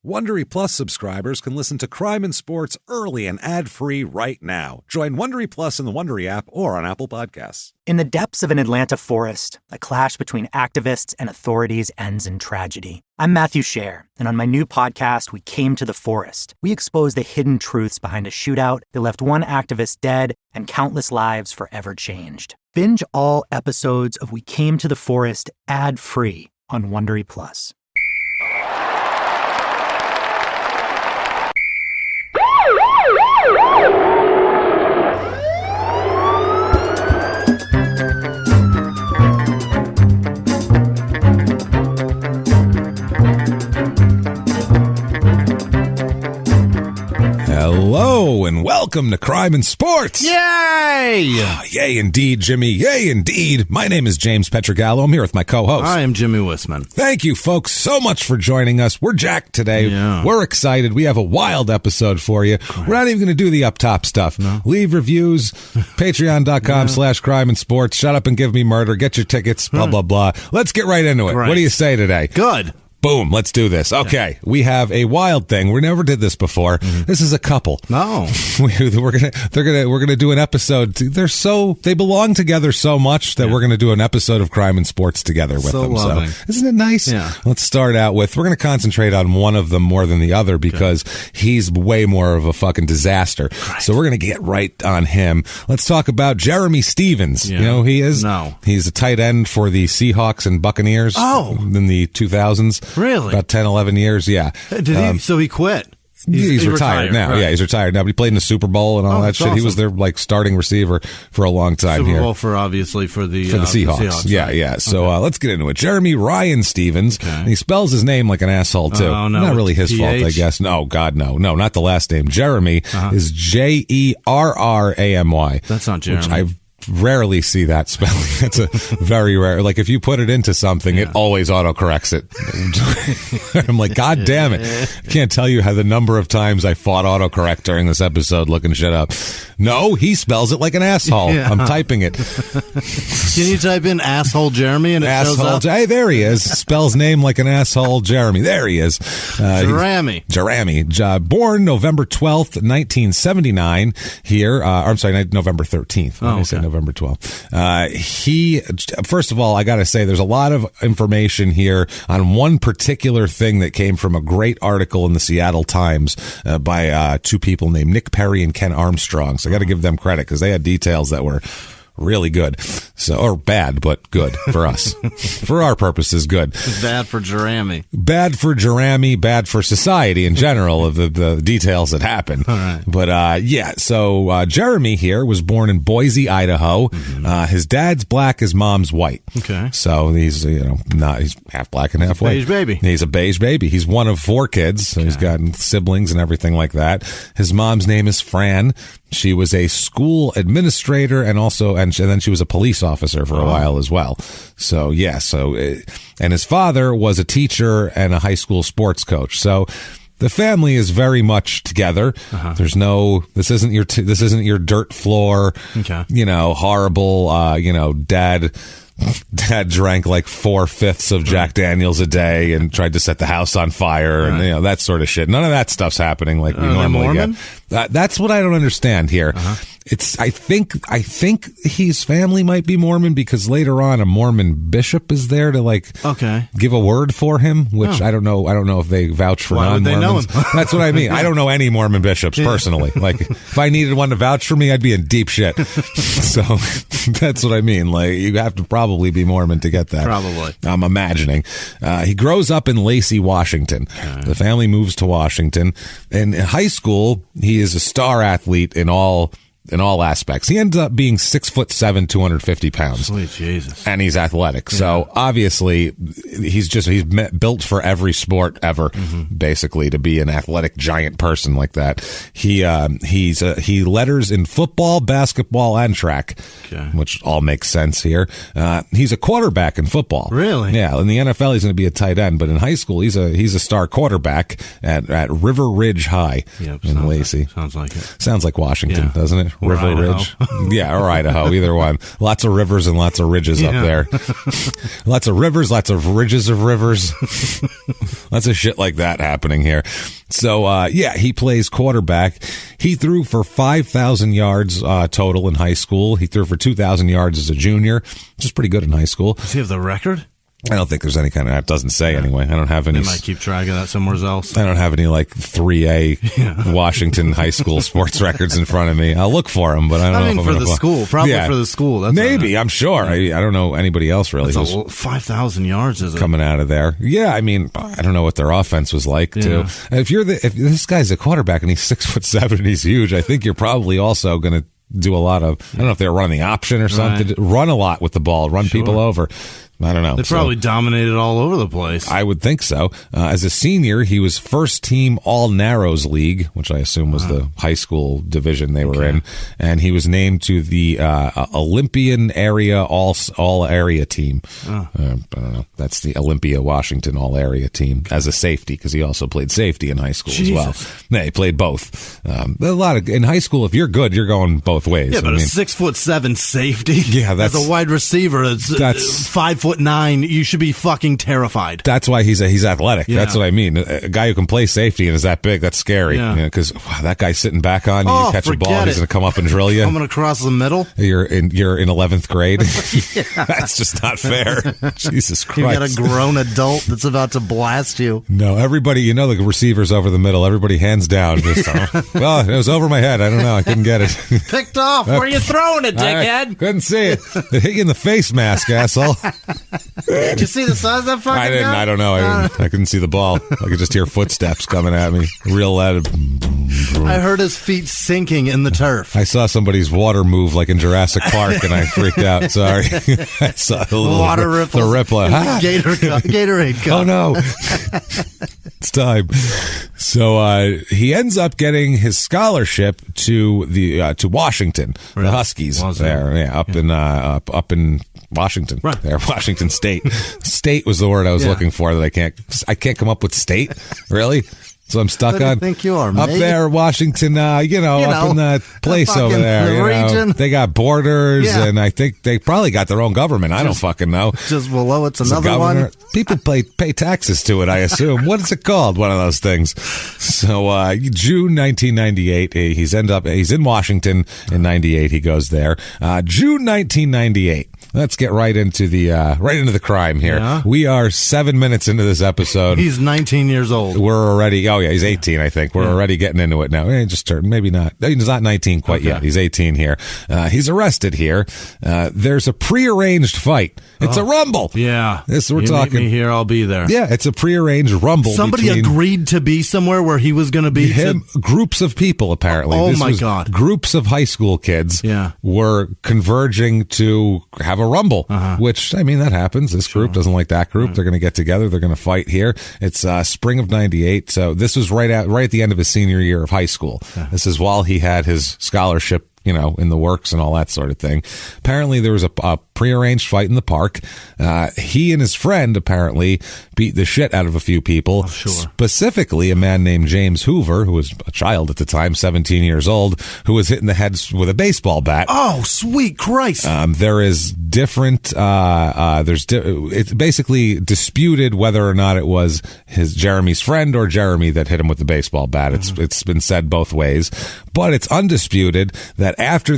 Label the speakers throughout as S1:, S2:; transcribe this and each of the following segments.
S1: Wondery Plus subscribers can listen to Crime and Sports early and ad-free right now. Join Wondery Plus in the Wondery app or on Apple Podcasts.
S2: In the depths of an Atlanta forest, a clash between activists and authorities ends in tragedy. I'm Matthew Scher, and on my new podcast, We Came to the Forest, we expose the hidden truths behind a shootout that left one activist dead and countless lives forever changed. Binge all episodes of We Came to the Forest ad-free on Wondery Plus.
S1: Hello and welcome to Crime and Sports.
S3: Yay!
S1: Yay indeed, Jimmie. Yay indeed. My name is James Pietragallo. I'm here with my co-host.
S3: I am Jimmie Whisman.
S1: Thank you, folks, so much for joining us. We're jacked today.
S3: Yeah.
S1: We're excited. We have a wild episode for you. Great. We're not even going to do the up top stuff.
S3: No.
S1: Leave reviews. Patreon.com/Crime and Sports. Shut up and give me murder. Get your tickets. Blah, blah, blah. Let's get right into it.
S3: Great.
S1: What do you say today?
S3: Good.
S1: Boom, let's do this. Okay, we have a wild thing. We never did this before. This is a couple.
S3: No.
S1: We're gonna do an episode. They belong together so much that we're gonna do an episode of Crime and Sports together with them.
S3: Loving.
S1: So isn't it nice?
S3: Yeah.
S1: Let's start out with, we're gonna concentrate on one of them more than the other because he's way more of a fucking disaster. Right. So we're gonna get right on him. Let's talk about Jerramy Stevens.
S3: Yeah.
S1: You know who he is?
S3: No.
S1: He's a tight end for the Seahawks and Buccaneers.
S3: Oh.
S1: In the 2000s.
S3: Really?
S1: About 10, 11 years, yeah.
S3: Did he? So he quit?
S1: He's retired now.
S3: Right.
S1: Yeah, he's retired now. But he played in the Super Bowl and all that shit.
S3: Awesome.
S1: He was their starting receiver for a long time
S3: Super
S1: here.
S3: Bowl for the
S1: Seahawks. Yeah,
S3: right.
S1: yeah. So let's get into it. Jerramy Ryan Stevens. Okay. And he spells his name like an asshole too.
S3: Oh, no.
S1: Not really his
S3: PH?
S1: fault, I guess. No, God, no, not the last name. Jerramy is Jerramy.
S3: That's not Jerramy.
S1: Which I rarely see that spelling. It's a very rare. Like if you put it into something, it always autocorrects it. I'm like, God damn it! I can't tell you how the number of times I fought autocorrect during this episode looking shit up. No, he spells it like an asshole. Yeah. I'm typing it.
S3: Can you type in asshole Jerramy and it shows up?
S1: Hey, there he is. Spells name like an asshole Jerramy. There he is.
S3: Jerramy.
S1: Born November 12th, 1979 here. I'm sorry, November 13th. I say November 12th. First of all, I got to say there's a lot of information here on one particular thing that came from a great article in the Seattle Times by two people named Nick Perry and Ken Armstrong. So I got to give them credit because they had details that were really good. So, or bad, but good for us. For our purposes, good.
S3: Bad for Jerramy.
S1: Bad for Jerramy, bad for society in general of the details that happen.
S3: All right.
S1: But, so Jerramy here was born in Boise, Idaho. His dad's black, his mom's white.
S3: Okay.
S1: So he's, he's half black and half white.
S3: Beige baby.
S1: He's a beige baby. He's one of four kids. So he's got siblings and everything like that. His mom's name is Fran. She was a school administrator and then she was a police officer for a while as well. So, and his father was a teacher and a high school sports coach. So the family is very much together. There's this isn't your dirt floor, horrible, Dad drank like 4/5 of Jack Daniels a day and tried to set the house on fire and that sort of shit. None of that stuff's happening like we normally get. That's what I don't understand here. I think his family might be Mormon because later on a Mormon bishop is there to give a word for him, which I don't know. I don't know if they vouch for non-Mormons.
S3: Why would they know him?
S1: That's what I mean. I don't know any Mormon bishops personally. Like if I needed one to vouch for me, I'd be in deep shit. So that's what I mean. Like you have to probably be Mormon to get that.
S3: Probably.
S1: I'm imagining. He grows up in Lacey, Washington. The family moves to Washington. In high school, he is a star athlete in all aspects. He ends up being 6'7", 250 pounds.
S3: Sweet Jesus.
S1: And he's athletic. Yeah. So obviously he's built for every sport ever, basically, to be an athletic giant person like that. He letters in football, basketball, and track, which all makes sense here. He's a quarterback in football.
S3: Really?
S1: Yeah. In the NFL, he's going to be a tight end, but in high school, he's a star quarterback at River Ridge High in Lacey.
S3: Sounds like it.
S1: Sounds like Washington, doesn't it? River Ridge. Yeah, or Idaho, either one. Lots of rivers and lots of ridges up there. Lots of rivers, lots of ridges of rivers. Lots of shit like that happening here. So, he plays quarterback. He threw for 5,000 yards total in high school. He threw for 2,000 yards as a junior, which is pretty good in high school.
S3: Does he have the record?
S1: I don't think there's any kind of, that doesn't say anyway. I don't have any.
S3: They might keep track of that somewhere else.
S1: I don't have any 3A Washington high school sports records in front of me. I'll look for them, but I don't know if I'm
S3: for the school. Probably for the school. That's
S1: maybe, I'm sure. I don't know anybody else really.
S3: That's 5,000 yards, is it?
S1: Coming out of there. Yeah, I mean, I don't know what their offense was like, too. If this guy's a quarterback and he's 6'7" and he's huge, I think you're probably also going to do a lot of, I don't know if they're running the option or something, run a lot with the ball, run people over. I don't know.
S3: They probably dominated all over the place.
S1: I would think so. As a senior, he was first team All Narrows League, which I assume was the high school division they were in, and he was named to the Olympian Area All Area Team. I don't know. That's the Olympia Washington All Area Team as a safety, because he also played safety in high school as well. Yeah, he played both. In high school, if you're good, you're going both ways.
S3: Yeah, but a 6'7" safety.
S1: Yeah, that's
S3: as a wide receiver. That's 5'9". You should be fucking terrified.
S1: That's why he's athletic. Yeah. That's what I mean. A guy who can play safety and is that big, that's scary. Because that guy's sitting back on you, you catch a ball, and he's going to come up and drill you.
S3: Coming across the middle.
S1: You're in 11th grade. That's just not fair. Jesus Christ.
S3: You got a grown adult that's about to blast you.
S1: No, everybody, the receiver's over the middle. Everybody hands down. Well, it was over my head. I don't know. I couldn't get it.
S3: Picked off. Where are you throwing it, dickhead?
S1: Couldn't see it. It hit you in the face mask, asshole.
S3: Did you see the size of that fucking
S1: I didn't.
S3: guy?
S1: I don't know. I couldn't see the ball. I could just hear footsteps coming at me. Real loud.
S3: I heard his feet sinking in the turf.
S1: I saw somebody's water move like in Jurassic Park, and I freaked out. Sorry. I saw the little
S3: water ripples.
S1: The ripple.
S3: Gatorade cup.
S1: Oh, no. It's time. So he ends up getting his scholarship to to Washington, the Huskies there, up in Washington, right there, Washington State. State was the word I was looking for. That I can't come up with state. Really. So I'm stuck on.
S3: Think you are,
S1: up there, Washington. Up in that place over there.
S3: Region.
S1: They got borders, and I think they probably got their own government. I don't fucking know.
S3: Just below it's another one.
S1: People pay taxes to it, I assume. What is it called? One of those things. So June 1998, he's in Washington in 98. He goes there. June 1998. Let's get right into the crime here. Yeah. We are 7 minutes into this episode.
S3: He's 19 years old.
S1: We're already. Oh yeah, he's 18. I think we're already getting into it now. He just turned. Maybe not. He's not 19 quite yet. He's 18 here. He's arrested here. There's a prearranged fight. It's a rumble.
S3: Yeah.
S1: We're talking.
S3: Meet me here. I'll be there.
S1: Yeah, it's a prearranged rumble.
S3: Somebody agreed to be somewhere where he was going to be.
S1: Groups of people apparently.
S3: Oh my God.
S1: Groups of high school kids. Were converging to have a rumble, which, I mean, that happens. This group doesn't like that group. They're going to get together. They're going to fight here. It's spring of 98. So this was right at the end of his senior year of high school. This is while he had his scholarship, in the works and all that sort of thing. Apparently there was a prearranged fight in the park. He and his friend apparently beat the shit out of a few people. Specifically a man named James Hoover, who was a child at the time, 17 years old, who was hitting the head with a baseball bat.
S3: Oh, sweet Christ.
S1: There is different, it's basically disputed whether or not it was Jerramy's friend or Jerramy that hit him with the baseball bat. It's been said both ways, but it's undisputed that after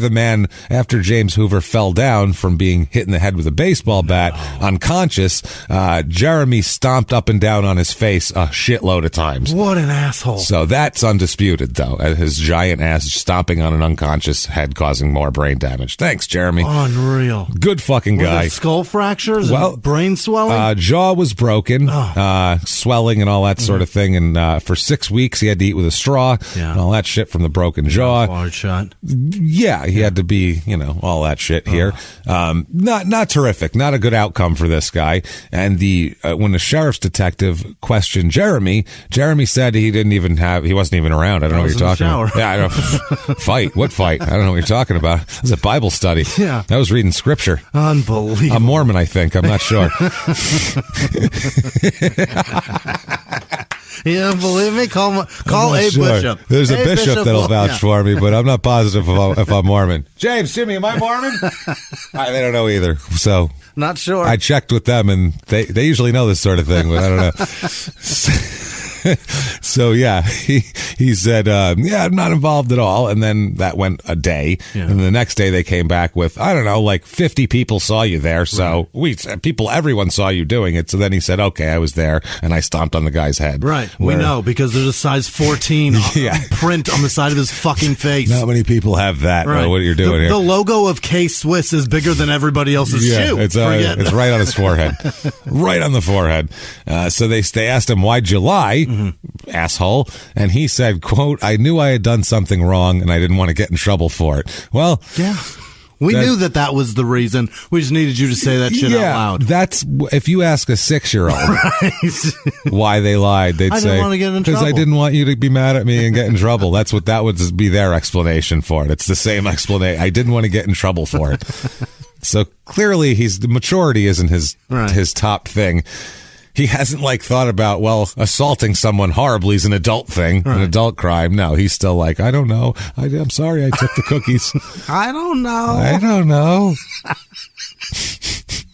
S1: James Hoover fell down from being hit in the head with a baseball bat, unconscious, Jerramy stomped up and down on his face a shitload of times.
S3: What an asshole.
S1: So that's undisputed, though. His giant ass stomping on an unconscious head, causing more brain damage. Thanks, Jerramy.
S3: Unreal.
S1: Good fucking guy.
S3: Were there skull fractures? Brain swelling?
S1: Jaw was broken, swelling and all that sort of thing. And for 6 weeks, he had to eat with a straw and all that shit from the broken jaw.
S3: Hard shot.
S1: Yeah, he had to be, all that shit here. Not terrific. Not a good outcome for this guy. And when the sheriff's detective questioned Jerramy said he wasn't even around. I don't know what you're talking about. Yeah, I don't. Fight? What fight? I don't know what you're talking about. It was a Bible study.
S3: Yeah.
S1: I was reading scripture.
S3: Unbelievable.
S1: I'm Mormon, I think. I'm not sure.
S3: Yeah, believe me, call a
S1: sure.
S3: bishop.
S1: There's a bishop that'll vouch for me, but I'm not positive if I'm Mormon. James, Jimmie, am I Mormon? They don't know either. So
S3: not sure.
S1: I checked with them, and they usually know this sort of thing, but I don't know. So yeah, he said, I'm not involved at all. And then that went a day. Yeah. And the next day they came back with, I don't know, like 50 people saw you there. So everyone saw you doing it. So then he said, okay, I was there and I stomped on the guy's head.
S3: Right. We know because there's a size 14 print on the side of his fucking face.
S1: Not many people have that. Right. What you're doing here.
S3: The logo of K-Swiss is bigger than everybody else's shoe.
S1: It's right on his forehead. Right on the forehead. So they asked him, why'd you lie? Asshole. And he said, quote, I knew I had done something wrong and I didn't want to get in trouble for it. Well,
S3: yeah. We knew that was the reason. We just needed you to say that shit out loud.
S1: That's if you ask a 6-year-old why they lied, they'd say,
S3: I didn't want to get in trouble.
S1: Because I didn't want you to be mad at me and get in trouble. That would be their explanation for it. It's the same explanation. I didn't want to get in trouble for it. So clearly the maturity isn't his top thing. He hasn't thought about, assaulting someone horribly is an adult thing, an adult crime. No, he's still like, I don't know. I'm sorry I took the cookies.
S3: I don't know.
S1: I don't know.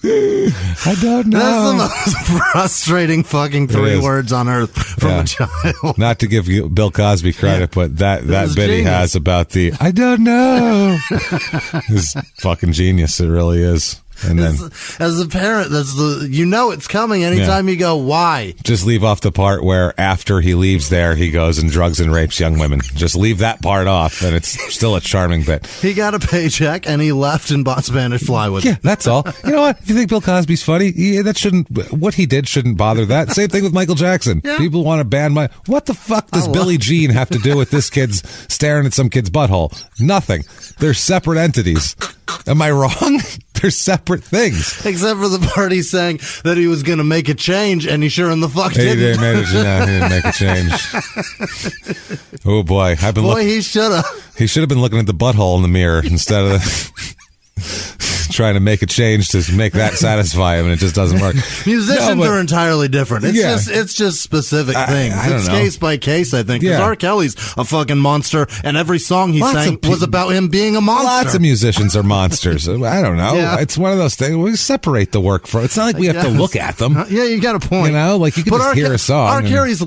S1: I don't know.
S3: That's the most frustrating fucking 3 words on earth from a child.
S1: Not to give Bill Cosby credit, but that bit he has about the, I don't know, is fucking genius. It really is. And then,
S3: as a parent, it's coming anytime you go, why?
S1: Just leave off the part where after he leaves there, he goes and drugs and rapes young women. Just leave that part off, and it's still a charming bit.
S3: He got a paycheck, and he left and bought Spanish plywood.
S1: Yeah, that's all. You know what? If you think Bill Cosby's funny, what he did shouldn't bother that. Same thing with Michael Jackson. Yeah. People want to ban what the fuck does Billie Jean have to do with this kid's staring at some kid's butthole? Nothing. They're separate entities. Am I wrong? They're separate things.
S3: Except for the part he's saying that he was going to make a change, and he sure in the fuck didn't.
S1: He didn't make a change. Oh, boy.
S3: He should have.
S1: He should have been looking at the butthole in the mirror instead of trying to make a change to make that satisfy him, and it just doesn't work.
S3: Musicians are entirely different. It's just specific things. It's case by case, I think. Because R. Kelly's a fucking monster, and every song he sang was about him being a monster.
S1: Lots of musicians are monsters. I don't know. Yeah. It's one of those things. We separate the work from. It's not like we have to look at them.
S3: Yeah, you got a point.
S1: You know, you can just hear a song.
S3: R. Kelly's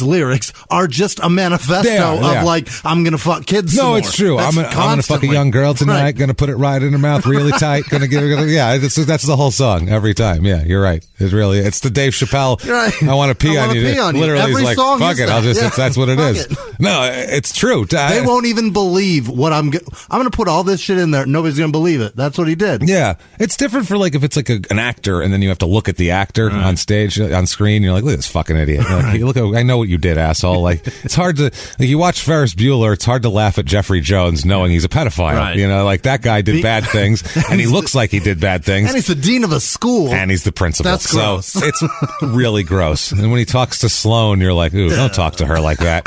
S3: lyrics are just a manifesto of I'm gonna fuck kids.
S1: No, it's true. I'm gonna fuck a young girl tonight. Gonna put it right in her mouth really tight. Gonna give her. That's the whole song every time. Yeah, you're right. It's the Dave Chappelle. Right. I want to pee on you. Literally,
S3: every
S1: he's like, fuck it. I'll just. That's what it is. No, it's true.
S3: They won't even believe what I'm gonna put all this shit in there. Nobody's gonna believe it. That's what he did.
S1: Yeah, it's different for if it's an actor and then you have to look at the actor on stage on screen. You're like, look at this fucking idiot. Hey, look, I know what you did, asshole. It's hard to you watch Ferris Bueller. It's hard to laugh at Jeffrey Jones knowing he's a pedophile. Right. You know, that guy did bad things, and he looks like he did bad things.
S3: And he's the dean of a school.
S1: And he's the principal.
S3: That's gross.
S1: So it's really gross. And when he talks to Sloane, you're like, ooh, don't talk to her like that.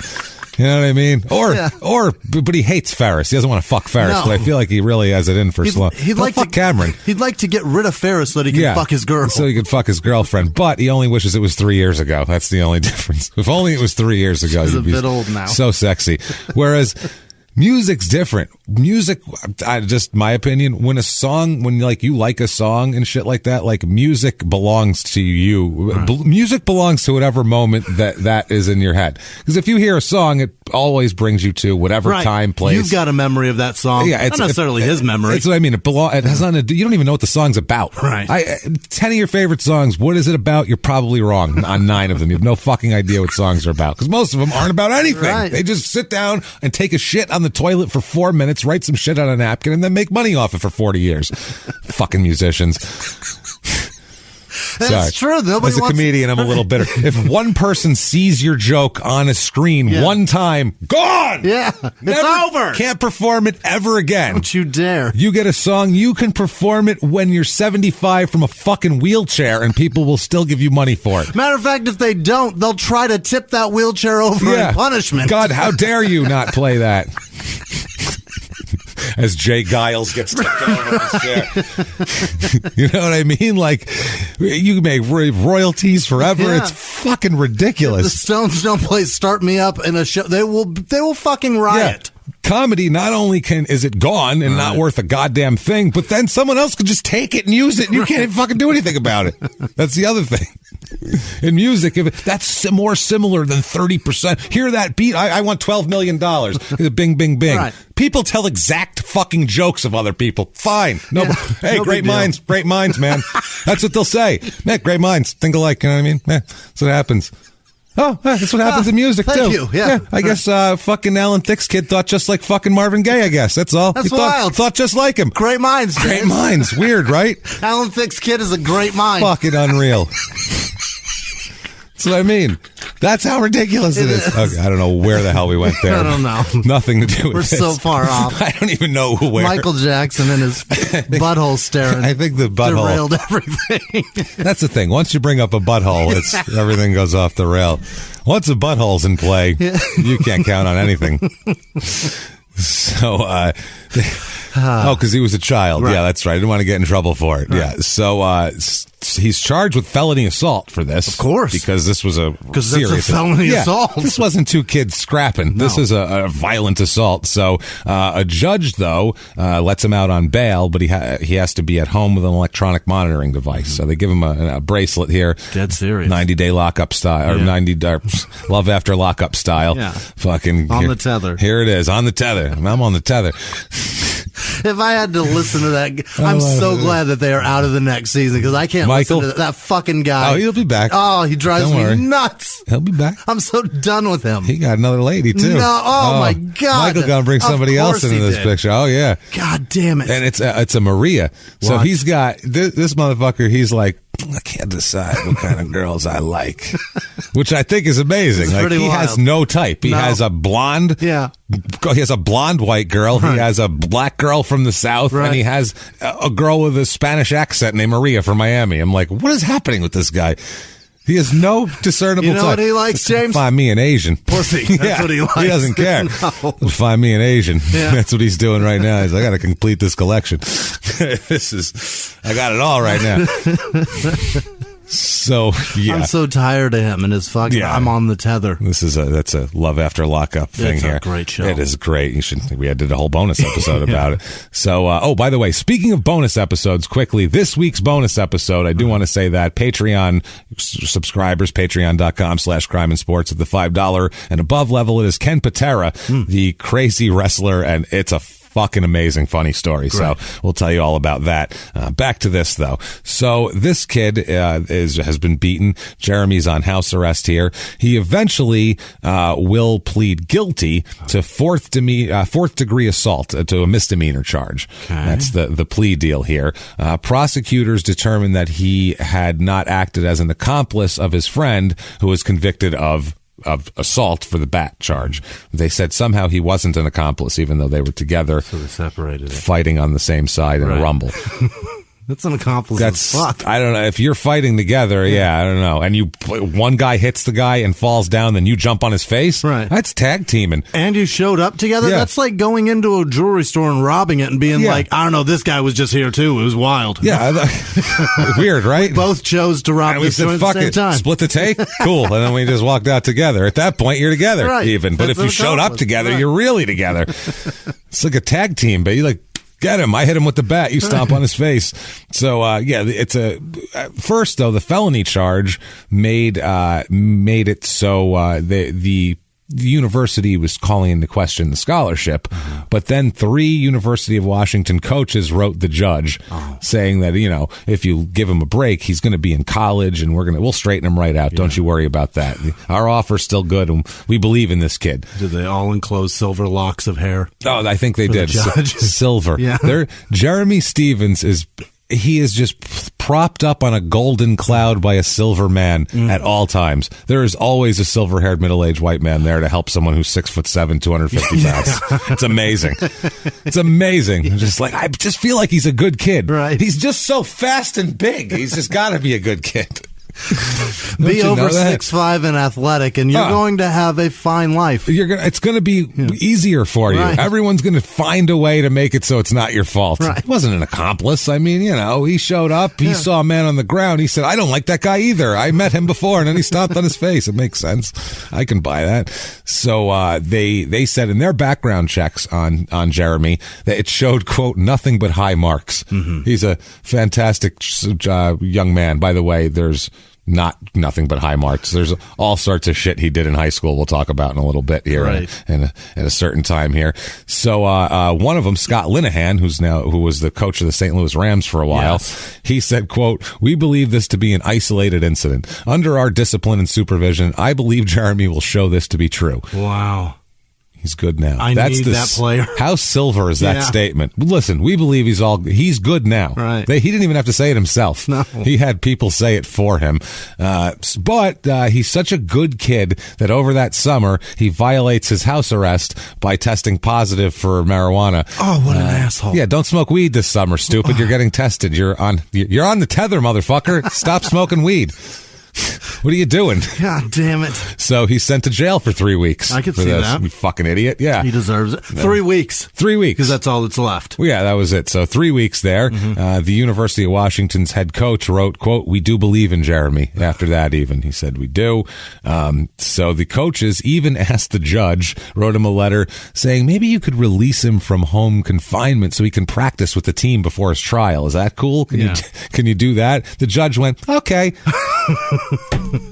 S1: You know what I mean? But he hates Ferris. He doesn't want to fuck Ferris, but I feel like he really has it in for Sloane. He'd like fuck Cameron.
S3: He'd like to get rid of Ferris so that he can fuck his girl.
S1: So he could fuck his girlfriend, but he only wishes it was 3 years ago. That's the only difference. If only it was 3 years ago.
S3: He's a bit old now.
S1: So sexy. Whereas music's different. Music, just my opinion, when you like a song and shit like that, music belongs to you. Right. Music belongs to whatever moment that is in your head. Because if you hear a song, it always brings you to whatever time, place.
S3: You've got a memory of that song. Yeah, it's not necessarily his memory.
S1: That's what I mean. It has nothing to do. You don't even know what the song's about.
S3: Right.
S1: 10 of your favorite songs, what is it about? You're probably wrong on 9 of them. You have no fucking idea what songs are about. Because most of them aren't about anything. Right. They just sit down and take a shit on the toilet for 4 minutes, write some shit on a napkin, and then make money off it for 40 years. Fucking musicians.
S3: That's true.
S1: As a comedian, I'm a little bitter. If one person sees your joke on a screen one time, gone!
S3: Yeah, it's over.
S1: Can't perform it ever again.
S3: Don't you dare.
S1: You get a song, you can perform it when you're 75 from a fucking wheelchair, and people will still give you money for it.
S3: Matter of fact, if they don't, they'll try to tip that wheelchair over in punishment.
S1: God, how dare you not play that? as Jay Giles gets tipped over his chair. You know what I mean? Like, you make royalties forever.
S3: Yeah.
S1: It's fucking ridiculous.
S3: If the Stones don't play Start Me Up in a show, they will fucking riot.
S1: Yeah. Comedy, not only is it gone and not worth a goddamn thing, but then someone else could just take it and use it and you can't even fucking do anything about it. That's the other thing. In music, that's more similar than 30%. Hear that beat? I want $12 million. Bing, bing, bing. Right. People tell exact fucking jokes of other people. Fine. No, hey, no great minds, man. That's what they'll say. Man, great minds. Think alike, you know what I mean? That's what happens. Oh, that's what happens in music, too.
S3: Thank you. Yeah.
S1: I guess fucking Alan Thicke's kid thought just like fucking Marvin Gaye, I guess. That's all.
S3: That's
S1: wild. Thought just like him.
S3: Great minds.
S1: Great minds. Weird, right?
S3: Alan Thicke's kid is a great mind.
S1: Fucking unreal. That's what I mean. That's how ridiculous it is. Okay, I don't know where the hell we went there.
S3: I don't know.
S1: Nothing to do with
S3: We're
S1: this.
S3: so far off.
S1: I don't even know where.
S3: Michael Jackson and his butthole staring.
S1: I think the butthole
S3: derailed everything.
S1: That's the thing. Once you bring up a butthole, everything goes off the rail. Once a butthole's in play, you can't count on anything. So, because he was a child. Right. Yeah, that's right. I didn't want to get in trouble for it. Right. Yeah. So, he's charged with felony assault for this.
S3: Of course.
S1: Because this was a serious
S3: felony assault.
S1: This wasn't two kids scrapping. No. This is a violent assault. So, a judge, though, lets him out on bail, but he has to be at home with an electronic monitoring device. Mm-hmm. So they give him a bracelet here.
S3: Dead serious.
S1: 90-day lockup style, or 90 love after lockup style.
S3: Yeah.
S1: Fucking
S3: on the tether.
S1: Here it is, on the tether. I'm on the tether.
S3: If I had to listen to that, I'm so glad that they are out of the next season because I can't listen to that fucking guy.
S1: Oh, he'll be back.
S3: Oh, he drives me nuts.
S1: He'll be back.
S3: I'm so done with him.
S1: He got another lady, too.
S3: No, oh my God.
S1: Michael gonna bring somebody else into this picture. Oh, yeah.
S3: God damn it.
S1: And it's a Maria. So he's got, this motherfucker, he's like, I can't decide what kind of girls I like, which I think is amazing. Like, he has no type. He has a blonde. Yeah. He has a blonde white girl. Right. He has a black girl from the South. Right. And he has a girl with a Spanish accent named Maria from Miami. I'm like, what is happening with this guy? He has no discernible type.
S3: You know what he likes, James?
S1: Find me an Asian.
S3: Pussy. That's what he likes.
S1: He doesn't care. No. Find me an Asian. Yeah. That's what he's doing right now. He's like, I got to complete this collection. I got it all right now. So, yeah.
S3: I'm so tired of him and his fucking, I'm on the tether.
S1: That's a love after lockup thing here.
S3: It's a great show.
S1: It is great. We did a whole bonus episode about it. So, by the way, speaking of bonus episodes, quickly, this week's bonus episode, I do want to say that Patreon subscribers, patreon.com/crimeinsports at the $5 and above level, it is Ken Patera, the crazy wrestler, and it's a fucking amazing, funny story. Great. So we'll tell you all about that. Back to this, though. So this kid has been beaten. Jerramy's on house arrest here. He eventually will plead guilty to fourth degree assault, to a misdemeanor charge. Okay. That's the plea deal here. Prosecutors determined that he had not acted as an accomplice of his friend who was convicted of assault for the bat charge. They said somehow he wasn't an accomplice, even though they were together,
S3: so they separated
S1: fighting on the same side in a rumble.
S3: That's an accomplice. That's fuck.
S1: I don't know if you're fighting together. Yeah, I don't know. And one guy hits the guy and falls down, then you jump on his face.
S3: Right.
S1: That's tag teaming.
S3: And you showed up together. Yeah. That's like going into a jewelry store and robbing it and being like, I don't know, this guy was just here too. It was wild.
S1: Yeah, weird, right?
S3: We both chose to rob this store at the same time.
S1: Split the take. Cool. And then we just walked out together. At that point, you're together, even. But if you showed up together, you're really together. It's like a tag team, but you like. Get him. I hit him with the bat. You stomp on his face. So, it's first though, the felony charge made it so, the university was calling into question the scholarship, but then 3 University of Washington coaches wrote the judge saying that, if you give him a break, he's going to be in college and we'll straighten him right out. Yeah. Don't you worry about that. Our offer's still good and we believe in this kid.
S3: Did they all enclose silver locks of hair?
S1: Oh, I think they did. Silver.
S3: Yeah.
S1: Jerramy Stevens he is just propped up on a golden cloud by a silver man at all times. There is always a silver-haired middle-aged white man there to help someone who's 6'7", 250 pounds. It's amazing. It's amazing. I just feel like he's a good kid.
S3: Right.
S1: He's just so fast and big. He's just got to be a good kid.
S3: Be over 6'5" and athletic, and you're going to have a fine life.
S1: It's going to be easier for you. Right. Everyone's going to find a way to make it so it's not your fault.
S3: Right.
S1: He wasn't an accomplice. I mean, he showed up. He saw a man on the ground. He said, I don't like that guy either. I met him before, and then he stomped on his face. It makes sense. I can buy that. So they said in their background checks on Jerramy that it showed, quote, nothing but high marks. Mm-hmm. He's a fantastic young man. By the way, there's nothing but high marks. There's all sorts of shit he did in high school we'll talk about in a little bit here at a certain time here. So one of them, Scott Linehan, who was the coach of the St. Louis Rams for a while, he said, quote, we believe this to be an isolated incident. Under our discipline and supervision, I believe Jerramy will show this to be true.
S3: Wow.
S1: He's good now.
S3: I need that player.
S1: How silver is that statement? Listen, we believe he's good now.
S3: Right.
S1: He didn't even have to say it himself.
S3: No.
S1: He had people say it for him. But he's such a good kid that over that summer, he violates his house arrest by testing positive for marijuana.
S3: Oh, what an asshole.
S1: Yeah, don't smoke weed this summer, stupid. You're getting tested. You're on the tether, motherfucker. Stop smoking weed. What are you doing?
S3: God damn it.
S1: So he's sent to jail for 3 weeks.
S3: I could see that.
S1: You fucking idiot. Yeah.
S3: He deserves it. 3 weeks.
S1: 3 weeks.
S3: Because that's all that's left.
S1: Well, yeah, that was it. So 3 weeks there. Mm-hmm. The University of Washington's head coach wrote, quote, we do believe in Jerramy. After that even, he said, we do. So the coaches even asked the judge, wrote him a letter saying, maybe you could release him from home confinement so he can practice with the team before his trial. Is that cool? Can you do that? The judge went, okay.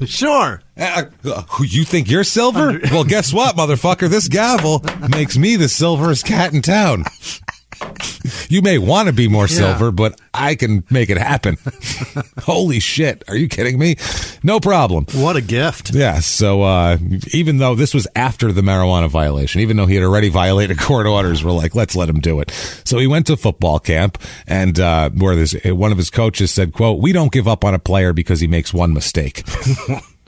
S3: Sure.
S1: You think you're silver? Well, guess what, motherfucker? This gavel makes me the silverest cat in town. You may want to be more silver, but I can make it happen. Holy shit. Are you kidding me? No problem.
S3: What a gift.
S1: Yeah. So even though this was after the marijuana violation, even though he had already violated court orders, we're like, let's let him do it. So he went to football camp, and where one of his coaches said, quote, we don't give up on a player because he makes one mistake.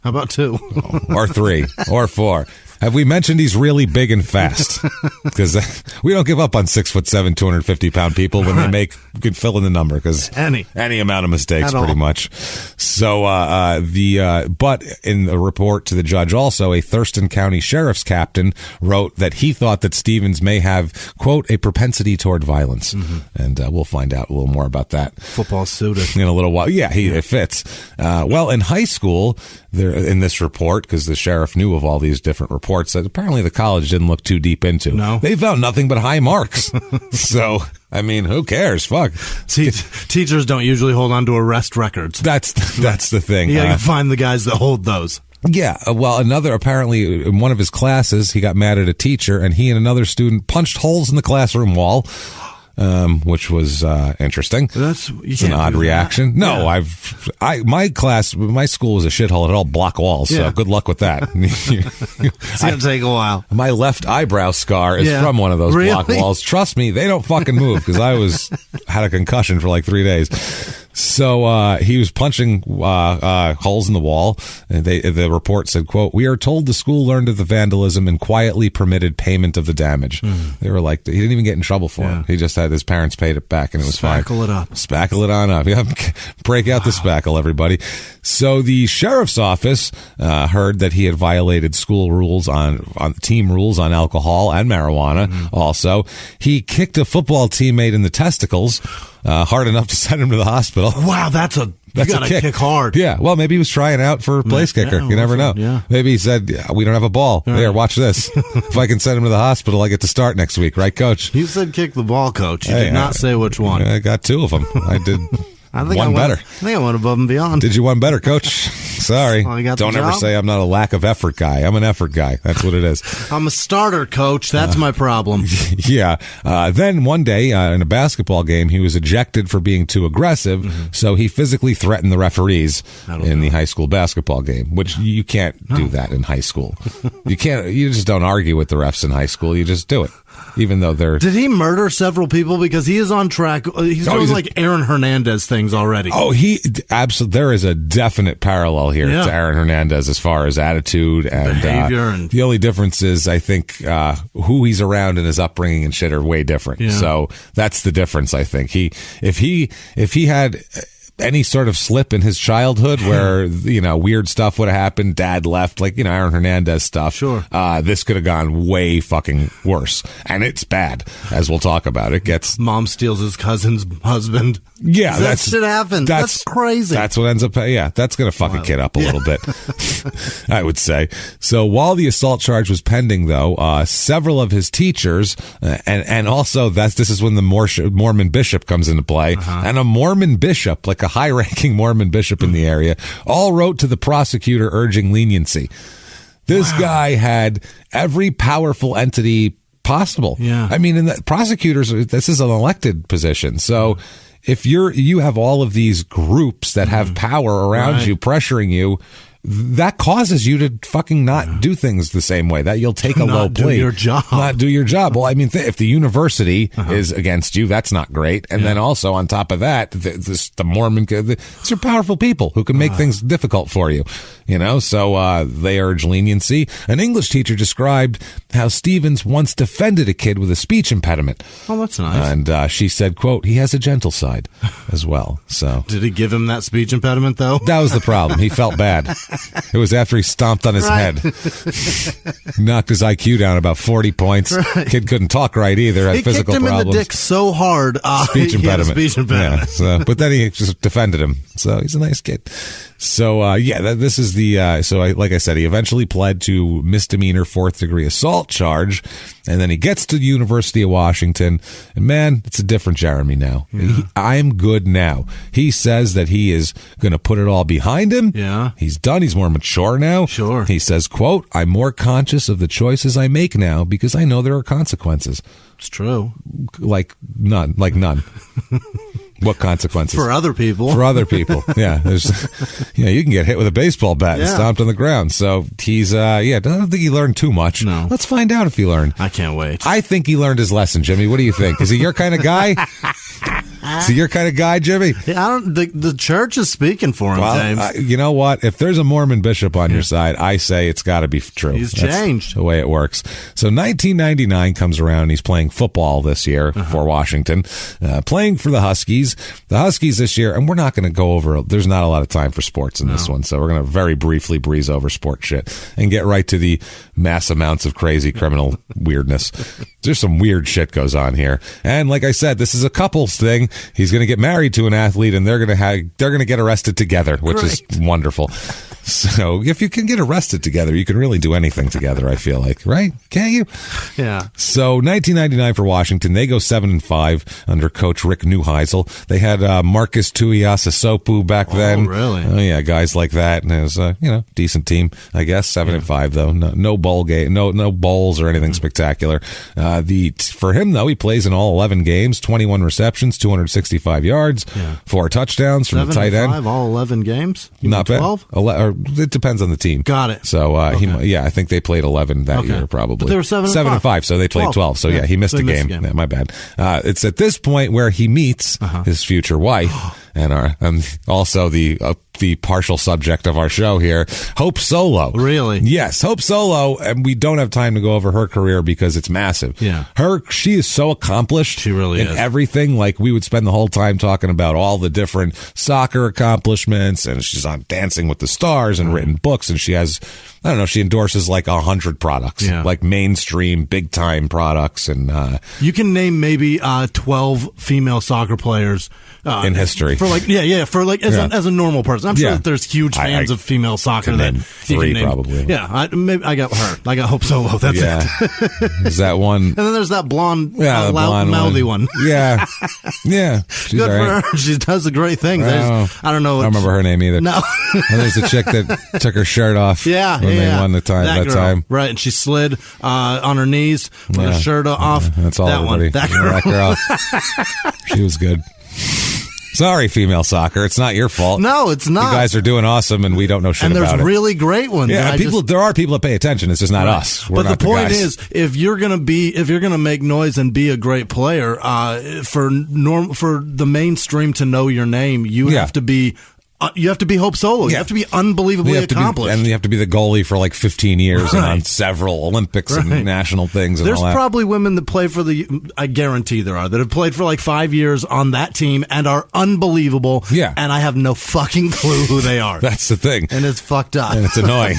S3: How about 2?
S1: Or 3 or 4. Have we mentioned he's really big and fast? Because we don't give up on 6'7", 250-pound people when they could fill in the number. Because any amount of mistakes, pretty much. So but in the report to the judge, also a Thurston County Sheriff's captain wrote that he thought that Stevens may have, quote, a propensity toward violence, and we'll find out a little more about that.
S3: Football suited
S1: in a little while. Yeah, it fits. Well, in high school, there in this report, because the sheriff knew of all these different reports that apparently the college didn't look too deep into.
S3: No.
S1: They found nothing but high marks. So, I mean, who cares? Fuck.
S3: See, teachers don't usually hold on to arrest records.
S1: That's the thing.
S3: You gotta find the guys that hold those.
S1: Yeah, well, apparently in one of his classes, he got mad at a teacher, and he and another student punched holes in the classroom wall. Which was interesting. It's an odd reaction. No, my school was a shithole. It had all block walls. So good luck with that.
S3: It's gonna take a while.
S1: My left eyebrow scar is from one of those block walls. Trust me, they don't fucking move because I had a concussion for like 3 days. So he was punching holes in the wall, and the report said, quote, we are told the school learned of the vandalism and quietly permitted payment of the damage. They were like, he didn't even get in trouble for it. He just had his parents paid it back, and it was fine.
S3: Spackle it up.
S1: Spackle it on up. Yeah, break out the spackle, everybody. So the sheriff's office heard that he had violated school rules on team rules on alcohol and marijuana. Also, he kicked a football teammate in the testicles. Hard enough to send him to the hospital.
S3: Wow, that's you gotta kick hard.
S1: Yeah, well, maybe he was trying out for a place kicker. You never know.
S3: Yeah.
S1: Maybe he said, we don't have a ball. Here, watch this. If I can send him to the hospital, I get to start next week, right, Coach?
S3: You said kick the ball, Coach. You did not say which one.
S1: I got 2 of them. I did.
S3: I think
S1: better.
S3: I think I went above and beyond.
S1: Did you one better, Coach? Sorry.
S3: Well,
S1: don't ever say I'm not a lack of effort guy. I'm an effort guy. That's what it is.
S3: I'm a starter, Coach. That's my problem.
S1: Yeah. Then one day in a basketball game, he was ejected for being too aggressive, so he physically threatened the referees in the high school basketball game, which you can't do that in high school. You just don't argue with the refs in high school. You just do it. Even though they're...
S3: Did he murder several people? Because he is on track. He's doing like Aaron Hernandez things already.
S1: Oh, absolutely. There is a definite parallel here to Aaron Hernandez as far as attitude and
S3: behavior. And
S1: the only difference is, I think, who he's around and his upbringing and shit are way different. Yeah. So that's the difference, I think. If he had any sort of slip in his childhood where, weird stuff would have happened, dad left, like, Aaron Hernandez stuff.
S3: Sure.
S1: This could have gone way fucking worse. And it's bad, as we'll talk about. It gets...
S3: Mom steals his cousin's husband.
S1: Yeah.
S3: That shit happens. That's crazy.
S1: That's what ends up... Yeah, that's going to fuck a kid up a little bit, I would say. So while the assault charge was pending, though, several of his teachers, and also this is when the Mormon bishop comes into play, and a Mormon bishop, like a high-ranking Mormon bishop in the area, all wrote to the prosecutor urging leniency. This guy had every powerful entity possible.
S3: Yeah.
S1: I mean, prosecutors, this is an elected position. So if you have all of these groups that have power around you, pressuring you, that causes you to fucking not do things the same way. That you'll take a low plea. Not do your job. Well, I mean, if the university is against you, that's not great. And then also on top of that, the Mormon, these are powerful people who can make things difficult for you. So they urge leniency. An English teacher described how Stevens once defended a kid with a speech impediment.
S3: Oh, that's nice.
S1: And she said, quote, he has a gentle side as well. So
S3: did he give him that speech impediment, though?
S1: That was the problem. He felt bad. It was after he stomped on his head. Knocked his IQ down about 40 points. Right. Kid couldn't talk right either. Had physical problems.
S3: He kicked him in the dick so hard.
S1: Speech impediment.
S3: Speech impediment.
S1: Yeah, but then he just defended him. So he's a nice kid. So, this is like I said, he eventually pled to misdemeanor 4th-degree assault charge. And then he gets to the University of Washington. And man, it's a different Jerramy now.
S3: Yeah.
S1: I'm good now. He says that he is going to put it all behind him.
S3: Yeah.
S1: He's done. He's more mature now.
S3: Sure.
S1: He says, quote, I'm more conscious of the choices I make now because I know there are consequences.
S3: It's true.
S1: Like none. What consequences?
S3: For other people.
S1: Yeah. You can get hit with a baseball bat and stomped on the ground. So he's, I don't think he learned too much.
S3: No.
S1: Let's find out if he learned.
S3: I can't wait.
S1: I think he learned his lesson, Jimmie. What do you think? Is he your kind of guy? Is he your kind of guy, Jimmie?
S3: The church is speaking for him, James.
S1: You know what? If there's a Mormon bishop on your side, I say it's got to be true.
S3: He's changed.
S1: The way it works. So 1999 comes around. He's playing football this year for Washington, playing for the Huskies. The Huskies this year, and we're not going to go over, there's not a lot of time for sports in this one, so we're going to very briefly breeze over sport shit and get right to the mass amounts of crazy criminal weirdness. There's some weird shit goes on here. And like I said, this is a couples thing. He's going to get married to an athlete, and they're going to get arrested together, which is wonderful. So if you can get arrested together, you can really do anything together, I feel like, right? Can't you?
S3: Yeah.
S1: So 1999 for Washington, they go 7-5 under coach Rick Neuheisel. They had Marcus Tuiasosopo back then.
S3: Oh, really?
S1: Oh, yeah, guys like that. And it was decent team, I guess. 7-5 though. No bowl game, no bowls or anything spectacular. For him though, he plays in all 11 games, 21 receptions, 265 yards, 4 touchdowns from the tight end.
S3: All 11 games.
S1: Not bad.
S3: 12?
S1: It depends on the team.
S3: Got it.
S1: So I think they played 11 that year probably.
S3: But they were 7-5.
S1: So they played 12. So he missed a game. Yeah, my bad. It's at this point where he meets his future wife and also the partial subject of our show here, Hope Solo.
S3: Really?
S1: Yes, Hope Solo, and we don't have time to go over her career because it's massive.
S3: Yeah.
S1: She is so accomplished.
S3: She really
S1: in
S3: is.
S1: Everything. Like, we would spend the whole time talking about all the different soccer accomplishments, and she's on Dancing with the Stars and written books, and she has, I don't know, she endorses like 100 products, like mainstream, big-time products. And
S3: you can name maybe 12 female soccer players
S1: in history.
S3: As a normal person. I'm sure that there's huge fans of female soccer.
S1: That 3 probably.
S3: Yeah, I got her. I got Hope Solo. That's it.
S1: Is that one?
S3: And then there's that blond,
S1: blonde
S3: mouthy one.
S1: Yeah. She's
S3: good for her. She does the great things. I don't know.
S1: I don't remember her name either.
S3: No.
S1: And there's the chick that took her shirt off.
S3: Yeah,
S1: when they won the time. That time.
S3: Right, and she slid on her knees with her shirt off.
S1: That's all. Everybody.
S3: That
S1: girl. She was good. Sorry, female soccer. It's not your fault.
S3: No, it's not.
S1: You guys are doing awesome, and we don't know shit about it.
S3: And there's really great ones.
S1: Yeah, there are people that pay attention. It's just not us. We're
S3: but
S1: not
S3: the point
S1: guys.
S3: is, if you're gonna make noise and be a great player, for the mainstream to know your name, you have to be You have to be Hope Solo. You have to be unbelievably accomplished.
S1: And you have to be the goalie for like 15 years and on several Olympics and national things and
S3: There's
S1: all that.
S3: probably women that play for I guarantee there are, that have played for like 5 years on that team and are unbelievable.
S1: Yeah.
S3: And I have no fucking clue who they are.
S1: That's the thing.
S3: And it's fucked up.
S1: And it's annoying.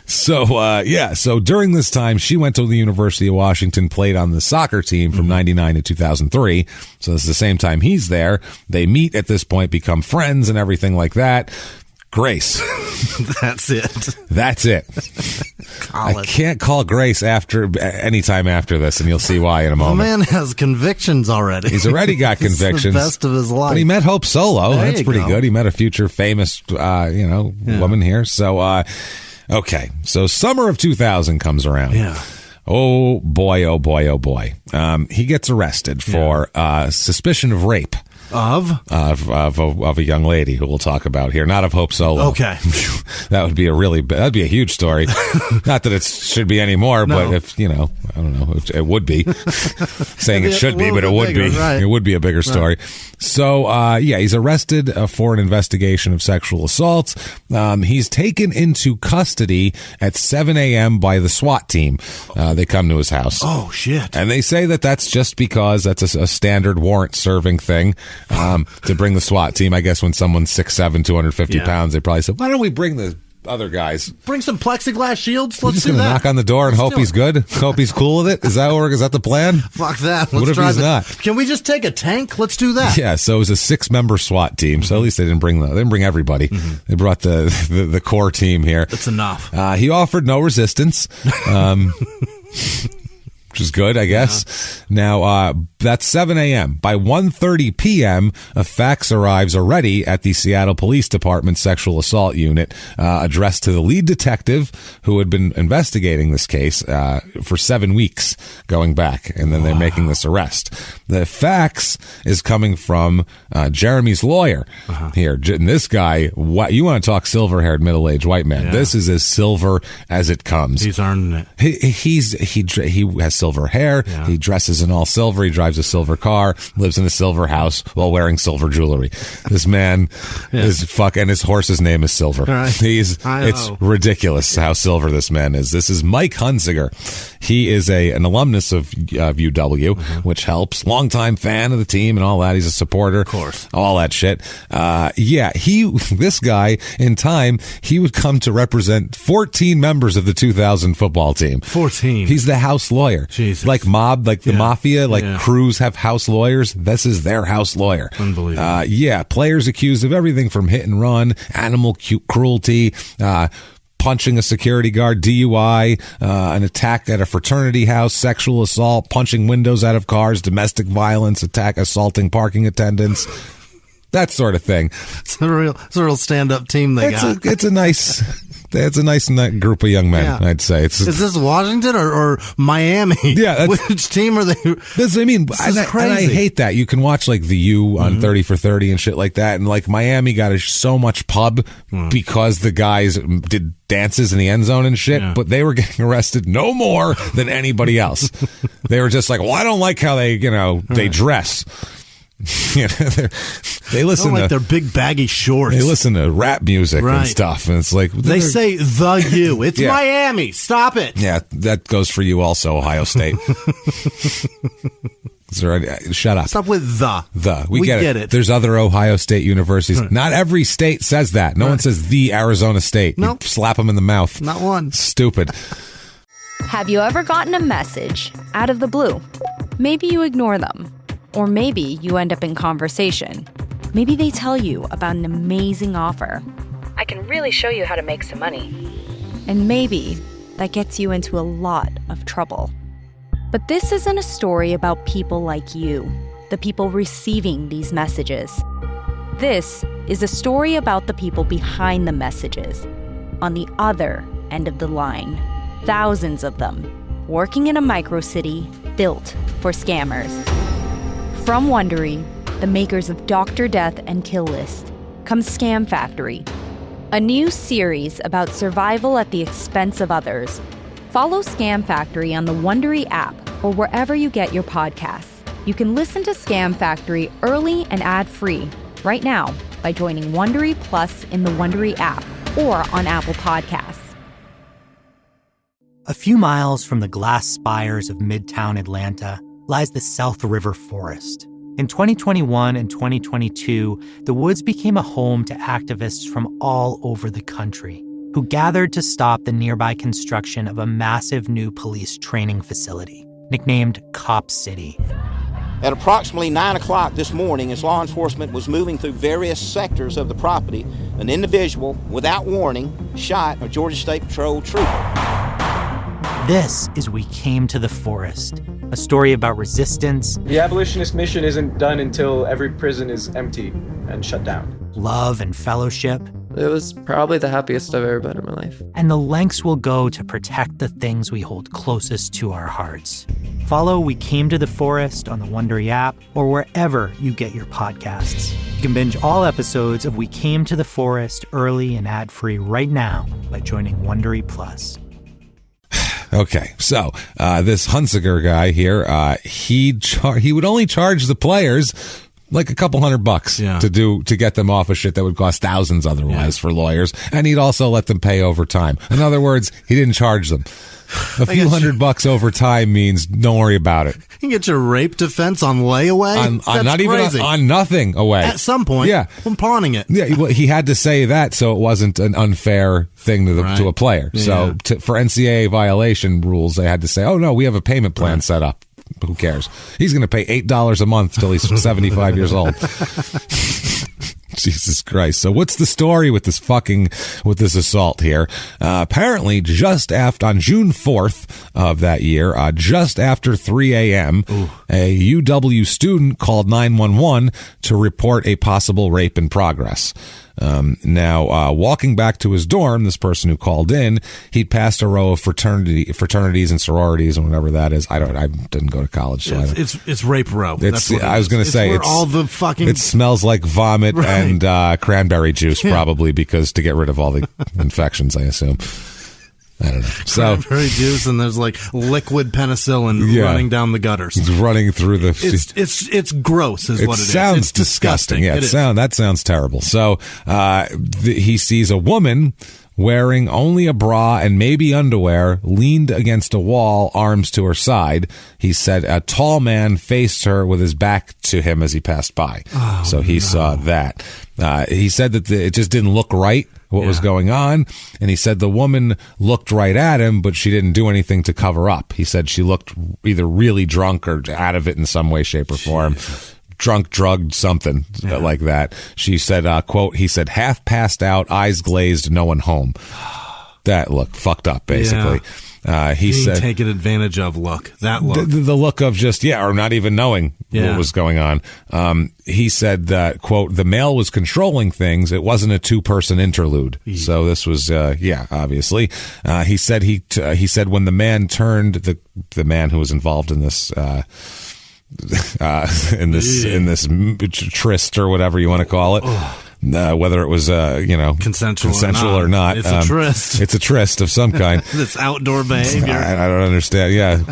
S1: So during this time, she went to the University of Washington, played on the soccer team from 99 to 2003. So this is the same time he's there. They meet at this point, become friends and everything like that. Grace.
S3: That's it.
S1: I can't call Grace any time after this, and you'll see why in a moment.
S3: The man has convictions already.
S1: He's already got convictions.
S3: The best of his life.
S1: But he met Hope Solo. That's pretty good. He met a future famous, woman here. So, okay. So summer of 2000 comes around.
S3: Yeah.
S1: Oh boy, oh boy, oh boy. He gets arrested for suspicion of rape.
S3: Of
S1: a young lady who we'll talk about here, not of Hope Solo.
S3: Okay.
S1: That'd be a huge story. Not that it should be anymore, but if, I don't know, it would be. Saying it should be, but it would be. Right. It would be a bigger story. So, he's arrested for an investigation of sexual assault. He's taken into custody at 7 a.m. by the SWAT team. They come to his house.
S3: Oh, shit.
S1: And they say that's just because that's a standard warrant serving thing. To bring the SWAT team. I guess when someone's 6'7", 250 pounds, they probably said, why don't we bring the other guys?
S3: Bring some plexiglass shields.
S1: Let's just knock on the door and hope he's good. Hope he's cool with it. Is that the plan?
S3: Fuck that.
S1: What if he's not?
S3: Can we just take a tank? Let's do that.
S1: Yeah. So it was a 6-member SWAT team. So at least they didn't bring everybody. They brought the core team here.
S3: That's enough.
S1: He offered no resistance. Which is good, I guess. Now, that's 7 a.m. By 1:30 p.m., a fax arrives already at the Seattle Police Department Sexual Assault Unit, addressed to the lead detective who had been investigating this case for 7 weeks going back, and then they're making this arrest. The fax is coming from Jerramy's lawyer here. And this guy, you want to talk silver-haired, middle-aged white man. Yeah. This is as silver as it comes.
S3: He's earning it.
S1: He has silver hair. Yeah. He dresses in all silver. He drives a silver car, lives in a silver house while wearing silver jewelry. This man is and his horse's name is Silver.
S3: Right.
S1: It's ridiculous how silver this man is. This is Mike Hunziger. He is an alumnus of UW, which helps. Longtime fan of the team and all that. He's a supporter.
S3: Of course.
S1: All that shit. This guy, in time, he would come to represent 14 members of the 2000 football team.
S3: 14.
S1: He's the house lawyer.
S3: Jesus.
S1: Like the mafia, crews have house lawyers. This is their house lawyer.
S3: Unbelievable.
S1: Players accused of everything from hit and run, animal cruelty, punching a security guard, DUI, an attack at a fraternity house, sexual assault, punching windows out of cars, domestic violence, assaulting parking attendants. That sort of thing.
S3: It's a real stand-up team they got.
S1: It's a nice group of young men, I'd say. Is
S3: this Washington or Miami?
S1: Yeah.
S3: Which team are they?
S1: This is crazy. And I hate that. You can watch like the U on 30 for 30 and shit like that. And like Miami got so much pub because the guys did dances in the end zone and shit, but they were getting arrested no more than anybody else. They were just like, well, I don't like how they dress. They listen to
S3: their big baggy shorts.
S1: They listen to rap music and stuff, and it's like
S3: they say the U. It's Miami. Stop it.
S1: Yeah, that goes for you also, Ohio State. Shut up.
S3: Stop with the.
S1: We get it. There's other Ohio State universities. Right. Not every state says that. No one says the Arizona State.
S3: Nope.
S1: You slap them in the mouth.
S3: Not one.
S1: Stupid.
S4: Have you ever gotten a message out of the blue? Maybe you ignore them. Or maybe you end up in conversation. Maybe they tell you about an amazing offer.
S5: I can really show you how to make some money.
S4: And maybe that gets you into a lot of trouble. But this isn't a story about people like you, the people receiving these messages. This is a story about the people behind the messages, on the other end of the line. Thousands of them, working in a microcity built for scammers. From Wondery, the makers of Dr. Death and Kill List, comes Scam Factory, a new series about survival at the expense of others. Follow Scam Factory on the Wondery app or wherever you get your podcasts. You can listen to Scam Factory early and ad-free right now by joining Wondery Plus in the Wondery app or on Apple Podcasts.
S2: A few miles from the glass spires of Midtown Atlanta lies the South River Forest. In 2021 and 2022, the woods became a home to activists from all over the country who gathered to stop the nearby construction of a massive new police training facility, nicknamed Cop City.
S6: At approximately 9 o'clock this morning, as law enforcement was moving through various sectors of the property, an individual, without warning, shot a Georgia State Patrol trooper.
S2: This is We Came to the Forest, a story about resistance.
S7: The abolitionist mission isn't done until every prison is empty and shut down.
S2: Love and fellowship.
S8: It was probably the happiest I've ever been in my life.
S2: And the lengths we'll go to protect the things we hold closest to our hearts. Follow We Came to the Forest on the Wondery app or wherever you get your podcasts. You can binge all episodes of We Came to the Forest early and ad-free right now by joining Wondery Plus.
S1: Okay, so this Hunziker guy here, he would only charge the players like a couple $100 to get them off of shit that would cost thousands otherwise for lawyers, and he'd also let them pay overtime. In other words, he didn't charge them. A few $100 over time means don't worry about it.
S3: You can get your rape defense on layaway.
S1: On not crazy. Even on nothing away.
S3: At some point, I'm pawning it.
S1: Yeah, well, he had to say that so it wasn't an unfair thing to a player. Yeah. So for NCAA violation rules, they had to say, "Oh no, we have a payment plan set up." Who cares? He's going to pay $8 a month till he's 75 years old. Jesus Christ. So what's the story with this assault here? Apparently on June 4th of that year, just after 3 a.m., a UW student called 911 to report a possible rape in progress. Now, walking back to his dorm, this person who called in, he'd passed a row of fraternities and sororities and whatever that is. I didn't go to college, so
S3: it's rape row.
S1: I was going to say
S3: it's all the fucking.
S1: It smells like vomit and cranberry juice, probably because to get rid of all the infections, I assume. I don't know. So
S3: cranberry juice, and there's like liquid penicillin running down the gutters.
S1: It's running through the.
S3: It's gross, is what it is. It
S1: sounds disgusting. Yeah, that sounds terrible. So he sees a woman wearing only a bra and maybe underwear, leaned against a wall, arms to her side. He said a tall man faced her with his back to him as he passed by. So he saw that. He said that it just didn't look right. What was going on, and he said the woman looked right at him, but she didn't do anything to cover up. He said she looked either really drunk or out of it in some way, shape, or form. Drunk, drugged, something like that. She said, quote, he said, half passed out, eyes glazed, no one home. That looked fucked up, basically. He said
S3: taken advantage of that look.
S1: The look of just, or not even knowing what was going on. He said that, quote, the male was controlling things. It wasn't a two-person interlude. So this was, obviously. He said he said when the man turned, the man who was involved in this, in this tryst or whatever you want to call it. Whether it was, consensual or not.
S3: It's a tryst.
S1: It's a tryst of some kind.
S3: This outdoor behavior.
S1: I don't understand. Yeah,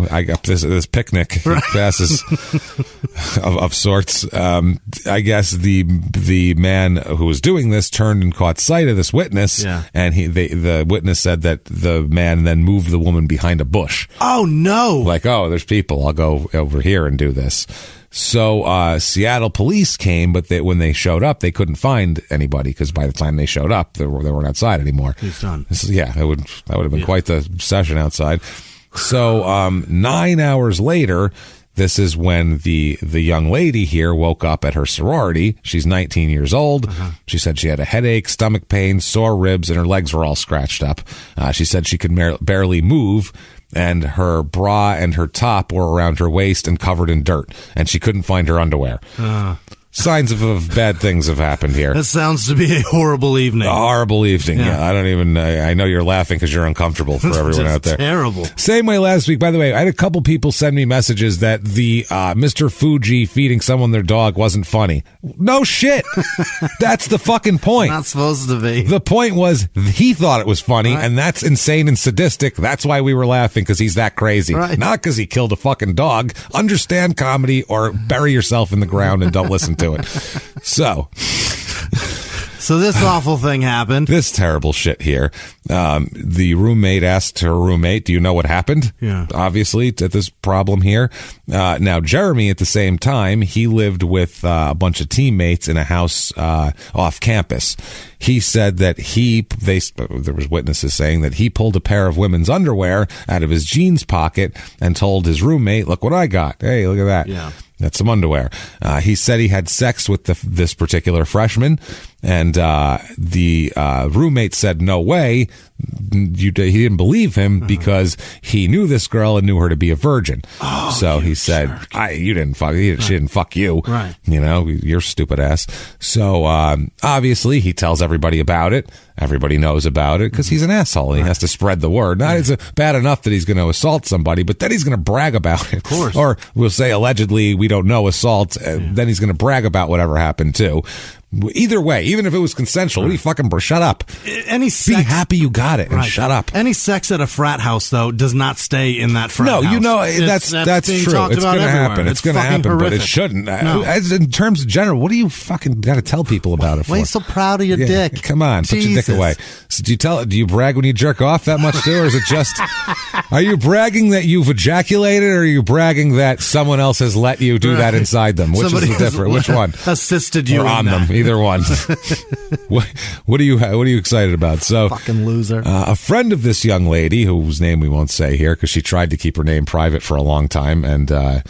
S1: I got this picnic passes of sorts. I guess the man who was doing this turned and caught sight of this witness, and the witness said that the man then moved the woman behind a bush.
S3: Oh no!
S1: Like, there's people. I'll go over here and do this. So Seattle police came, but when they showed up, they couldn't find anybody because by the time they showed up, they weren't outside anymore.
S3: He's done.
S1: That would have been quite the session outside. So 9 hours later, this is when the young lady here woke up at her sorority. She's 19 years old. She said she had a headache, stomach pain, sore ribs, and her legs were all scratched up. She said she could barely move, and her bra and her top were around her waist and covered in dirt, and she couldn't find her underwear. Signs of bad things have happened here.
S3: That sounds to be a horrible evening.
S1: A horrible evening. Yeah. I don't even. I know you're laughing because you're uncomfortable for everyone out there.
S3: Terrible.
S1: Same way last week. By the way, I had a couple people send me messages that the Mr. Fuji feeding someone their dog wasn't funny. No shit. That's the fucking point.
S3: Not supposed to be.
S1: The point was he thought it was funny, and that's insane and sadistic. That's why we were laughing, because he's that crazy.
S3: Right.
S1: Not because he killed a fucking dog. Understand comedy or bury yourself in the ground and don't listen to it. So
S3: So this awful thing happened.
S1: This terrible shit here. The roommate asked her roommate, do you know what happened?
S3: Yeah.
S1: Obviously, to this problem here. Now, Jerramy, at the same time, he lived with a bunch of teammates in a house off campus. He said that there was witnesses saying that he pulled a pair of women's underwear out of his jeans pocket and told his roommate, look what I got. Hey, look at that.
S3: Yeah.
S1: That's some underwear. He said he had sex with this particular freshman, and the roommate said, no way. He didn't believe him because he knew this girl and knew her to be a virgin.
S3: Oh,
S1: so he said, she didn't fuck you.
S3: Right.
S1: You know, you're stupid ass. So obviously he tells everybody about it. Everybody knows about it because he's an asshole and he has to spread the word. Not it's bad enough that he's going to assault somebody, but then he's going to brag about it.
S3: Of course.
S1: Or we'll say allegedly we don't know assault. Then he's going to brag about whatever happened too. Either way, even if it was consensual, what do you fucking shut up?
S3: Any sex,
S1: be happy you got it and shut up.
S3: Any sex at a frat house though does not stay in that frat house.
S1: No, you know that's true. It's going to happen. It's going to happen,
S3: horrific.
S1: But it shouldn't.
S3: No.
S1: As in terms of general, what do you fucking got to tell people about it for?
S3: Why are you so proud of your dick?
S1: Come on,
S3: Jesus.
S1: put your dick away. So do you brag when you jerk off that much too, or is it just? Are you bragging that you've ejaculated, or are you bragging that someone else has let you do that inside them? Which is the different? Which one?
S3: Assisted you
S1: or on
S3: that.
S1: them? Either one. What are you excited about? So,
S3: fucking loser.
S1: A friend of this young lady, whose name we won't say here because she tried to keep her name private for a long time, and the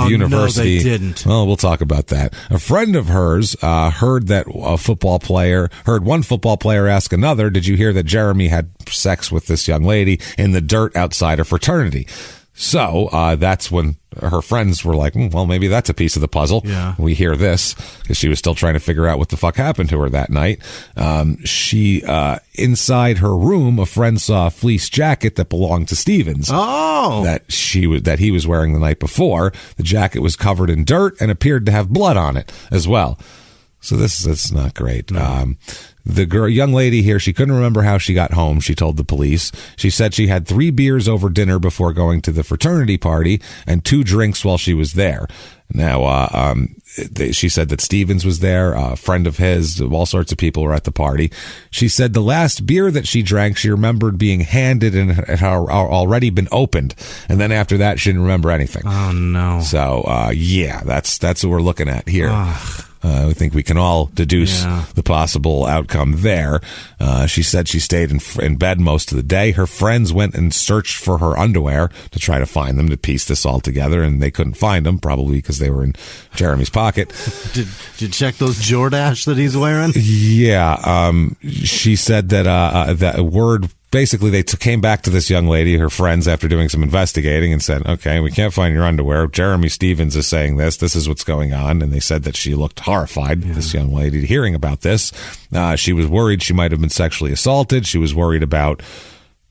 S1: university.
S3: No, they didn't.
S1: Well, we'll talk about that. A friend of hers heard one football player ask another, "Did you hear that Jerramy had sex with this young lady in the dirt outside a fraternity?" So that's when her friends were like, well, maybe that's a piece of the puzzle.
S3: Yeah.
S1: We hear this because she was still trying to figure out what the fuck happened to her that night. She inside her room, a friend saw a fleece jacket that belonged to Stevens.
S3: Oh,
S1: that he was wearing the night before. The jacket was covered in dirt and appeared to have blood on it as well. So that's not great.
S3: No.
S1: The young lady here, she couldn't remember how she got home, she told the police. She said she had 3 beers over dinner before going to the fraternity party and 2 drinks while she was there. Now, she said that Stevens was there, a friend of his, all sorts of people were at the party. She said the last beer that she drank, she remembered being handed and it had already been opened. And then after that, she didn't remember anything.
S3: Oh, no.
S1: So, that's what we're looking at here. I think we can all deduce the possible outcome there. She said she stayed in bed most of the day. Her friends went and searched for her underwear to try to find them, to piece this all together, and they couldn't find them, probably because they were in Jerramy's pocket.
S3: Did you check those Jordache that he's wearing?
S1: Yeah. She said that word... Basically, they came back to this young lady, her friends, after doing some investigating and said, okay, we can't find your underwear. Jerramy Stevens is saying this. This is what's going on. And they said that she looked horrified, this young lady, hearing about this. She was worried she might have been sexually assaulted. She was worried about,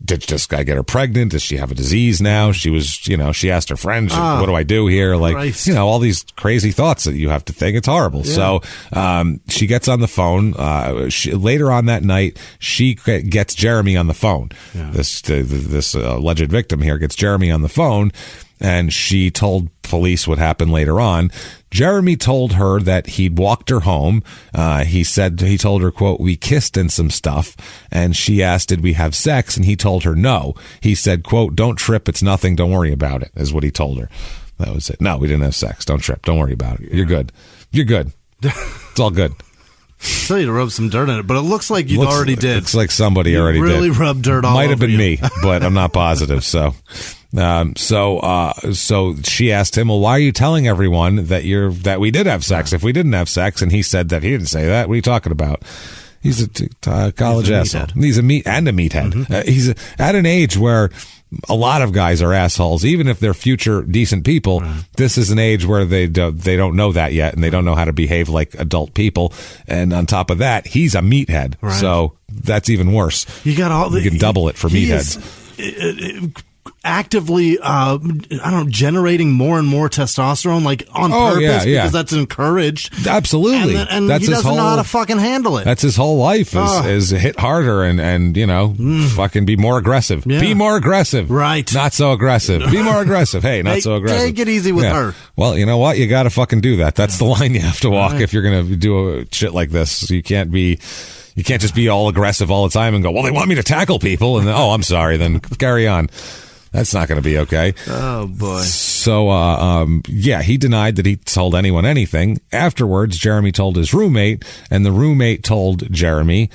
S1: did this guy get her pregnant? Does she have a disease now? She was, she asked her friends, what do I do here? Like,
S3: Christ.
S1: All these crazy thoughts that you have to think. It's horrible. Yeah. So, she gets on the phone. Later on that night, she gets Jerramy on the phone. Yeah. This alleged victim here gets Jerramy on the phone, and she told police what happened later on. Jerramy told her that he'd walked her home. He told her, quote, "We kissed and some stuff." And she asked, "Did we have sex?" And he told her no. He said, quote, "Don't trip. It's nothing. Don't worry about it," is what he told her. That was it. No, we didn't have sex. Don't trip. Don't worry about it. Yeah. You're good. You're good. It's all good.
S3: Tell you to rub some dirt in it, but it looks like you already did.
S1: Looks like somebody already did.
S3: Really rubbed dirt all over you.
S1: Might have been me, but I'm not positive. So she asked him, "Well, why are you telling everyone that we did have sex if we didn't have sex?" And he said that he didn't say that. What are you talking about? He's a college asshole. He's a meathead. Mm-hmm. He's at an age where a lot of guys are assholes, even if they're future decent people. Right. This is an age where they don't know that yet, and they don't know how to behave like adult people. And on top of that, he's a meathead. Right. So that's even worse. You can double it for meatheads.
S3: actively, generating more and more testosterone, like on purpose, because that's encouraged.
S1: Absolutely.
S3: And that's he doesn't know how to fucking handle it.
S1: That's his whole life is hit harder and fucking be more aggressive. Yeah. Be more aggressive.
S3: Right.
S1: Not so aggressive. Be more aggressive. Hey, not so aggressive.
S3: Take it easy with her.
S1: Well, you know what? You got to fucking do that. That's the line you have to walk if you're going to do a shit like this. You can't just be all aggressive all the time and go, well, they want me to tackle people. And then, I'm sorry. Then carry on. That's not going to be okay.
S3: Oh, boy.
S1: So, he denied that he told anyone anything. Afterwards, Jerramy told his roommate, and the roommate told Jerramy,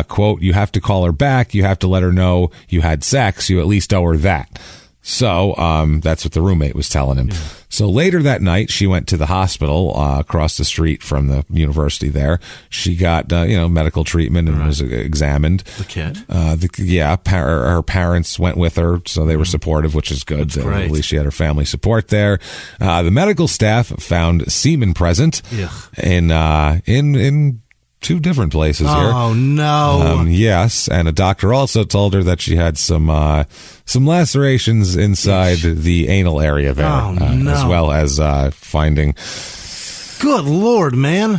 S1: quote, you have to call her back. You have to let her know you had sex. You at least owe her that. So, that's what the roommate was telling him. Yeah. So later that night, she went to the hospital, across the street from the university there. She got, medical treatment and was examined.
S3: The kid?
S1: Her parents went with her, so they were supportive, which is good.
S3: That's great.
S1: At least she had her family support there. The medical staff found semen present in two different places here.
S3: Oh, no.
S1: Yes, and a doctor also told her that she had some lacerations inside the anal area there, as well as finding...
S3: Good Lord, man.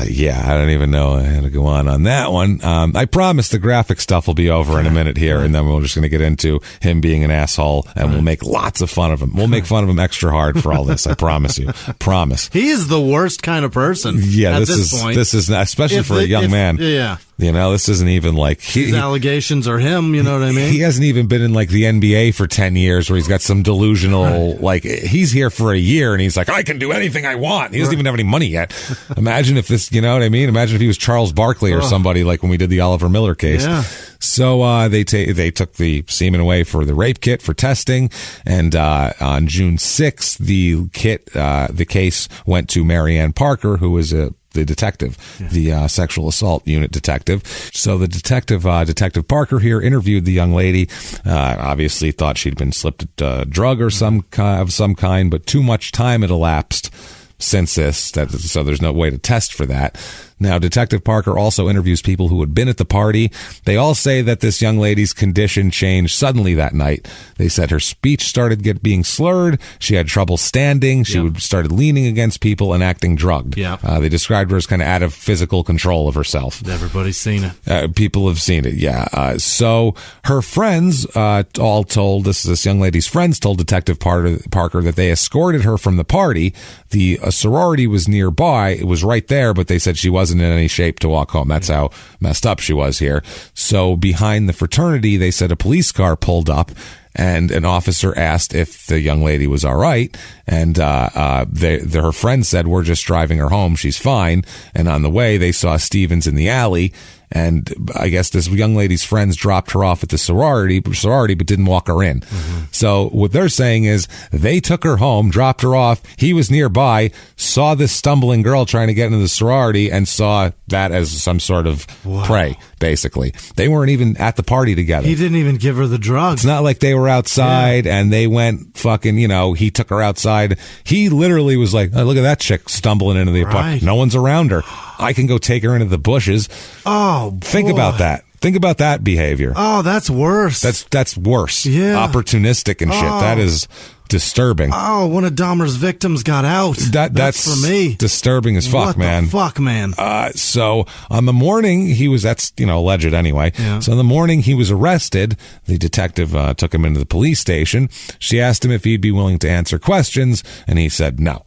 S1: Yeah, I don't even know how to go on that one. I promise the graphic stuff will be over in a minute here, and then we're just going to get into him being an asshole, and we'll make lots of fun of him. We'll make fun of him extra hard for all this. I promise you. Promise.
S3: He is the worst kind of person.
S1: Yeah,
S3: at this point.
S1: This is not, especially for a young man.
S3: Yeah.
S1: This isn't even like...
S3: His allegations are him, you know what I mean?
S1: He hasn't even been in like the NBA for 10 years where he's got some delusional, he's here for a year and he's like, I can do anything I want. He doesn't even have any money yet. Imagine if this, you know what I mean? Imagine if he was Charles Barkley or somebody like when we did the Oliver Miller case.
S3: Yeah.
S1: So they took the semen away for the rape kit for testing, and on June 6th, the case went to Marianne Parker, who was the detective, the sexual assault unit detective. So the detective Parker here interviewed the young lady. Obviously thought she'd been slipped a drug or some kind, but too much time had elapsed since this, so there's no way to test for that. Now, Detective Parker also interviews people who had been at the party. They all say that this young lady's condition changed suddenly that night. They said her speech started being slurred. She had trouble standing. She started leaning against people and acting drugged.
S3: Yeah.
S1: They described her as kind of out of physical control of herself.
S3: Everybody's seen it.
S1: People have seen it, yeah. So her friends all told, this young lady's friends told Detective Parker that they escorted her from the party. The sorority was nearby. It was right there, but they said she wasn't in any shape to walk home. That's how messed up she was here. So behind the fraternity, they said a police car pulled up, and an officer asked if the young lady was all right. And her friend said, we're just driving her home. She's fine. And on the way, they saw Stevens in the alley. And I guess this young lady's friends dropped her off at the sorority, but didn't walk her in. Mm-hmm. So what they're saying is they took her home, dropped her off. He was nearby, saw this stumbling girl trying to get into the sorority, and saw that as some sort of prey, basically. They weren't even at the party together.
S3: He didn't even give her the drugs.
S1: It's not like they were outside and they went fucking, he took her outside. He literally was like, oh, look at that chick stumbling into the apartment. No one's around her. I can go take her into the bushes.
S3: Oh, boy.
S1: Think about that. Think about that behavior.
S3: Oh, that's worse.
S1: That's worse.
S3: Yeah.
S1: Opportunistic and shit. That is disturbing.
S3: Oh, one of Dahmer's victims got out. That's for me.
S1: Disturbing as fuck, man.
S3: What the fuck, man?
S1: So on the morning that's, alleged anyway. Yeah. So in the morning he was arrested. The detective took him into the police station. She asked him if he'd be willing to answer questions, and he said no.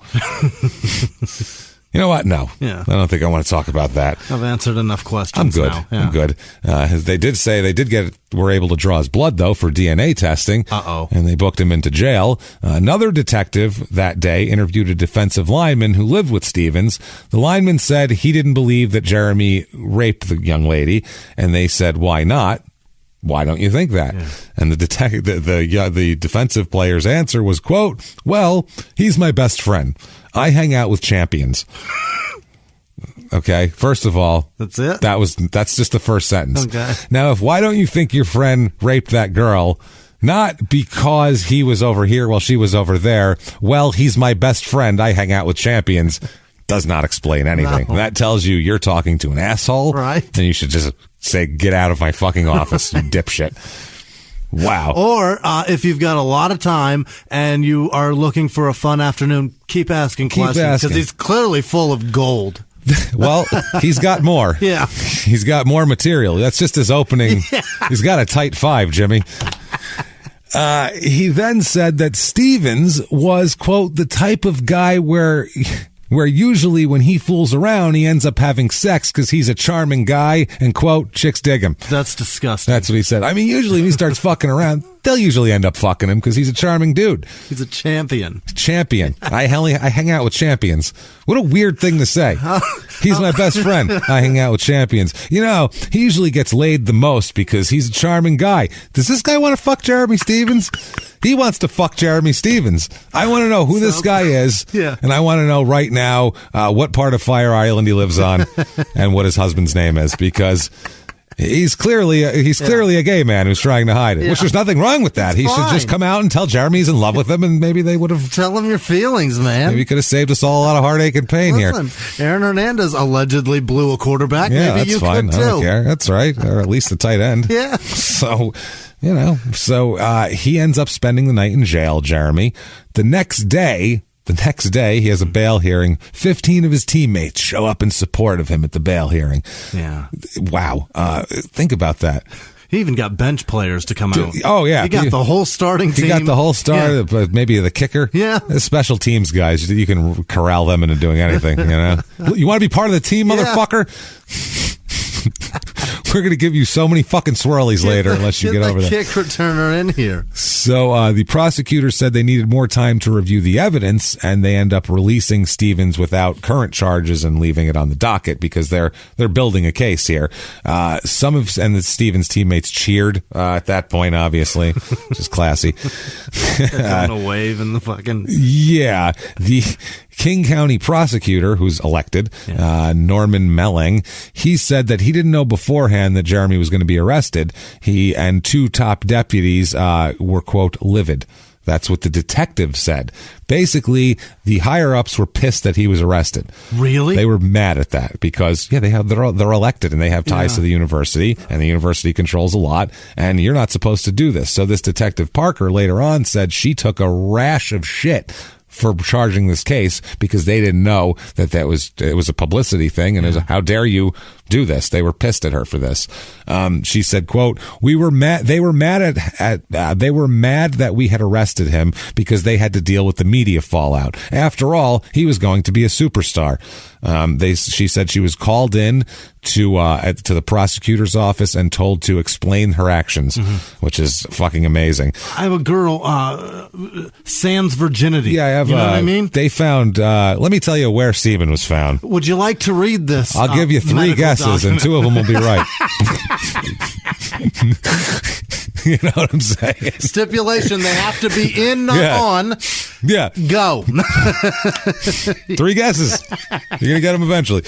S1: You know what? No.
S3: Yeah.
S1: I don't think I want to talk about that.
S3: I've answered enough questions.
S1: I'm good.
S3: Now. Yeah.
S1: I'm good. They did say were able to draw his blood, though, for DNA testing.
S3: Uh-oh.
S1: And they booked him into jail. Another detective that day interviewed a defensive lineman who lived with Stevens. The lineman said he didn't believe that Jerramy raped the young lady. And they said, why not? Why don't you think that? Yeah. And the defensive player's answer was, quote, well, he's my best friend. I hang out with champions. Okay, first of all,
S3: that's it.
S1: That's just the first sentence.
S3: Okay.
S1: Now, why don't you think your friend raped that girl? Not because he was over here while she was over there. Well, he's my best friend. I hang out with champions. Does not explain anything. No. That tells you you're talking to an asshole.
S3: Right.
S1: And you should just say, get out of my fucking office, you dipshit. Wow.
S3: Or if you've got a lot of time and you are looking for a fun afternoon, keep asking questions because he's clearly full of gold.
S1: Well, he's got more.
S3: Yeah.
S1: He's got more material. That's just his opening. Yeah. He's got a tight 5, Jimmie. He then said that Stevens was, quote, the type of guy where usually when he fools around, he ends up having sex because he's a charming guy and, quote, chicks dig him.
S3: That's disgusting.
S1: That's what he said. I mean, usually when he starts fucking around, they'll usually end up fucking him because he's a charming dude.
S3: He's a champion.
S1: I hang out with champions. What a weird thing to say. He's my best friend. I hang out with champions. You know, he usually gets laid the most because he's a charming guy. Does this guy want to fuck Jerramy Stevens? He wants to fuck Jerramy Stevens. I want to know who this guy is.
S3: Yeah.
S1: And I want to know right now what part of Fire Island he lives on and what his husband's name is, because he's clearly a gay man who's trying to hide it, which there's nothing wrong with that. He should just come out and tell Jerramy he's in love with him, and maybe they would have...
S3: Tell him your feelings, man.
S1: Maybe he could have saved us all a lot of heartache and pain here.
S3: Aaron Hernandez allegedly blew a quarterback.
S1: Yeah,
S3: maybe
S1: that's
S3: you
S1: fine.
S3: could too.
S1: I don't care. That's right. Or at least the tight end.
S3: Yeah.
S1: So, he ends up spending the night in jail, Jerramy. The next day, he has a bail hearing. 15 of his teammates show up in support of him at the bail hearing.
S3: Yeah.
S1: Wow. Think about that.
S3: He even got bench players to come out.
S1: Oh, yeah.
S3: He got the whole starting team.
S1: He got the whole start, but maybe the kicker.
S3: Yeah.
S1: The special teams guys, you can corral them into doing anything, you know? You want to be part of the team, motherfucker? We're going to give you so many fucking swirlies later unless you get over that.
S3: Kick returner in here.
S1: So the prosecutor said they needed more time to review the evidence, and they end up releasing Stevens without current charges and leaving it on the docket because they're building a case here. The Stevens teammates cheered at that point, obviously, which is classy.
S3: Doing a wave in the fucking...
S1: Yeah. The King County prosecutor, who's elected, Norman Melling, he said that he didn't know beforehand that Jerramy was going to be arrested. He and 2 top deputies were, quote, livid. That's what the detective said. Basically, the higher-ups were pissed that he was arrested.
S3: Really?
S1: They were mad at that because, they're elected and they have ties to the university, and the university controls a lot, and you're not supposed to do this. So this Detective Parker later on said she took a rash of shit for charging this case because they didn't know that it was a publicity thing, and it was how dare you do this. They were pissed at her for this. She said, quote, they were mad that we had arrested him because they had to deal with the media fallout. After all, he was going to be a superstar. She said she was called in to the prosecutor's office and told to explain her actions, which is fucking amazing.
S3: I have a girl, sans virginity.
S1: Yeah, I have.
S3: You know what I mean?
S1: They found. Let me tell you where semen was found.
S3: Would you like to read this?
S1: I'll give you 3 guesses, and 2 of them will be right. You know what I'm saying?
S3: Stipulation: they have to be in, not on.
S1: Yeah.
S3: Go.
S1: 3 guesses. You're going to get them eventually.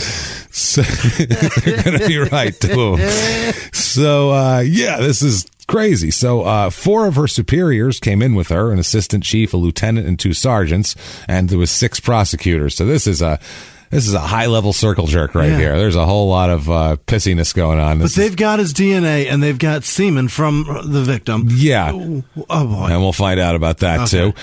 S1: So, they're going to be right, 2 of them. So, this is crazy. So 4 of her superiors came in with her, an assistant chief, a lieutenant, and 2 sergeants, and there was 6 prosecutors. So this is a high-level circle jerk right here. There's a whole lot of pissiness going on.
S3: But they've got his DNA, and they've got semen from the victim.
S1: Yeah.
S3: Oh, boy.
S1: And we'll find out about that, too.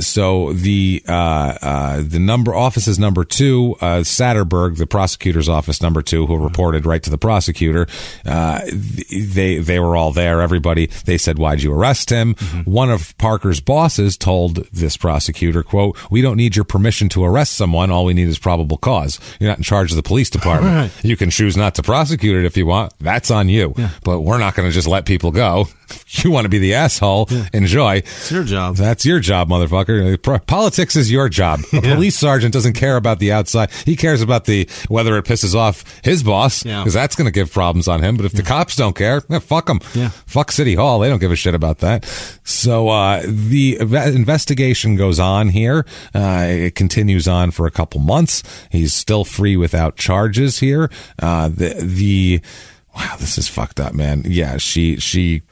S1: So the offices number 2, Satterberg, the prosecutor's office number 2, who reported right to the prosecutor, they were all there, everybody. They said, why'd you arrest him? One of Parker's bosses told this prosecutor, quote, we don't need your permission to arrest someone. All we need is probable cause. You're not in charge of the police department. Right. You can choose not to prosecute it if you want. That's on you. Yeah. But we're not going to just let people go. You want to be the asshole. Yeah. Enjoy.
S3: It's your job.
S1: That's your job, motherfucker. Politics is your job. A police sergeant doesn't care about the outside. He cares about whether it pisses off his boss, because that's going to give problems on him. But if the cops don't care, fuck them. Yeah. Fuck City Hall. They don't give a shit about that. So the investigation goes on here. It continues on for a couple months. He's still free without charges here. Wow, this is fucked up, man. Yeah, she,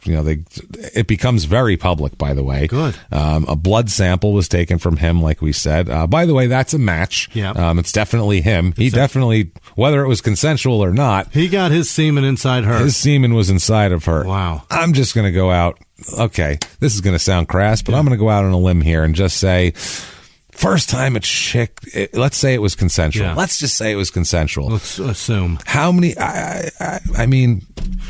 S1: it becomes very public, by the way.
S3: Good.
S1: A blood sample was taken from him, like we said. By the way, that's a match.
S3: Yeah.
S1: It's definitely him. He definitely, whether it was consensual or not.
S3: He got his semen inside her.
S1: His semen was inside of her.
S3: Wow.
S1: I'm just going to go out. Okay, this is going to sound crass, but I'm going to go out on a limb here and just say, first time a chick, let's say it was consensual.
S3: Yeah.
S1: Let's just say it was consensual.
S3: Let's assume.
S1: How many, I mean...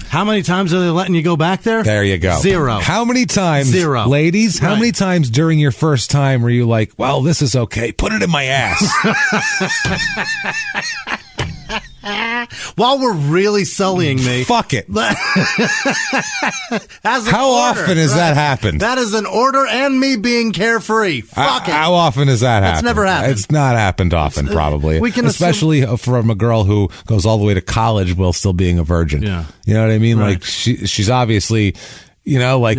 S3: How many times are they letting you go back there?
S1: There you go.
S3: 0.
S1: How many times,
S3: 0.
S1: Ladies, how
S3: Right.
S1: many times during your first time were you like, well, this is okay, put it in my ass?
S3: While we're really sullying me.
S1: Fuck it.
S3: How
S1: often has that happened?
S3: That is an order and me being carefree. Fuck it.
S1: How often has that happened?
S3: That's never happened.
S1: It's not happened often, probably.
S3: We can
S1: especially from a girl who goes all the way to college while still being a virgin.
S3: Yeah.
S1: You know what I mean?
S3: Right.
S1: Like she's obviously... I don't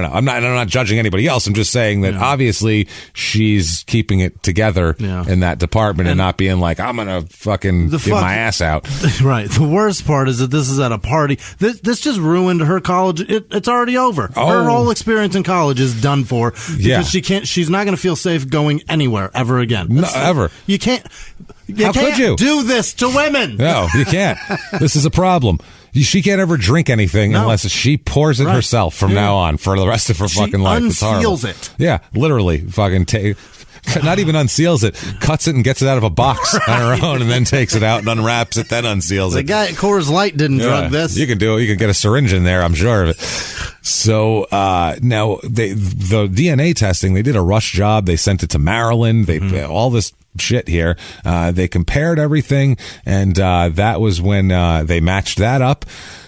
S1: know. I'm not judging anybody else. I'm just saying that obviously she's keeping it together in that department and not being like, I'm gonna fucking give my ass out.
S3: Right. The worst part is that this is at a party. This just ruined her college. It's already over.
S1: Oh.
S3: Her whole experience in college is done for because she's not gonna feel safe going anywhere ever again.
S1: No, ever.
S3: You can't.
S1: How could you
S3: do this to women?
S1: No, you can't. This is a problem. She can't ever drink anything unless she pours it herself from now on for the rest of her fucking life. It's horrible.
S3: Unseals it.
S1: Yeah, literally. Fucking not even unseals it, cuts it and gets it out of a box on her own and then takes it out and unrams it, then unseals it.
S3: The guy at Coors Light didn't drug this.
S1: You can do it. You can get a syringe in there, I'm sure of it. So now the DNA testing, they did a rush job. They sent it to Maryland. They all this shit here. They compared everything, and that was when they matched that up.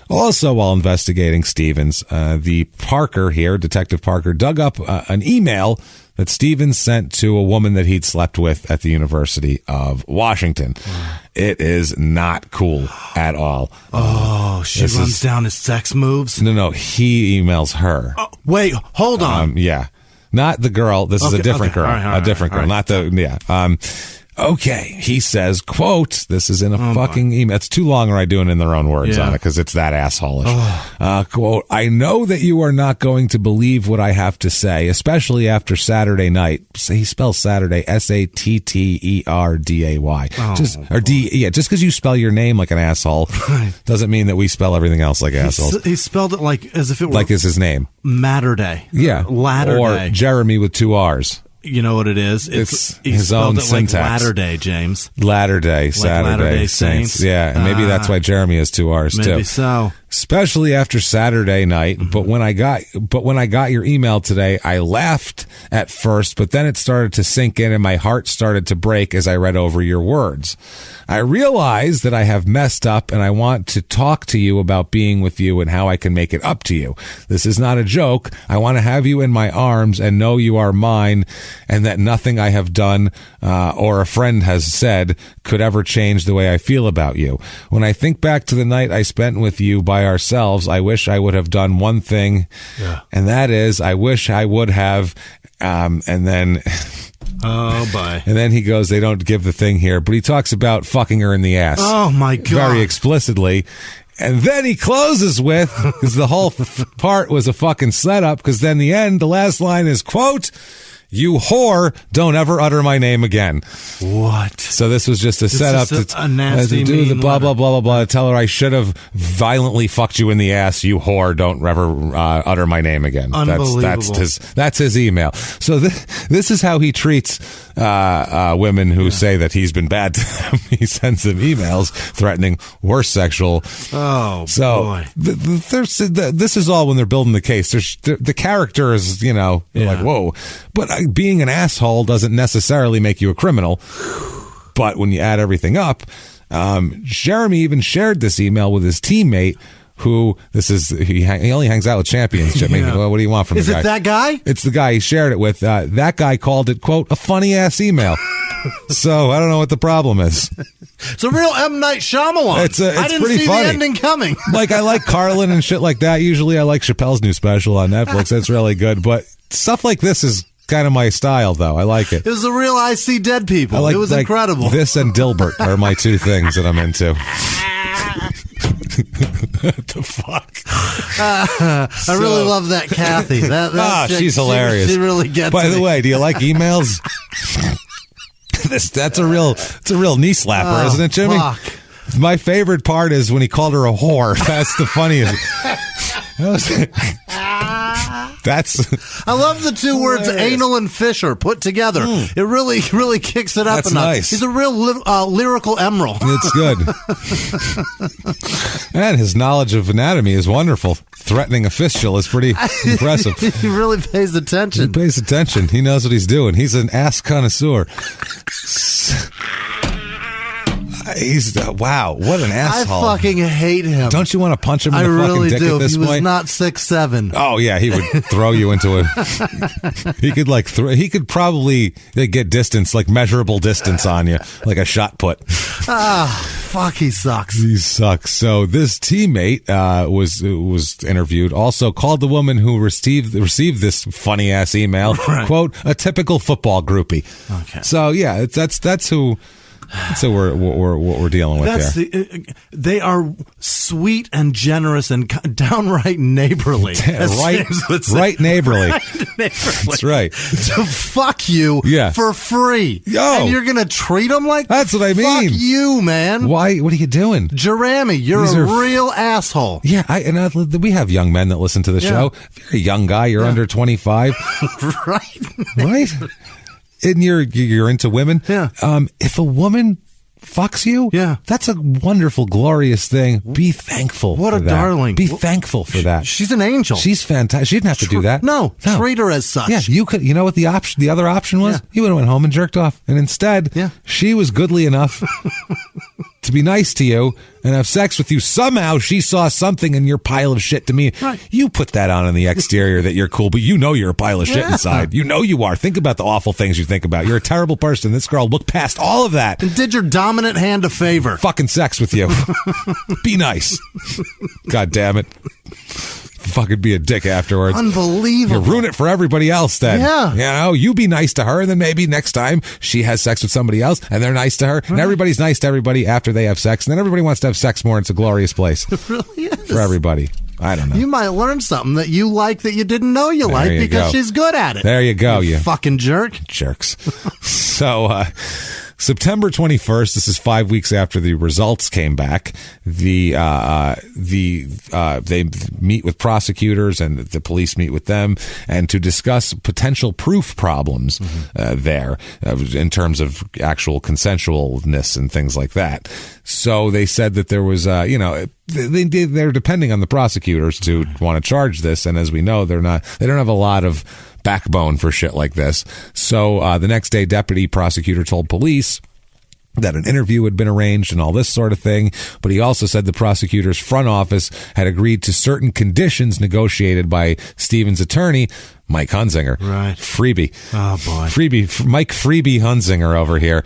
S1: Also, while investigating Stevens, the Parker here, Detective Parker, dug up an email that Stevens sent to a woman that he'd slept with at the University of Washington. It is not cool at all.
S3: Oh, she runs down his sex moves?
S1: No, he emails her.
S3: Wait, hold on.
S1: Yeah. Not the girl. This is a different girl. A different girl. Not the, okay. He says, quote, this is in a fucking email. It's too long, or I do it in their own words on it because it's that asshole-ish. Quote, I know that you are not going to believe what I have to say, especially after Saturday night. He spells Saturday, Satterday. Just because you spell your name like an asshole doesn't mean that we spell everything else like assholes.
S3: He spelled it like as if it were
S1: like is his name.
S3: Matterday.
S1: Yeah.
S3: Latter
S1: or
S3: day.
S1: Jerramy with 2 R's.
S3: You know what it is?
S1: It's
S3: he
S1: his own
S3: spelled it
S1: syntax.
S3: Like Latter Day, James.
S1: Latter Day, Saturday,
S3: Latter-day
S1: Saints.
S3: Saints.
S1: Yeah, and maybe that's why Jerramy has 2 R's too.
S3: Maybe so.
S1: Especially after Saturday night. But when I got your email today, I laughed at first, but then it started to sink in and my heart started to break as I read over your words. I realize that I have messed up and I want to talk to you about being with you and how I can make it up to you. This is not a joke. I want to have you in my arms and know you are mine and that nothing I have done or a friend has said could ever change the way I feel about you. When I think back to the night I spent with you by ourselves, I wish I would have done one thing, and that is I wish I would have, and then...
S3: Oh, boy.
S1: And then he goes, they don't give the thing here, but he talks about fucking her in the ass.
S3: Oh, my God.
S1: Very explicitly. And then he closes with, because the whole part was a fucking setup, because then the last line is, quote, you whore, don't ever utter my name again.
S3: What?
S1: So this was just a setup
S3: a nasty,
S1: to do the blah,
S3: letter.
S1: blah, blah, blah, blah. Tell her I should have violently fucked you in the ass, you whore, don't ever utter my name again.
S3: Unbelievable.
S1: That's his email. So this is how he treats women who say that he's been bad to them. He sends them emails threatening worse sexual.
S3: Oh,
S1: so
S3: boy.
S1: This is all when they're building the case. The character is, like, whoa. But being an asshole doesn't necessarily make you a criminal. But when you add everything up, Jerramy even shared this email with his teammate who, he only hangs out with champions, Jimmie.
S3: Yeah.
S1: Well, what do you want from the guy?
S3: Is it that guy?
S1: It's the guy he shared it with. That guy called it, quote, a funny-ass email. So I don't know what the problem is.
S3: It's a real M. Night Shyamalan.
S1: It's
S3: I didn't
S1: pretty
S3: see
S1: funny.
S3: the ending coming.
S1: Like, I like Carlin and shit like that. Usually I like Chappelle's new special on Netflix. That's really good. But stuff like this is kind of my style, though. I like it.
S3: It was a real I See Dead People. It was incredible.
S1: This and Dilbert are my 2 things that I'm into. What the fuck?
S3: I really love that Kathy. That
S1: she's hilarious.
S3: She really gets
S1: By
S3: me.
S1: the way, do you like emails? It's a real knee slapper, isn't it, Jimmy?
S3: Fuck.
S1: My favorite part is when he called her a whore. That's the funniest.
S3: I love the two words anal and Fisher put together. It really kicks it up
S1: That's
S3: a notch.
S1: nice.
S3: He's a real lyrical emerald.
S1: It's good. And his knowledge of anatomy is wonderful. Threatening a fistula is pretty impressive.
S3: He really pays attention.
S1: He pays attention. He knows what he's doing. He's an ass connoisseur. He's wow, what an asshole!
S3: I fucking hate him.
S1: Don't you want to punch him in the
S3: really
S1: fucking dick
S3: do.
S1: at this
S3: If he
S1: point?
S3: was not 6'7".
S1: Oh yeah, he would throw you into a. He could he could probably get distance, like measurable distance on you, like a shot put.
S3: Fuck, he sucks.
S1: He sucks. So this teammate was interviewed. Also called the woman who received this funny ass email quote a typical football groupie. Okay. So yeah, that's who. So we're dealing with there.
S3: They are sweet and generous and downright neighborly.
S1: Right neighborly. That's right.
S3: To fuck you for free. And you're going to treat them like
S1: that's what I mean.
S3: Fuck you, man.
S1: Why? What are you doing?
S3: Jerramy, you're a real asshole.
S1: Yeah, we have young men that listen to the show. If you're a young guy, you're under 25. Right? And you're into women.
S3: Yeah.
S1: If a woman fucks you, that's a wonderful, glorious thing. Be thankful.
S3: What
S1: for
S3: a
S1: that.
S3: darling.
S1: Be thankful for that.
S3: She's an angel.
S1: She's fantastic. She didn't have to do that.
S3: No, treat her as such.
S1: Yeah, you could. You know what the other option was? You would have went home and jerked off, and instead, she was goodly enough to be nice to you and have sex with you. Somehow she saw something in your pile of shit to me.
S3: Right.
S1: You put that on the exterior that you're cool, but you know you're a pile of shit inside. You know you are. Think about the awful things you think about. You're a terrible person. This girl looked past all of that.
S3: And did your dominant hand a favor.
S1: Fucking sex with you. Be nice. God damn it. Fucking be a dick afterwards.
S3: Unbelievable.
S1: You ruin it for everybody else then.
S3: Yeah.
S1: You know, you be nice to her, and then maybe next time she has sex with somebody else and they're nice to her. Right. And everybody's nice to everybody after they have sex. And then everybody wants to have sex more. It's a glorious place.
S3: It really is.
S1: For everybody. I don't know.
S3: You might learn something that you like that you didn't know you liked because she's good at it.
S1: There you go. You
S3: fucking jerk.
S1: Jerks. So, September 21st, this is 5 weeks after the results came back. They meet with prosecutors and the police meet with them and to discuss potential proof problems there in terms of actual consensualness and things like that. So they said that there was, they're depending on the prosecutors to want to charge this, and as we know, they don't have a lot of backbone for shit like this. So the next day, deputy prosecutor told police that an interview had been arranged and all this sort of thing, but he also said the prosecutor's front office had agreed to certain conditions negotiated by Stevens' attorney, Mike Hunzinger.
S3: Right.
S1: Freebie.
S3: Oh, boy.
S1: Mike Freebie Hunzinger over here.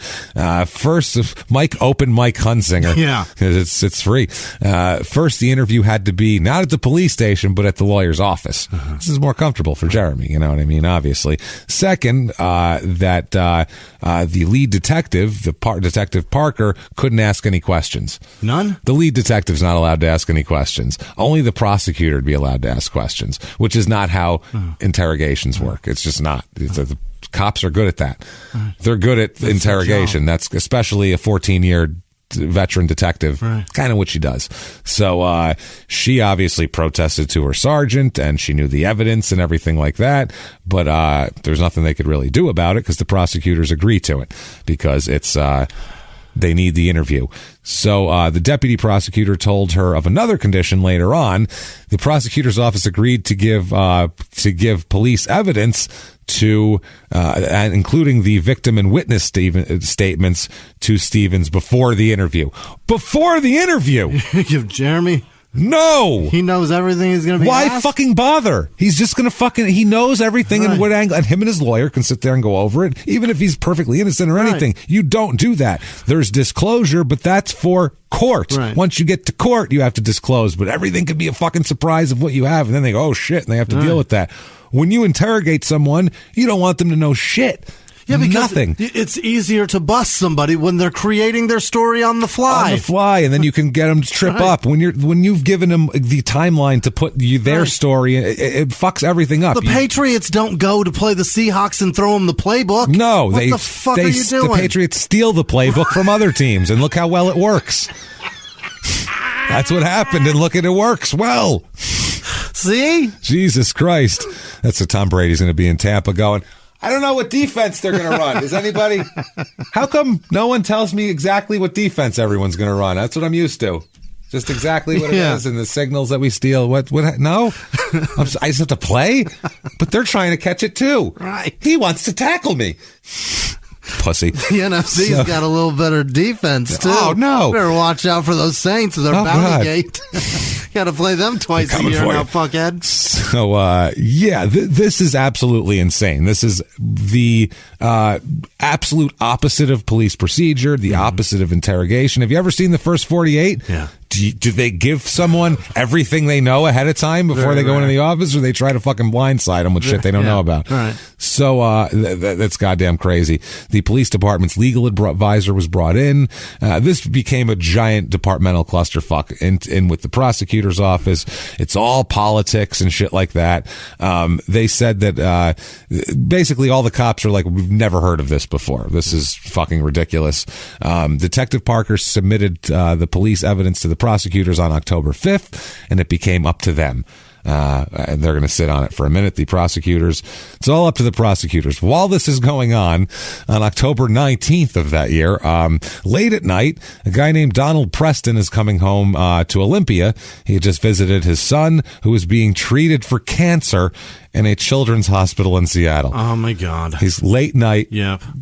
S1: First, Mike Hunzinger.
S3: Yeah.
S1: It's free. First, the interview had to be not at the police station, but at the lawyer's office. This is more comfortable for Jerramy, you know what I mean, obviously. Second, that the lead detective, Detective Parker, couldn't ask any questions.
S3: None?
S1: The lead detective's not allowed to ask any questions. Only the prosecutor would be allowed to ask questions, which is not how interrogations work. It's just not. The cops are good at that. They're good at interrogation. That's especially a 14-year veteran detective, kind of what she does. So she obviously protested to her sergeant, and she knew the evidence and everything like that, but there's nothing they could really do about it because the prosecutors agree to it because it's they need the interview. So the deputy prosecutor told her of another condition later on. The prosecutor's office agreed to give police evidence to and including the victim and witness statements to Stevens before the interview. Before the interview,
S3: give Jerramy.
S1: No,
S3: he knows everything he's going to be.
S1: Why
S3: asked?
S1: Fucking bother? He's just going to he knows everything and what angle. And him and his lawyer can sit there and go over it, even if he's perfectly innocent or anything. You don't do that. There's disclosure, but that's for court. Once you get to court, you have to disclose. But everything could be a fucking surprise of what you have, and then they go, oh shit, and they have to deal with that. When you interrogate someone, you don't want them to know shit.
S3: Yeah, because
S1: nothing.
S3: It's easier to bust somebody when they're creating their story on the fly.
S1: And then you can get them to trip up. When you've given them the timeline to put their story, it fucks everything up.
S3: The Patriots don't go to play the Seahawks and throw them the playbook.
S1: No,
S3: what the fuck are you doing?
S1: The Patriots steal the playbook from other teams, and look how well it works. That's what happened, and look at it works well.
S3: See?
S1: Jesus Christ. That's what Tom Brady's going to be in Tampa going, I don't know what defense they're going to run. Is anybody? How come no one tells me exactly what defense everyone's going to run? That's what I'm used to. Just exactly what it is, and the signals that we steal. What? No? I just have to play? But they're trying to catch it too.
S3: Right.
S1: He wants to tackle me. Pussy.
S3: The NFC's got a little better defense, too.
S1: Oh, no.
S3: Better watch out for those Saints. They're bounty gate. Got to play them twice a year now, fuckhead.
S1: So, this is absolutely insane. This is the absolute opposite of police procedure, the opposite of interrogation. Have you ever seen the first 48?
S3: Yeah.
S1: Do they give someone everything they know ahead of time before they go into the office, or they try to fucking blindside them with shit they don't know about?
S3: Right.
S1: So that's goddamn crazy. The police department's legal advisor was brought in. This became a giant departmental clusterfuck in with the prosecutor's office. It's all politics and shit like that. They said that basically all the cops are like, we've never heard of this before. This is fucking ridiculous. Detective Parker submitted the police evidence to the prosecutors on October 5th, and it became up to them. And they're going to sit on it for a minute. The prosecutors, it's all up to the prosecutors. While this is going on October 19th of that year, late at night, a guy named Donald Preston is coming home to Olympia. He had just visited his son, who was being treated for cancer in a children's hospital in Seattle.
S3: Oh, my God.
S1: He's late night,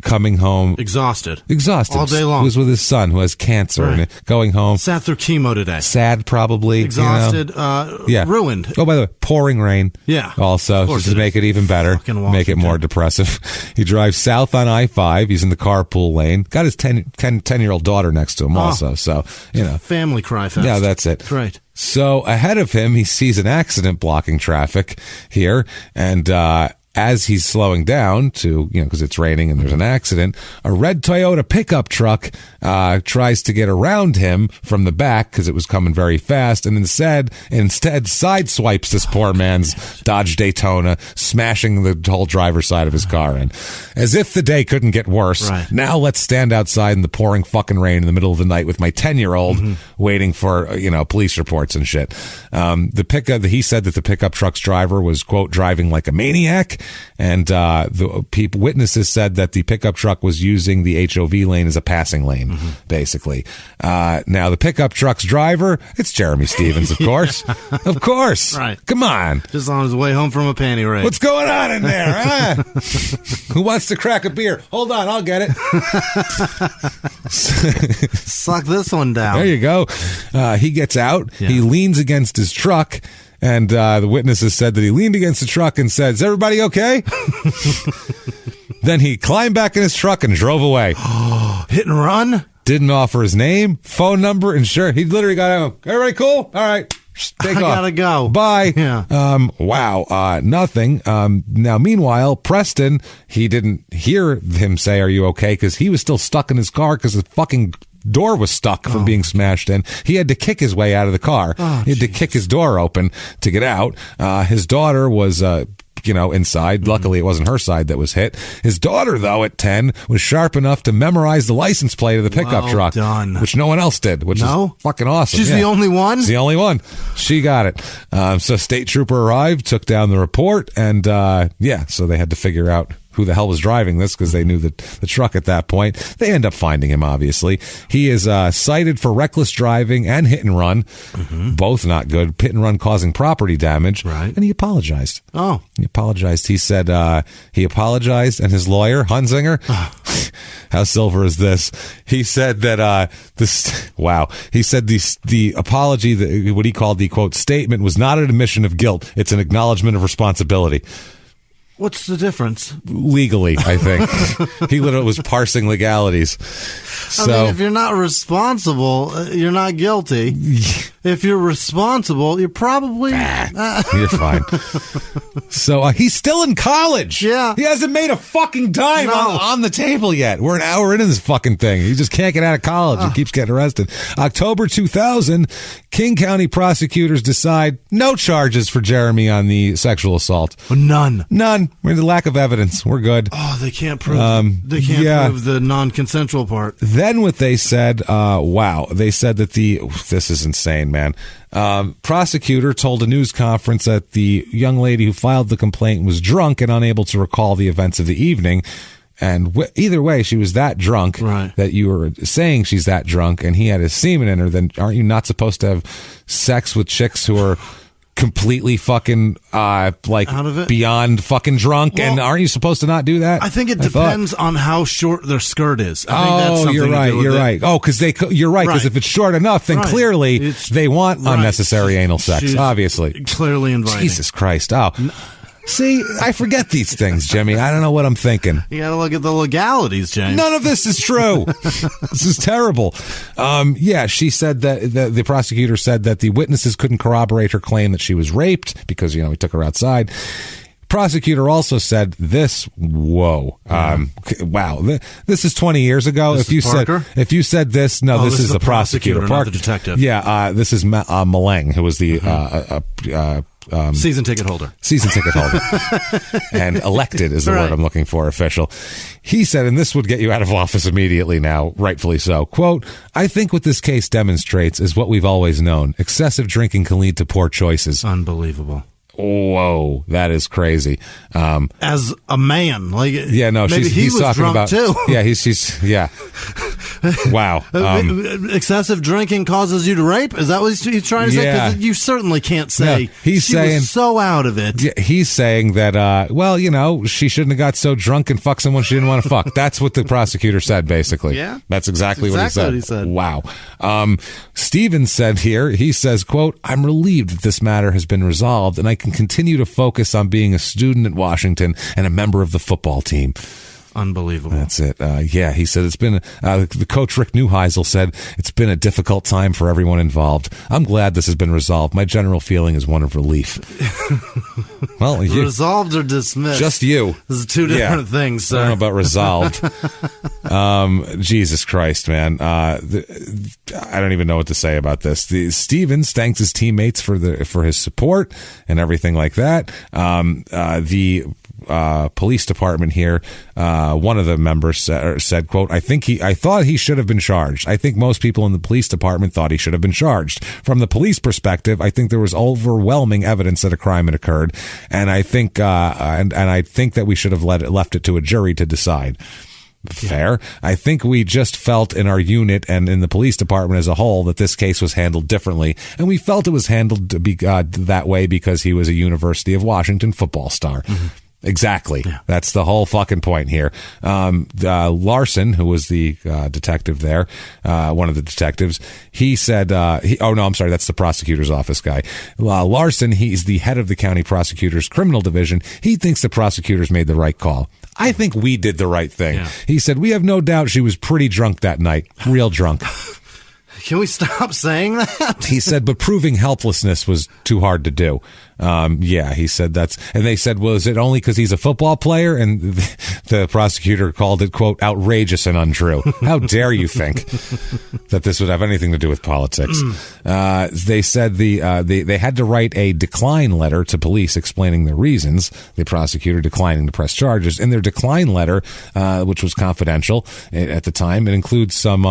S1: coming home.
S3: Exhausted.
S1: All
S3: day long.
S1: He was with his son, who has cancer, and going home.
S3: Sat through chemo today.
S1: Sad, probably.
S3: Exhausted, ruined.
S1: Oh, by the way, pouring rain.
S3: Yeah.
S1: Also, just to make it even better, make it more depressive. He drives south on I-5. He's in the carpool lane. Got his 10-year-old daughter next to him also. So,
S3: Family cry fest.
S1: Yeah, that's it.
S3: Right.
S1: So ahead of him, he sees an accident blocking traffic here, and as he's slowing down to, because it's raining and there's an accident, a red Toyota pickup truck tries to get around him from the back because it was coming very fast, and instead sideswipes this poor man's Dodge Daytona, smashing the whole driver's side of his car in. As if the day couldn't get worse.
S3: Right.
S1: Now let's stand outside in the pouring fucking rain in the middle of the night with my 10-year-old waiting for, police reports and shit. He said that the pickup truck's driver was, quote, driving like a maniac. And witnesses said that the pickup truck was using the HOV lane as a passing lane, basically. Now, the pickup truck's driver, it's Jerramy Stevens, of course. Of course.
S3: Right.
S1: Come on.
S3: Just on his way home from a panty raid.
S1: What's going on in there, huh? Who wants to crack a beer? Hold on, I'll get it.
S3: Suck this one down.
S1: There you go. He gets out. Yeah. He leans against his truck. And the witnesses said that he leaned against the truck and said, "Is everybody okay?" Then he climbed back in his truck and drove away.
S3: Hit and run?
S1: Didn't offer his name, phone number, insurance. He literally got out. Everybody cool? All right. Take off.
S3: I gotta go.
S1: Bye.
S3: Yeah.
S1: Wow. Nothing. Now, meanwhile, Preston, he didn't hear him say, "Are you okay?" Because he was still stuck in his car because the fucking door was stuck from being smashed in. He had to kick his way out of the car. He had to kick his door open to get out. His daughter was inside. Luckily, it wasn't her side that was hit. His daughter, though, at 10, was sharp enough to memorize the license plate of the pickup truck, which no one else did, which is fucking awesome.
S3: She's the only one?
S1: She's the only one. She got it. So state trooper arrived, took down the report, and so they had to figure out who the hell was driving this because they knew the truck at that point. They end up finding him, obviously. He is cited for reckless driving and hit and run. Both not good. Hit and run causing property damage.
S3: Right.
S1: And he apologized.
S3: Oh.
S1: He apologized. He said he apologized, and his lawyer, Hunzinger, how silver is this? He said that he said the apology, what he called the, quote, statement, was not an admission of guilt. It's an acknowledgement of responsibility.
S3: What's the difference?
S1: Legally, I think. He literally was parsing legalities. So,
S3: I mean, if you're not responsible, you're not guilty. If you're responsible, you're probably...
S1: You're fine. So he's still in college.
S3: Yeah.
S1: He hasn't made a fucking dime on the table yet. We're an hour into this fucking thing. He just can't get out of college. He keeps getting arrested. October 2000, King County prosecutors decide no charges for Jerramy on the sexual assault.
S3: None.
S1: We're the lack of evidence. We're good.
S3: Oh, they can't prove prove the non-consensual part.
S1: Then what they said, they said that this is insane, man. Prosecutor told a news conference that the young lady who filed the complaint was drunk and unable to recall the events of the evening. And either way, she was that drunk that you were saying she's that drunk and he had his semen in her. Then aren't you not supposed to have sex with chicks who are completely fucking like
S3: out of it?
S1: Beyond fucking drunk? Well, and aren't you supposed to not do that?
S3: I think it depends on how short their skirt is. I think that's something
S1: you're right. Oh, because you're right. Because if it's short enough, then clearly they want unnecessary anal sex.
S3: She's
S1: obviously,
S3: clearly inviting.
S1: Jesus Christ! Oh. See, I forget these things, Jimmie. I don't know what I'm thinking.
S3: You gotta look at the legalities, James.
S1: None of this is true. This is terrible. She said that the prosecutor said that the witnesses couldn't corroborate her claim that she was raped because, he took her outside. Prosecutor also said this. Whoa. Wow. This is 20 years ago. If you said this, this is the prosecutor.
S3: Not the detective.
S1: Yeah. This is Malang, who was the,
S3: season ticket holder.
S1: And elected is the word I'm looking for, official. He said, and this would get you out of office immediately now, rightfully so, quote, "I think what this case demonstrates is what we've always known. Excessive drinking can lead to poor choices."
S3: Unbelievable.
S1: Whoa, that is crazy.
S3: As a man,
S1: maybe
S3: he's
S1: he's
S3: was
S1: talking
S3: drunk
S1: about
S3: too.
S1: Yeah. Wow.
S3: Excessive drinking causes you to rape? Is that what he's trying to say? Because you certainly can't say
S1: he's saying
S3: was so out of it.
S1: Yeah, he's saying that, she shouldn't have got so drunk and fucked someone she didn't want to fuck. That's what the prosecutor said, basically.
S3: Yeah.
S1: That's exactly what he said.
S3: Wow.
S1: Stevens said here, he says, quote, "I'm relieved that this matter has been resolved and I can continue to focus on being a student at Washington and a member of the football team."
S3: Unbelievable.
S1: That's it. He said it's been, the coach Rick Neuheisel said it's been a difficult time for everyone involved. I'm glad this has been resolved. My general feeling is one of relief. Well,
S3: resolved or dismissed?
S1: Just you.
S3: This is two different things, sir.
S1: I don't know about resolved. Jesus Christ, man. I don't even know what to say about this. Stevens thanks his teammates for his support and everything like that. The police department here, one of the members said, quote, I thought he should have been charged. I think most people in the police department thought he should have been charged. From the police perspective, I think there was overwhelming evidence that a crime had occurred, and I think I think that we should have left it to a jury to decide. Fair. I think we just felt in our unit and in the police department as a whole that this case was handled differently, and we felt it was handled that way because he was a University of Washington football star. Mm-hmm. Exactly. Yeah. That's the whole fucking point here. Larson, who was the detective there, one of the detectives, he said, that's the prosecutor's office guy. Larson, he's the head of the county prosecutor's criminal division. He thinks the prosecutors made the right call. I think we did the right thing. Yeah. He said, we have no doubt she was pretty drunk that night. Real drunk.
S3: Can we stop saying that?
S1: He said, but proving helplessness was too hard to do. He said and they said, well, is it only because he's a football player? And the prosecutor called it, quote, outrageous and untrue. How dare you think that this would have anything to do with politics? They said they had to write a decline letter to police explaining the reasons, the prosecutor declining to press charges. In their decline letter, which was confidential at the time, it includes some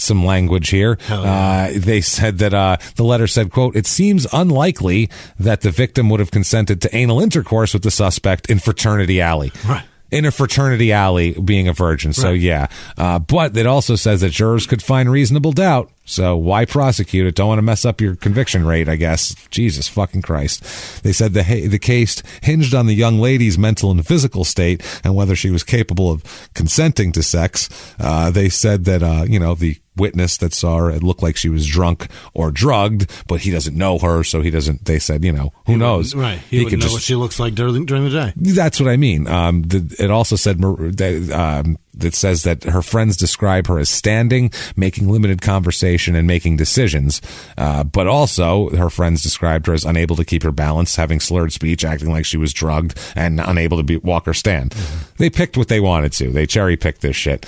S1: language here. They said that the letter said, quote, it seems unlikely that the victim would have consented to anal intercourse with the suspect in Fraternity Alley.
S3: Right.
S1: In a fraternity alley, being a virgin. So, yeah. But it also says that jurors could find reasonable doubt. So why prosecute it? Don't want to mess up your conviction rate, I guess. Jesus fucking Christ. They said the case hinged on the young lady's mental and physical state and whether she was capable of consenting to sex. They said that, the witness that saw her. It looked like she was drunk or drugged, but he doesn't know her, so he doesn't. They said, who knows?
S3: Right. He could know what she looks like during the day.
S1: That's what I mean. It also said that says that her friends describe her as standing, making limited conversation, and making decisions. But also, her friends described her as unable to keep her balance, having slurred speech, acting like she was drugged, and unable to walk or stand. Mm-hmm. They picked what they wanted to. They cherry-picked this shit.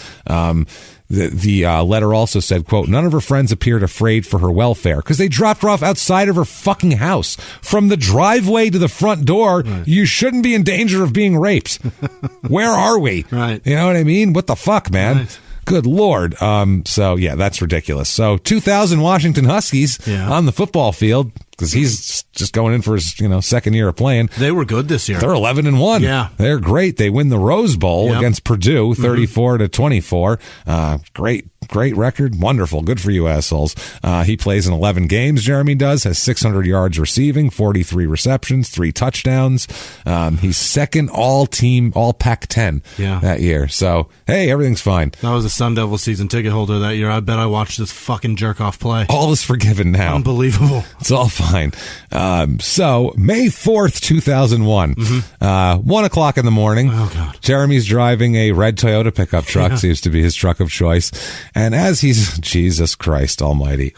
S1: The letter also said, quote, none of her friends appeared afraid for her welfare because they dropped her off outside of her fucking house. From the driveway to the front door, right. You shouldn't be in danger of being raped. Where are we?
S3: Right.
S1: You know what I mean? What the fuck, man? Right. Good Lord. So, yeah, that's ridiculous. So, 2,000 Washington Huskies on the football field because he's just going in for his, second year of playing.
S3: They were good this year.
S1: They're 11-1.
S3: Yeah.
S1: They're great. They win the Rose Bowl against Purdue, 34-24. Great record. Wonderful. Good for you assholes. He plays in 11 games, Jerramy does, has 600 yards receiving, 43 receptions, 3 touchdowns. He's second all Pac-10 that year. So, hey, everything's fine.
S3: I was a Sun Devil season ticket holder that year. I bet I watched this fucking jerk-off play.
S1: All is forgiven now.
S3: Unbelievable.
S1: It's all fine. So, May 4th, 2001, 1 o'clock in the morning, Jerramy's driving a red Toyota pickup truck, seems to be his truck of choice. And as he's, Jesus Christ almighty,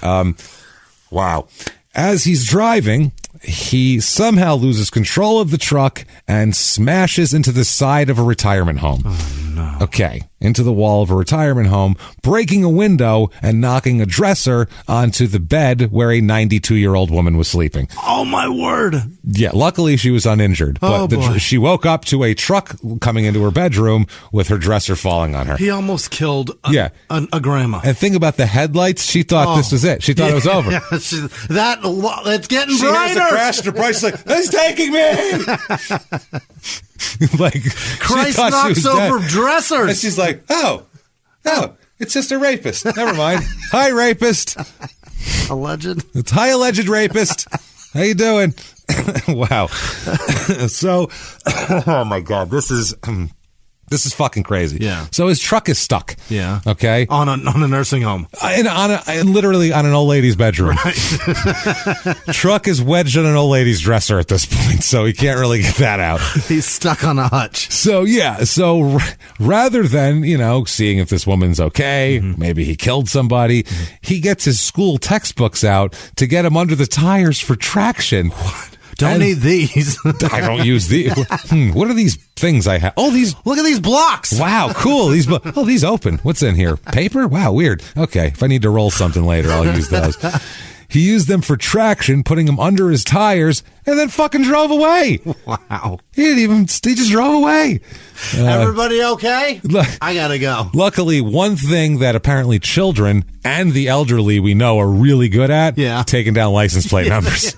S1: as he's driving, he somehow loses control of the truck and smashes into the side of a retirement home.
S3: Oh, no.
S1: Okay, into the wall of a retirement home, breaking a window and knocking a dresser onto the bed where a 92-year-old woman was sleeping.
S3: Oh, my word.
S1: Yeah, luckily she was uninjured, but she woke up to a truck coming into her bedroom with her dresser falling on her.
S3: He almost killed a grandma.
S1: And think about the headlights. She thought this was it. She thought it was over.
S3: Yeah, it's getting
S1: she
S3: brighter.
S1: She hears a crash in her price. She's like, it's taking me. Like
S3: Christ knocks over dressers.
S1: And she's like, oh, it's just a rapist. Never mind. Hi, rapist.
S3: Alleged.
S1: It's hi, alleged rapist. How you doing? Wow. So, oh my God, this is fucking crazy.
S3: Yeah.
S1: So his truck is stuck.
S3: Yeah.
S1: Okay.
S3: On a nursing home.
S1: Literally on an old lady's bedroom.
S3: Right.
S1: Truck is wedged on an old lady's dresser at this point, so he can't really get that out.
S3: He's stuck on a hutch.
S1: So yeah. So rather than seeing if this woman's okay, maybe he killed somebody, he gets his school textbooks out to get him under the tires for traction.
S3: What? Don't need these.
S1: I don't use these. What are these things I have? Oh, these.
S3: Look at these blocks.
S1: Wow, cool. These open. What's in here? Paper? Wow, weird. Okay, if I need to roll something later, I'll use those. He used them for traction, putting them under his tires, and then fucking drove away.
S3: Wow.
S1: He just drove away.
S3: Everybody okay? I gotta go.
S1: Luckily, one thing that apparently children and the elderly we know are really good at, taking down license plate numbers.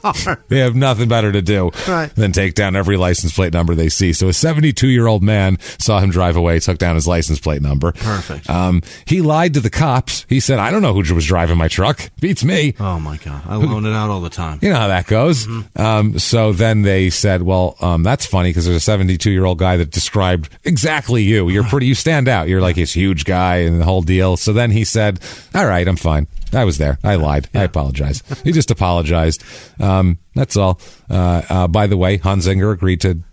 S1: They have nothing better to do than take down every license plate number they see. So a 72-year-old man saw him drive away, took down his license plate number.
S3: Perfect.
S1: He lied to the cops. He said, I don't know who was driving my truck. Beats me.
S3: Oh, my God. I loan it out all the time.
S1: You know how that goes. So then they said, well, that's funny because there's a 72-year-old guy that described exactly you. You stand out. You're like this huge guy and the whole deal. So then he said, all right, I'm fine. I was there. I lied. I apologize. He just apologized. That's all. By the way, Hunzinger agreed to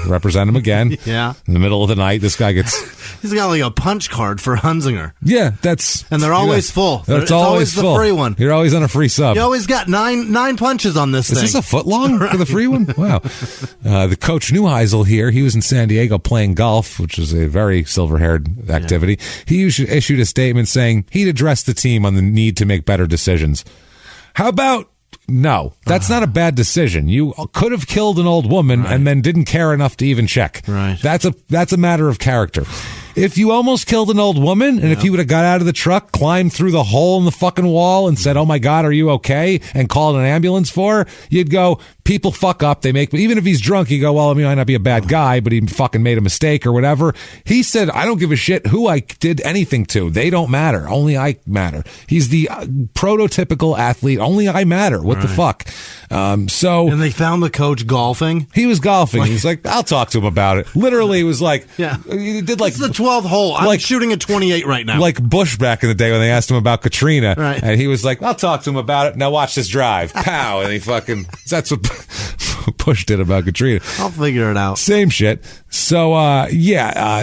S1: represent him again.
S3: Yeah.
S1: In the middle of the night, this guy gets...
S3: He's got like a punch card for Hunzinger.
S1: Yeah, that's...
S3: And they're always full.
S1: It's
S3: always
S1: full.
S3: The free one.
S1: You're always on a free sub.
S3: You always got nine punches on this thing.
S1: Is this a foot long for the free one? Wow. The coach Neuheisel here, he was in San Diego playing golf, which is a very silver-haired activity. He issued a statement saying he'd address the team on the need to make better decisions. How about... No, that's not a bad decision. You could have killed an old woman and then didn't care enough to even check.
S3: Right.
S1: That's a matter of character. If you almost killed an old woman, and if you would have got out of the truck, climbed through the hole in the fucking wall and said, oh my God, are you okay? And called an ambulance for her, you'd go, people fuck up. They make, even if he's drunk, you go, well, he might not be a bad guy, but he fucking made a mistake or whatever. He said, I don't give a shit who I did anything to. They don't matter. Only I matter. He's the prototypical athlete. Only I matter. What the fuck? And
S3: they found the coach golfing.
S1: He was golfing. He's like, I'll talk to him about it. Literally, he was like, he did like,
S3: it's the 12th hole. I'm shooting at 28 right now.
S1: Like Bush back in the day when they asked him about Katrina.
S3: Right.
S1: And he was like, I'll talk to him about it. Now watch this drive. Pow. And he fucking, that's what Bush did about Katrina.
S3: I'll figure it out.
S1: Same shit. So,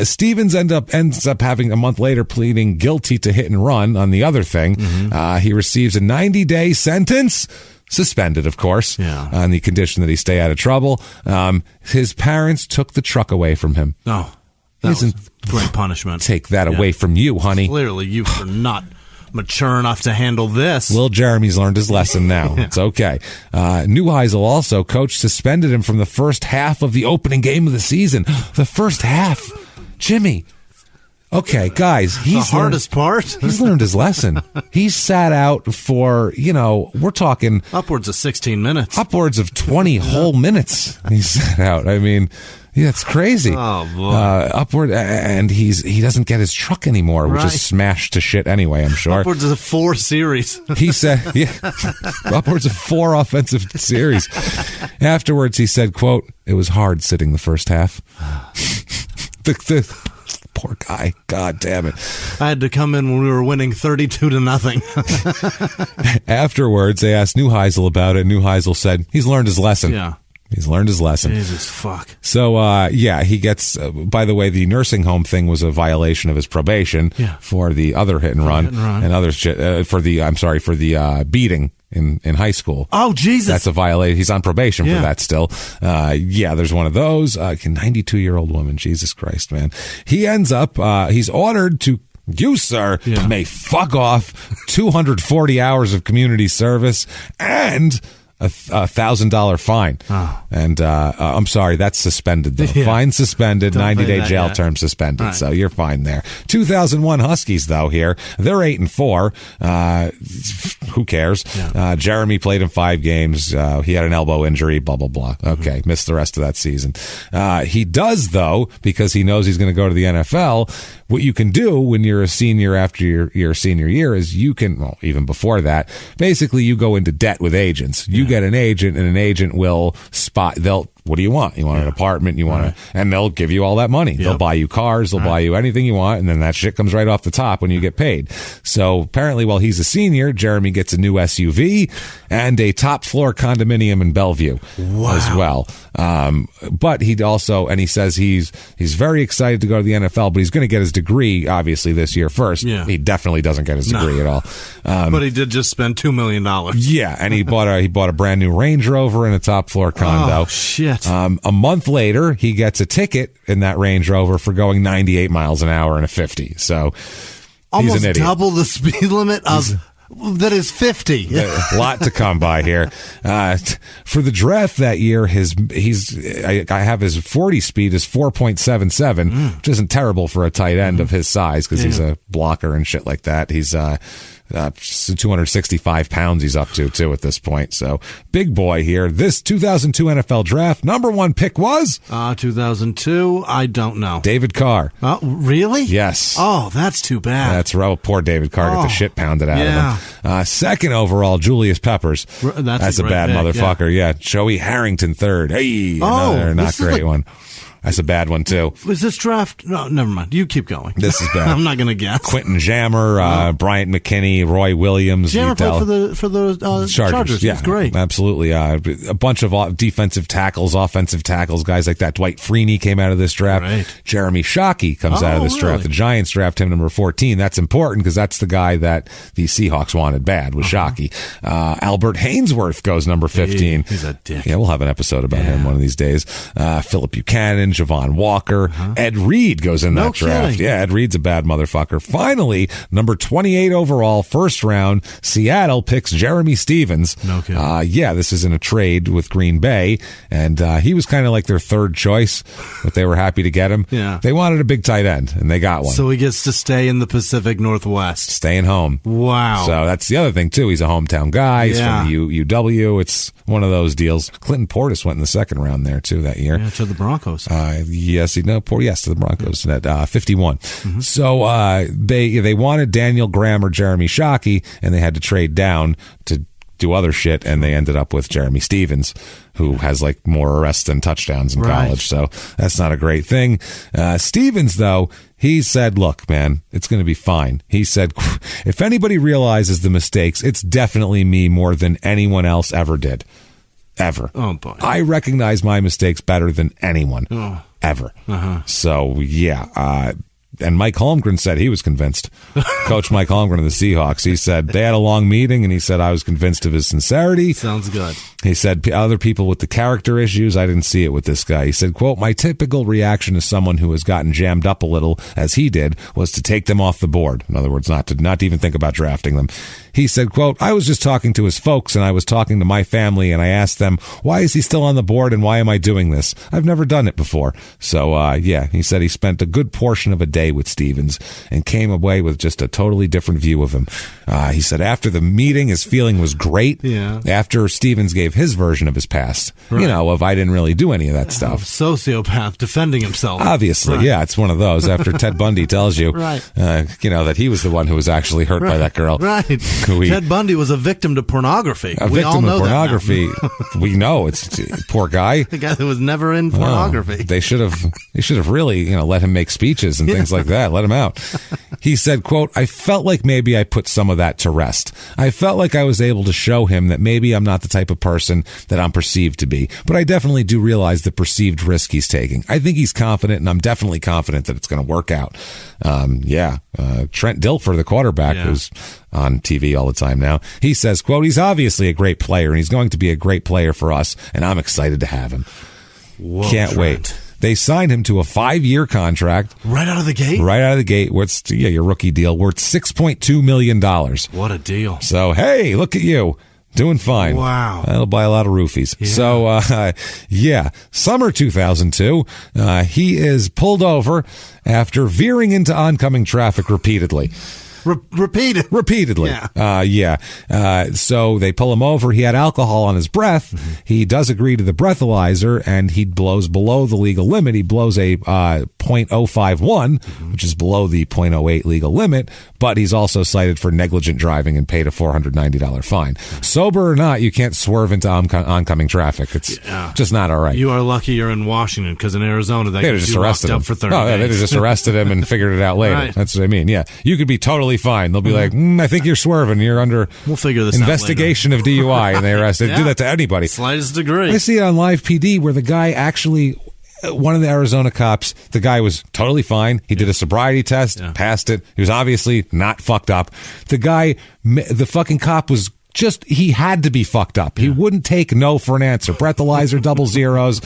S1: Stevens ends up having a month later pleading guilty to hit and run on the other thing. He receives a 90-day sentence. Suspended, of course, on the condition that he stay out of trouble. His parents took the truck away from him.
S3: Oh, that was great punishment.
S1: Take that away from you, honey.
S3: Clearly, you are not mature enough to handle this.
S1: Little Jeremy's learned his lesson now. It's okay. Neuheisel also, coach suspended him from the first half of the opening game of the season. The first half. Jimmie. Okay, guys, he's
S3: the hardest part.
S1: He's learned his lesson. He's sat out for, we're talking
S3: upwards of 16 minutes.
S1: Upwards of 20 whole minutes. He's sat out. I mean, that's crazy.
S3: Oh, boy.
S1: And he doesn't get his truck anymore, which is smashed to shit anyway, I'm sure.
S3: Upwards of 4 series.
S1: He said, upwards of 4 offensive series. Afterwards, he said, quote, it was hard sitting the first half. Poor guy. God damn it.
S3: I had to come in when we were winning 32-0.
S1: Afterwards, they asked Neuheisel about it. Neuheisel said he's learned his lesson.
S3: Yeah.
S1: He's learned his lesson.
S3: Jesus, fuck.
S1: So, he gets, by the way, the nursing home thing was a violation of his probation for the other hit and run and other shit, for the beating in high school.
S3: Oh, Jesus.
S1: That's a violation. He's on probation for that still. There's one of those. 92-year-old woman. Jesus Christ, man. He ends up, he's ordered to, you, sir, may fuck off 240 hours of community service and a $1,000 fine. And I'm sorry, that's suspended though. Fine suspended, 90-day jail term suspended. Right. So you're fine there. 2001 Huskies though here. They're 8-4. Who cares? Jerramy played in 5 games. He had an elbow injury, blah blah blah. Okay, missed the rest of that season. He does though, because he knows he's going to go to the NFL. What you can do when you're a senior after your senior year is you can, well, even before that, basically you go into debt with agents. You get an agent, and an agent will what do you want? You want an apartment, and they'll give you all that money. Yep. They'll buy you cars, they'll buy you anything you want, and then that shit comes right off the top when you get paid. So apparently while he's a senior, Jerramy gets a new SUV and a top floor condominium in Bellevue as well. But he also, and he says he's very excited to go to the NFL, but he's going to get his degree obviously this year first. Yeah. He definitely doesn't get his degree at all.
S3: But he did just spend $2 million.
S1: Yeah, and he bought a brand new Range Rover and a top floor condo.
S3: Oh shit.
S1: A month later, he gets a ticket in that Range Rover for going 98 miles an hour in a 50. So
S3: almost
S1: he's an idiot.
S3: Double the speed limit that is 50.
S1: A lot to come by here. For the draft that year, I have his 40 speed is 4.77, which isn't terrible for a tight end of his size because he's a blocker and shit like that. He's 265 pounds he's up to too at this point. So big boy here. This 2002 NFL draft number 1 pick was
S3: 2002. I don't know.
S1: David Carr.
S3: Oh, really?
S1: Yes.
S3: Oh, that's too bad.
S1: That's right. Poor David Carr got the shit pounded out of him. Second overall, Julius Peppers. That's a bad pick, motherfucker. Yeah. Joey Harrington third. Hey, another not great one. That's a bad one, too.
S3: Was this draft? No, never mind. You keep going.
S1: This is bad.
S3: I'm not going to guess.
S1: Quentin Jammer, Bryant McKinney, Roy Williams.
S3: Jammer played for the Chargers.
S1: Yeah,
S3: He's great.
S1: Absolutely. A bunch of defensive tackles, offensive tackles, guys like that. Dwight Freeney came out of this draft. Right. Jeremy Shockey comes out of this draft. The Giants draft him number 14. That's important because that's the guy that the Seahawks wanted bad, was Shockey. Albert Hainsworth goes number 15.
S3: He's a dick.
S1: Yeah, we'll have an episode about him one of these days. Philip Buchanan, Javon Walker. Ed Reed goes in that draft.
S3: Kidding.
S1: Yeah, Ed Reed's a bad motherfucker. Finally, number 28 overall, first round, Seattle picks Jerramy Stevens.
S3: No kidding.
S1: Yeah, this is in a trade with Green Bay, and he was kind of like their third choice, but they were happy to get him.
S3: Yeah.
S1: They wanted a big tight end, and they got one.
S3: So he gets to stay in the Pacific Northwest.
S1: Staying home.
S3: Wow.
S1: So that's the other thing, too. He's a hometown guy. He's from the UW. It's one of those deals. Clinton Portis went in the second round there, too, that year.
S3: Yeah, to the Broncos.
S1: Yes, to the Broncos at 51. So they wanted Daniel Graham or Jeremy Shockey, and they had to trade down to do other shit, and they ended up with Jerramy Stevens, who has like more arrests than touchdowns in college. So that's not a great thing. Stevens, though, he said, look, man, it's going to be fine. He said, if anybody realizes the mistakes, it's definitely me more than anyone else ever did. Ever.
S3: Oh, boy.
S1: I recognize my mistakes better than anyone. Ever. So, yeah. And Mike Holmgren said he was convinced. Coach Mike Holmgren of the Seahawks. He said they had a long meeting, and he said, I was convinced of his sincerity.
S3: Sounds good.
S1: He said other people with the character issues, I didn't see it with this guy. He said, quote, my typical reaction to someone who has gotten jammed up a little, as he did, was to take them off the board. In other words, not to even think about drafting them. He said, quote, I was just talking to his folks, and I was talking to my family, and I asked them, why is he still on the board, and why am I doing this? I've never done it before. So, yeah, he said he spent a good portion of a day with Stevens and came away with just a totally different view of him. He said after the meeting, his feeling was great.
S3: Yeah.
S1: After Stevens gave his version of his past, of I didn't really do any of that stuff.
S3: Sociopath defending himself.
S1: Obviously, yeah, it's one of those. After Ted Bundy tells you,
S3: right.
S1: That he was the one who was actually hurt by that girl.
S3: Right. Ted Bundy was a victim to pornography.
S1: We all know pornography. We know it's poor guy.
S3: The guy that was never in pornography.
S1: They should have really, let him make speeches and things like that. Let him out. He said, quote, I felt like maybe I put some of that to rest. I felt like I was able to show him that maybe I'm not the type of person that I'm perceived to be, but I definitely do realize the perceived risk he's taking. I think he's confident, and I'm definitely confident that it's going to work out. Trent Dilfer, the quarterback, who's on TV all the time now, he says, quote, he's obviously a great player, and he's going to be a great player for us, and I'm excited to have him.
S3: Whoa,
S1: Can't
S3: Trent.
S1: wait. They signed him to a 5-year contract.
S3: Right out of the gate?
S1: Right out of the gate. Worth, your rookie deal, worth $6.2 million.
S3: What a deal.
S1: So, hey, look at you. Doing fine.
S3: Wow.
S1: That'll buy a lot of roofies. Yeah. So, summer 2002, he is pulled over after veering into oncoming traffic repeatedly. Repeatedly. So they pull him over. He had alcohol on his breath. He does agree to the breathalyzer, and he blows below the legal limit. He blows a 0.051, which is below the 0.08 legal limit, but he's also cited for negligent driving and paid a $490 fine. Sober or not, you can't swerve into oncoming traffic. It's just not all right.
S3: You are lucky you're in Washington, because in Arizona, they
S1: just arrested him
S3: up for 30 days.
S1: They'd have just arrested him and figured it out later.
S3: Right.
S1: That's what I mean. Yeah. You could be totally fine. They'll be like, I think you're swerving. You're under
S3: we'll figure this
S1: investigation of DUI, and they arrest. They do that to anybody.
S3: Slightest degree.
S1: I see it on Live PD where the guy actually, one of the Arizona cops, the guy was totally fine. He did a sobriety test, passed it. He was obviously not fucked up. The fucking cop was he had to be fucked up. He wouldn't take no for an answer. Breathalyzer, double zeros,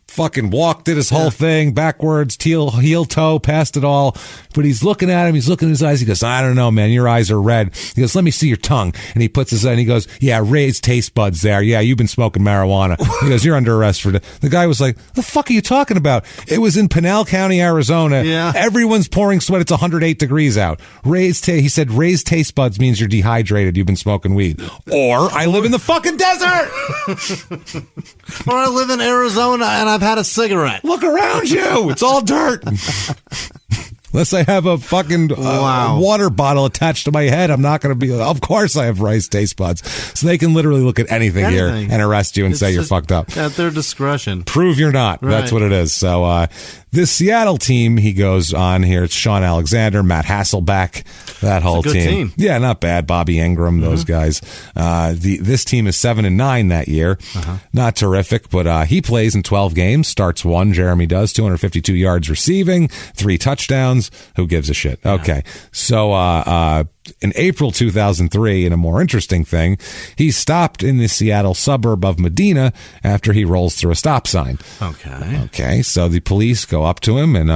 S1: fucking walked it his whole thing backwards, heel toe, passed it all. But he's looking at him. He's looking in his eyes. He goes, I don't know, man. Your eyes are red. He goes, let me see your tongue. And he puts his, and he goes, yeah, raised taste buds there. Yeah, you've been smoking marijuana. He goes, you're under arrest for the guy was like, the fuck are you talking about? It was in Pinal County, Arizona.
S3: Yeah.
S1: Everyone's pouring sweat. It's 108 degrees out. He said, raised taste buds means you're dehydrated. You've been smoking weed. Or I live in the fucking desert.
S3: Or I live in Arizona and I've had a cigarette.
S1: Look around you. It's all dirt. Unless I have a fucking water bottle attached to my head, I'm not going to be. Of course, I have rice taste buds, so they can literally look at anything here and arrest you and say you're fucked up
S3: at their discretion.
S1: Prove you're not. Right. That's what it is. So this Seattle team, he goes on here. It's Sean Alexander, Matt Hasselbeck, that whole team. Yeah, not bad. Bobby Ingram, those guys. This team is 7-9 that year. Not terrific, but he plays in 12 games. Starts one. Jerramy does 252 yards receiving, 3 touchdowns. pounds. Who gives a shit? Okay. So, in April 2003, in a more interesting thing, he stopped in the Seattle suburb of Medina after he rolls through a stop sign. Okay. So the police go up to him and,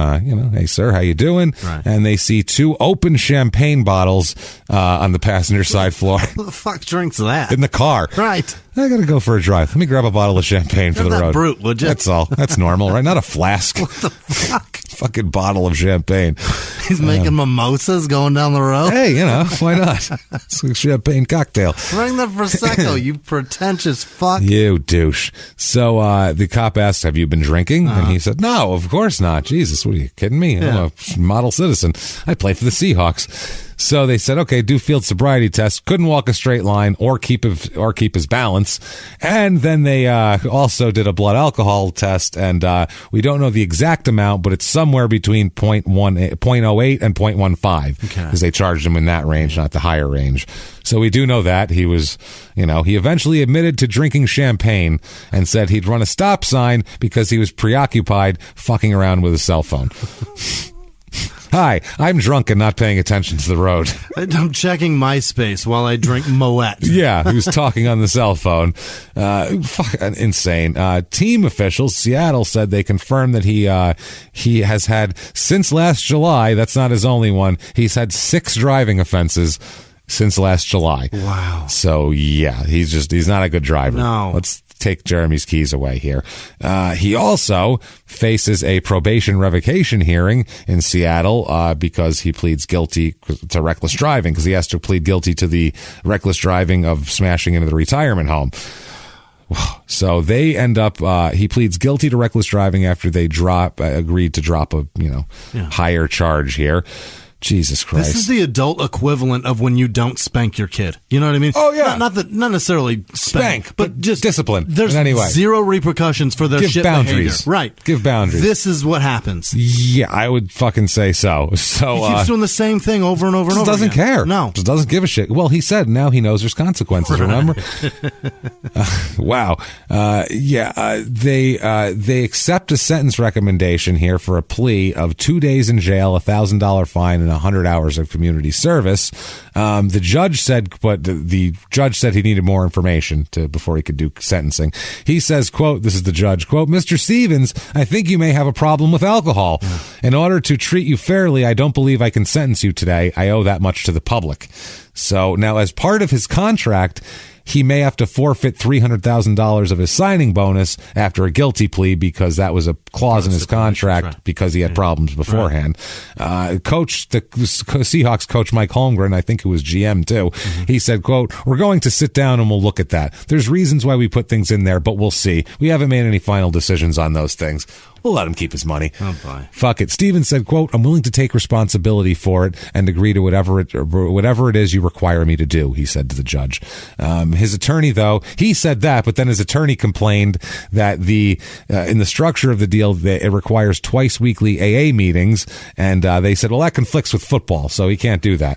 S1: hey, sir, how you doing?
S3: Right.
S1: And they see 2 open champagne bottles on the passenger side floor.
S3: Who the fuck drinks that?
S1: In the car.
S3: Right.
S1: I got to go for a drive. Let me grab a bottle of champagne for the road.
S3: Brute, would you?
S1: That's all. That's normal, right? Not a flask.
S3: What the fuck?
S1: Fucking bottle of champagne.
S3: He's making mimosas going down the road.
S1: Hey, why not? It's a champagne cocktail.
S3: Bring the Prosecco, you pretentious fuck.
S1: You douche. So the cop asked, have you been drinking? And he said, no, of course not. Jesus, what are you kidding me? I'm a model citizen. I play for the Seahawks. So they said, okay, do field sobriety test. Couldn't walk a straight line or keep his balance. And then they also did a blood alcohol test, and we don't know the exact amount, but it's somewhere between 0.08 and 0.15 because they charged him in that range, not the higher range. So we do know that he was, he eventually admitted to drinking champagne and said he'd run a stop sign because he was preoccupied fucking around with a cell phone. Hi, I'm drunk and not paying attention to the road.
S3: I'm checking MySpace while I drink Moet.
S1: Yeah, he was talking on the cell phone. Insane. Team officials, Seattle, said they confirmed that he has had, since last July, that's not his only one, he's had 6 driving offenses since last July.
S3: Wow.
S1: So, yeah, he's not a good driver.
S3: No.
S1: Let's take Jerramy's keys away here. He also faces a probation revocation hearing in Seattle because he pleads guilty to reckless driving, because he has to plead guilty to the reckless driving of smashing into the retirement home. So they end up, he pleads guilty to reckless driving after they agreed to drop a, higher charge here. Jesus Christ.
S3: This is the adult equivalent of when you don't spank your kid. You know what I mean?
S1: Oh, yeah.
S3: Not necessarily spank, but just
S1: discipline.
S3: There's
S1: anyway.
S3: 0 repercussions for their shit
S1: boundaries.
S3: behavior. Right.
S1: Give boundaries.
S3: This is what happens.
S1: Yeah, I would fucking say so. So
S3: he keeps doing the same thing over and over and over
S1: doesn't
S3: again.
S1: care.
S3: No.
S1: Just doesn't give a shit. Well, he said now he knows there's consequences, remember? Wow. They accept a sentence recommendation here for a plea of 2 days in jail, $1,000 fine, and 100 hours of community service. The judge said he needed more information before he could do sentencing. He says, quote, this is the judge, quote, Mr. Stevens, I think you may have a problem with alcohol. In order to treat you fairly, I don't believe I can sentence you today. I owe that much to the public. So now, as part of his contract, he may have to forfeit $300,000 of his signing bonus after a guilty plea, because that was a clause in his contract because he had problems beforehand. The Seahawks coach Mike Holmgren, I think, who was GM too, he said, quote, we're going to sit down and we'll look at that. There's reasons why we put things in there, but we'll see. We haven't made any final decisions on those things. We'll let him keep his money.
S3: Oh, boy.
S1: Fuck it. Stevens said, quote, I'm willing to take responsibility for it and agree to whatever it is you require me to do, he said to the judge. His attorney, though, he said that, but then his attorney complained that in the structure of the deal, it requires twice weekly AA meetings, and they said, well, that conflicts with football, so he can't do that.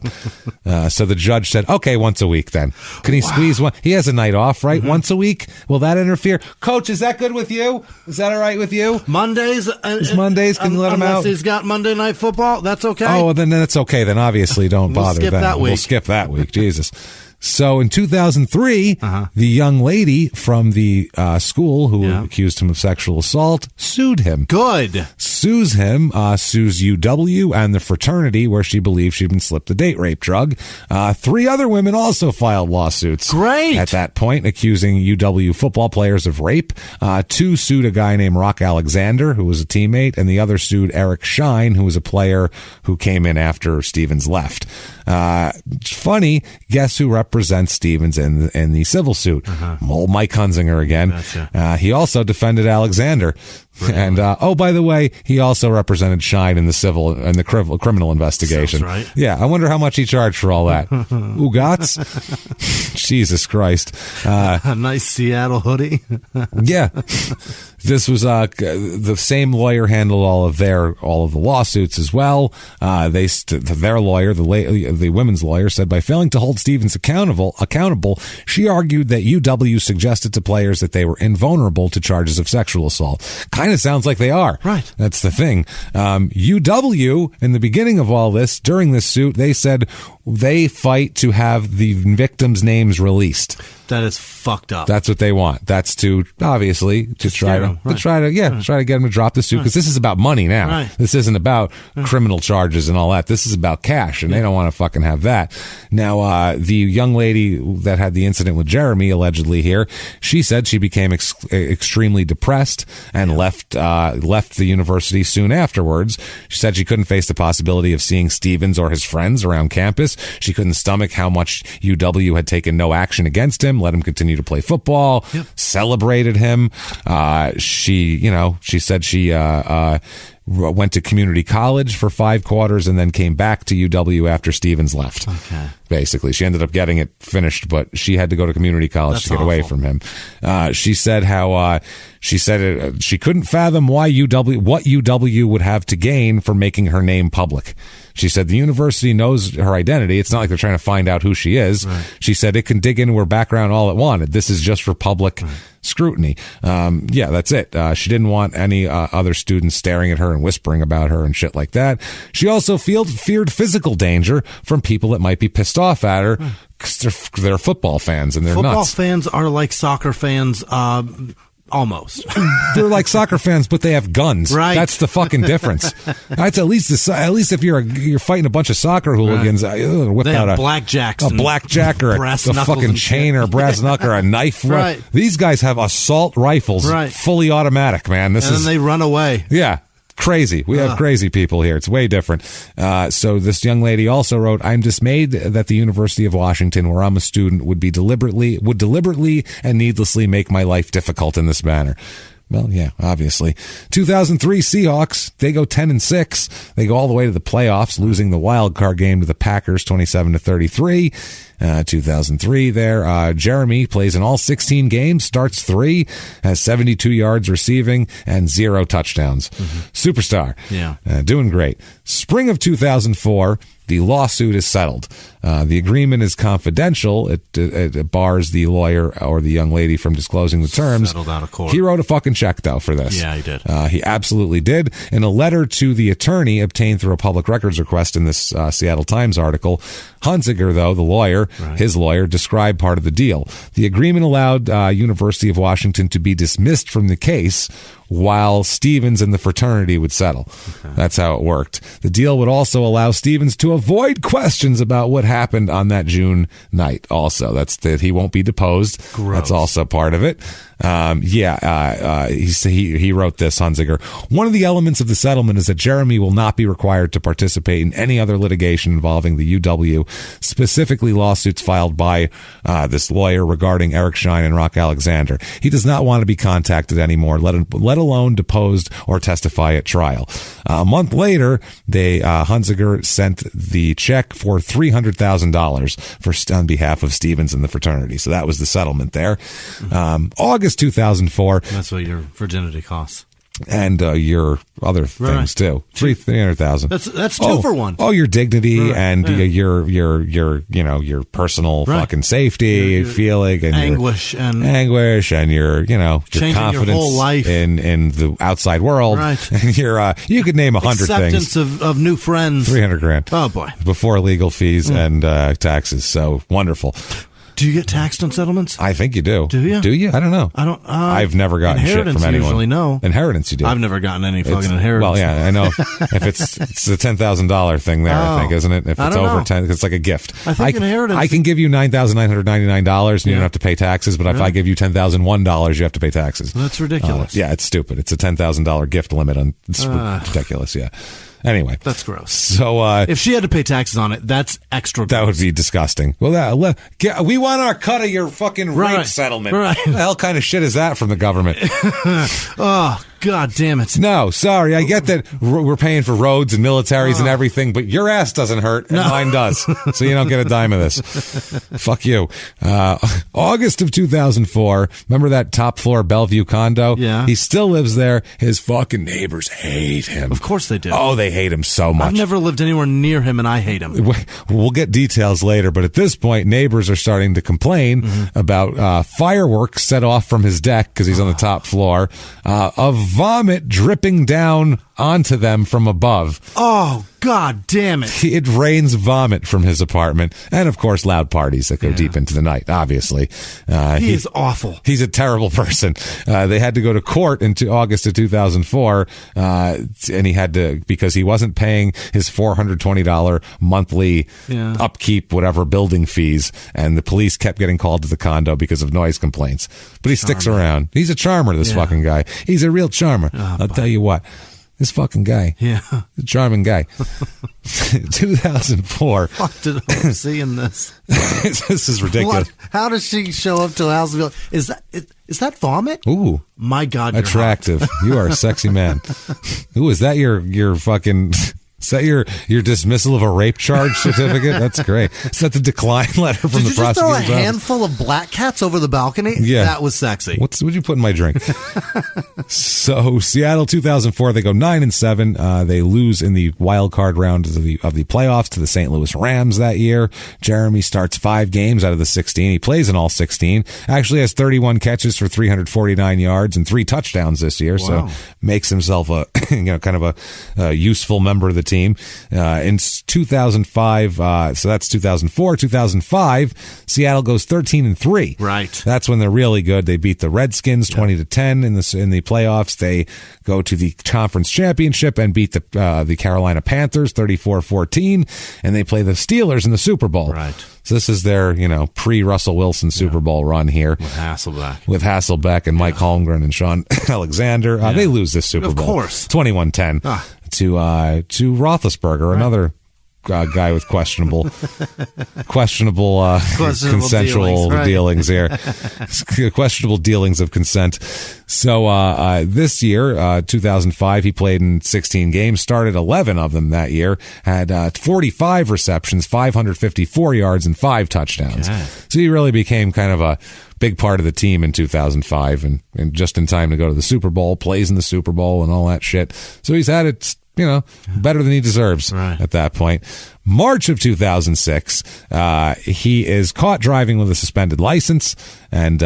S1: So the judge said, okay, once a week then. Can he squeeze one? He has a night off, right? Once a week? Will that interfere? Coach, is that good with you? Is that all right with you?
S3: Mondays,
S1: can you let him out?
S3: Unless he's got Monday Night Football, that's okay.
S1: Oh, well, then that's okay. Then obviously don't bother. We'll skip that week. Jesus. So in 2003, the young lady from the school who accused him of sexual assault sued him.
S3: Good.
S1: Sues UW and the fraternity where she believes she'd been slipped a date rape drug. 3 other women also filed lawsuits.
S3: Great.
S1: At that point, accusing UW football players of rape. 2 sued a guy named Rock Alexander, who was a teammate, and the other sued Eric Shine, who was a player who came in after Stevens left. Funny, guess who represents Stevens in the civil suit? Old Mike Hunzinger again. Gotcha. He also defended Alexander. Really? And by the way, he also represented Shine in the criminal investigation.
S3: Sounds right.
S1: Yeah, I wonder how much he charged for all that. Ugats? Jesus Christ.
S3: A nice Seattle hoodie.
S1: Yeah. This was the same lawyer handled all of the lawsuits as well. Their lawyer, the women's lawyer, said by failing to hold Stevens accountable, she argued that UW suggested to players that they were invulnerable to charges of sexual assault. Kind kind of sounds like they are.
S3: Right.
S1: That's the thing. UW, in the beginning of all this, during this suit, they said they fight to have the victims' names released.
S3: That is fucked up.
S1: That's what they want. That's to obviously to try to get them to drop the suit, because this is about money now.
S3: Right.
S1: This isn't about criminal charges and all that. This is about cash, and they don't want to fucking have that. Now, the young lady that had the incident with Jerramy, allegedly here, she said she became extremely depressed and left the university soon afterwards. She said she couldn't face the possibility of seeing Stevens or his friends around campus. She couldn't stomach how much UW had taken no action against him, let him continue to play football, celebrated him. She said she went to community college for 5 quarters and then came back to UW after Stevens left. Okay. Basically, she ended up getting it finished, but she had to go to community college to get away from him. She said she couldn't fathom what UW would have to gain for making her name public. She said the university knows her identity. It's not like they're trying to find out who she is. Right. She said it can dig into her background all it wanted. This is just for public scrutiny. That's it. She didn't want any other students staring at her and whispering about her and shit like that. She also feared physical danger from people that might be pissed off at her because they're football fans and they're nuts.
S3: Football fans are like soccer fans. Almost.
S1: They're like soccer fans, but they have guns.
S3: Right.
S1: That's the fucking difference. That's at least if you're fighting a bunch of soccer hooligans, whip
S3: they
S1: out
S3: have blackjacks,
S1: a blackjack or a fucking chain or a brass knuckle or a knife.
S3: Right.
S1: These guys have assault rifles, fully automatic. Man,
S3: and then they run away.
S1: Yeah. Crazy. We have crazy people here. It's way different. So this young lady also wrote, I'm dismayed that the University of Washington, where I'm a student, would deliberately and needlessly make my life difficult in this manner. Well, yeah, obviously. 2003 Seahawks, they go 10-6. They go all the way to the playoffs, losing the wild card game to the Packers 27-33. 2003 there. Jerramy plays in all 16 games, starts 3, has 72 yards receiving and 0 touchdowns. Superstar.
S3: Yeah.
S1: Doing great. Spring of 2004, the lawsuit is settled. The agreement is confidential. It bars the lawyer or the young lady from disclosing the terms.
S3: Settled out of court.
S1: He wrote a fucking check, though, for this.
S3: Yeah, he did.
S1: He absolutely did. In a letter to the attorney obtained through a public records request in this Seattle Times article, Hunziker, though, the lawyer, his lawyer, described part of the deal. The agreement allowed University of Washington to be dismissed from the case while Stevens and the fraternity would settle. Okay. That's how it worked. The deal would also allow Stevens to avoid questions about what happened on that June night. Also, that's that he won't be deposed.
S3: Gross.
S1: That's also part of it. He wrote this, Hunziker. One of the elements of the settlement is that Jerramy will not be required to participate in any other litigation involving the UW, specifically lawsuits filed by this lawyer regarding Eric Schein and Rock Alexander. He does not want to be contacted anymore, let alone deposed or testify at trial. A month later, Hunziker sent the check for $300,000 on behalf of Stevens and the fraternity. So that was the settlement there. August 2004.
S3: That's what your virginity costs.
S1: And your other things too. $300,000.
S3: That's 2 for 1.
S1: Oh, your dignity and your personal fucking safety, your feeling, and
S3: anguish and
S1: your your confidence
S3: your whole life
S1: in the outside world.
S3: Right.
S1: And you could name 100 things.
S3: Acceptance of new friends.
S1: $300,000.
S3: Oh boy.
S1: Before legal fees and taxes. So wonderful.
S3: Do you get taxed on settlements?
S1: I think you do.
S3: Do you?
S1: Do you? I don't know.
S3: I don't.
S1: I've never gotten shit from anyone.
S3: Usually, no.
S1: Inheritance, you do.
S3: I've never gotten any fucking inheritance.
S1: Well, yeah, I know. If it's the $10,000 thing there, I think, isn't it? If it's over 10, it's like a gift.
S3: I think inheritance.
S1: I can give you $9,999 and you don't have to pay taxes. But if I give you $10,001, you have to pay taxes.
S3: That's ridiculous.
S1: Yeah, it's stupid. It's a $10,000 gift limit. It's ridiculous. Yeah. Anyway,
S3: that's gross.
S1: So,
S3: if she had to pay taxes on it, that's extra gross.
S1: That would be disgusting. Well, we want our cut of your fucking rape settlement.
S3: Right.
S1: What the hell kind of shit is that from the government?
S3: Oh, God damn it.
S1: No, sorry. I get that we're paying for roads and militaries and everything, but your ass doesn't hurt and mine does. So you don't get a dime of this. Fuck you. August of 2004. Remember that top floor Bellevue condo?
S3: Yeah.
S1: He still lives there. His fucking neighbors hate him.
S3: Of course they do.
S1: Oh, they hate him so much.
S3: I've never lived anywhere near him and I hate him.
S1: We'll get details later, but at this point, neighbors are starting to complain about fireworks set off from his deck because he's on the top floor of vomit dripping down onto them from above.
S3: Oh, God damn it.
S1: It rains vomit from his apartment. And, of course, loud parties that go deep into the night, obviously.
S3: He is awful.
S1: He's a terrible person. They had to go to court in August of 2004, and he had to, because he wasn't paying his $420 monthly upkeep, whatever, building fees, and the police kept getting called to the condo because of noise complaints. But he sticks around. He's a charmer, this fucking guy. He's a real charmer. I'll tell you what. This fucking guy. Yeah. A charming guy. 2004.
S3: Fuck did I see in this?
S1: This is ridiculous.
S3: What? How does she show up to a house and be like, is that vomit?
S1: Ooh.
S3: My God, you're
S1: attractive.
S3: hot.
S1: You are a sexy man. Ooh, is that your fucking... Is that your dismissal of a rape charge certificate? That's great. Is that the decline letter from the prosecutor's office? Did you just throw a
S3: handful of black cats over the balcony?
S1: Yeah.
S3: That was sexy.
S1: What'd you put in my drink? So, Seattle 2004, they go 9-7. They lose in the wild card round of the playoffs to the St. Louis Rams that year. Jerramy starts 5 games out of the 16. He plays in all 16. Actually has 31 catches for 349 yards and 3 touchdowns this year. Wow. So makes himself a kind of a useful member of the team. In 2005, so that's 2004. 2005, Seattle goes 13-3.
S3: Right.
S1: That's when they're really good. They beat the Redskins 20-10 in the playoffs. They go to the conference championship and beat the Carolina Panthers 34-14, and they play the Steelers in the Super Bowl.
S3: Right.
S1: So this is their, pre-Russell Wilson Super Bowl run here.
S3: With
S1: Hasselbeck and Mike Holmgren and Sean Alexander. They lose this Super Bowl.
S3: Of course.
S1: 21-10 to Roethlisberger, another guy with questionable consensual dealings here. Questionable dealings of consent. So this year, 2005, he played in 16 games, started 11 of them that year, had 45 receptions, 554 yards, and 5 touchdowns. Okay. So he really became kind of a big part of the team in 2005 and just in time to go to the Super Bowl, plays in the Super Bowl and all that shit. So he's had it, better than he deserves at that point. March of 2006, he is caught driving with a suspended license, and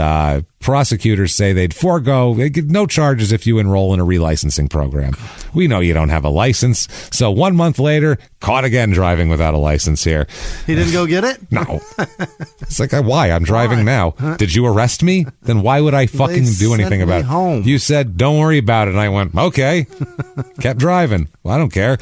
S1: prosecutors say they'd get no charges if you enroll in a relicensing program. We know you don't have a license, so 1 month later, caught again driving without a license here.
S3: He didn't go get it?
S1: No. It's like, why? I'm driving now. Did you arrest me? Then why would I fucking do anything about it?
S3: Home.
S1: You said, don't worry about it, and I went, okay. Kept driving. Well, I don't care.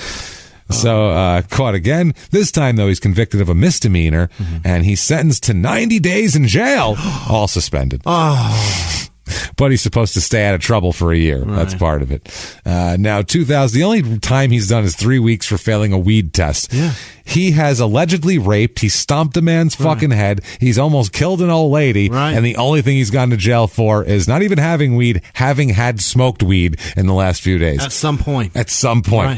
S1: So, caught again. This time, though, he's convicted of a misdemeanor, and he's sentenced to 90 days in jail, all suspended. But he's supposed to stay out of trouble for a year. Right. That's part of it. Now, 2000, the only time he's done is 3 weeks for failing a weed test.
S3: Yeah.
S1: He has allegedly raped. He stomped a man's fucking head. He's almost killed an old lady. Right. And the only thing he's gone to jail for is not even having weed, having had smoked weed in the last few days.
S3: At some point.
S1: Right.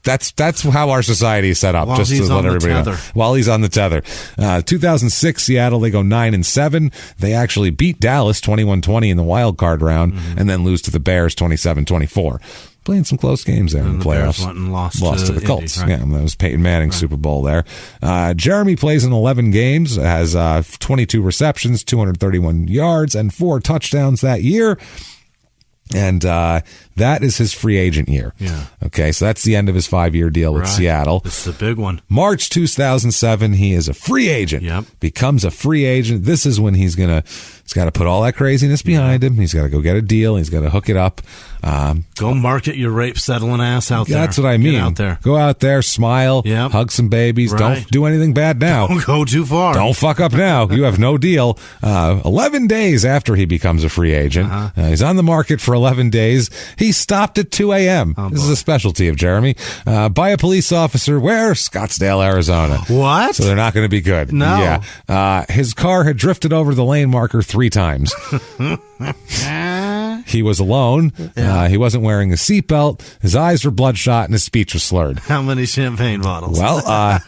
S1: That's how our society is set up.
S3: While
S1: just
S3: he's
S1: to let everybody know. While he's on the tether. 2006, Seattle, they go 9-7. They actually beat Dallas 21-20 in the wild card round, and then lose to the Bears 27-24. Playing some close games there in the playoffs.
S3: Bears went and lost
S1: to the Colts.
S3: Indy, right?
S1: Yeah, that was Peyton Manning's Super Bowl there. Jerramy plays in 11 games, has 22 receptions, 231 yards, and 4 touchdowns that year. And that is his free agent year.
S3: Yeah.
S1: Okay, so that's the end of his 5-year deal with Seattle.
S3: This is a big one.
S1: March 2007, he is a free agent.
S3: Yep.
S1: Becomes a free agent. This is when he's got to put all that craziness behind him. He's got to go get a deal. He's got to hook it up.
S3: Go market your rape settling ass out there.
S1: That's what I mean.
S3: Get out there.
S1: Go out there, smile, hug some babies.
S3: Right.
S1: Don't do anything bad now.
S3: Don't go too far.
S1: Don't fuck up now. You have no deal. 11 days after he becomes a free agent, he's on the market for 11 days. He stopped at 2 a.m. This is a specialty of Jerramy. By a police officer where? Scottsdale, Arizona.
S3: What?
S1: So they're not going to be good.
S3: No.
S1: Yeah. His car had drifted over the lane marker 3 times. He was alone.
S3: Yeah.
S1: He wasn't wearing a seatbelt. His eyes were bloodshot and his speech was slurred.
S3: How many champagne bottles?
S1: Well,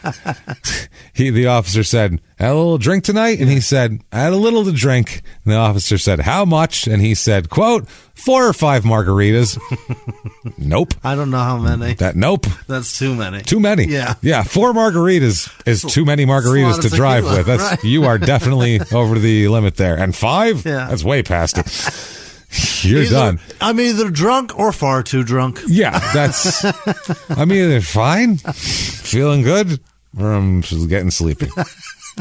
S1: the officer said, had a little drink tonight? And he said, I had a little to drink. And the officer said, how much? And he said, quote, 4 or 5 margaritas. Nope.
S3: I don't know how many.
S1: Nope.
S3: That's too many.
S1: Too many.
S3: Yeah.
S1: Yeah. 4 margaritas is too many margaritas to drive with.
S3: Right.
S1: You are definitely over the limit there. And 5?
S3: Yeah.
S1: That's way past it. You're done.
S3: I'm either drunk or far too drunk.
S1: Yeah, I'm either fine, feeling good, or I'm just getting sleepy.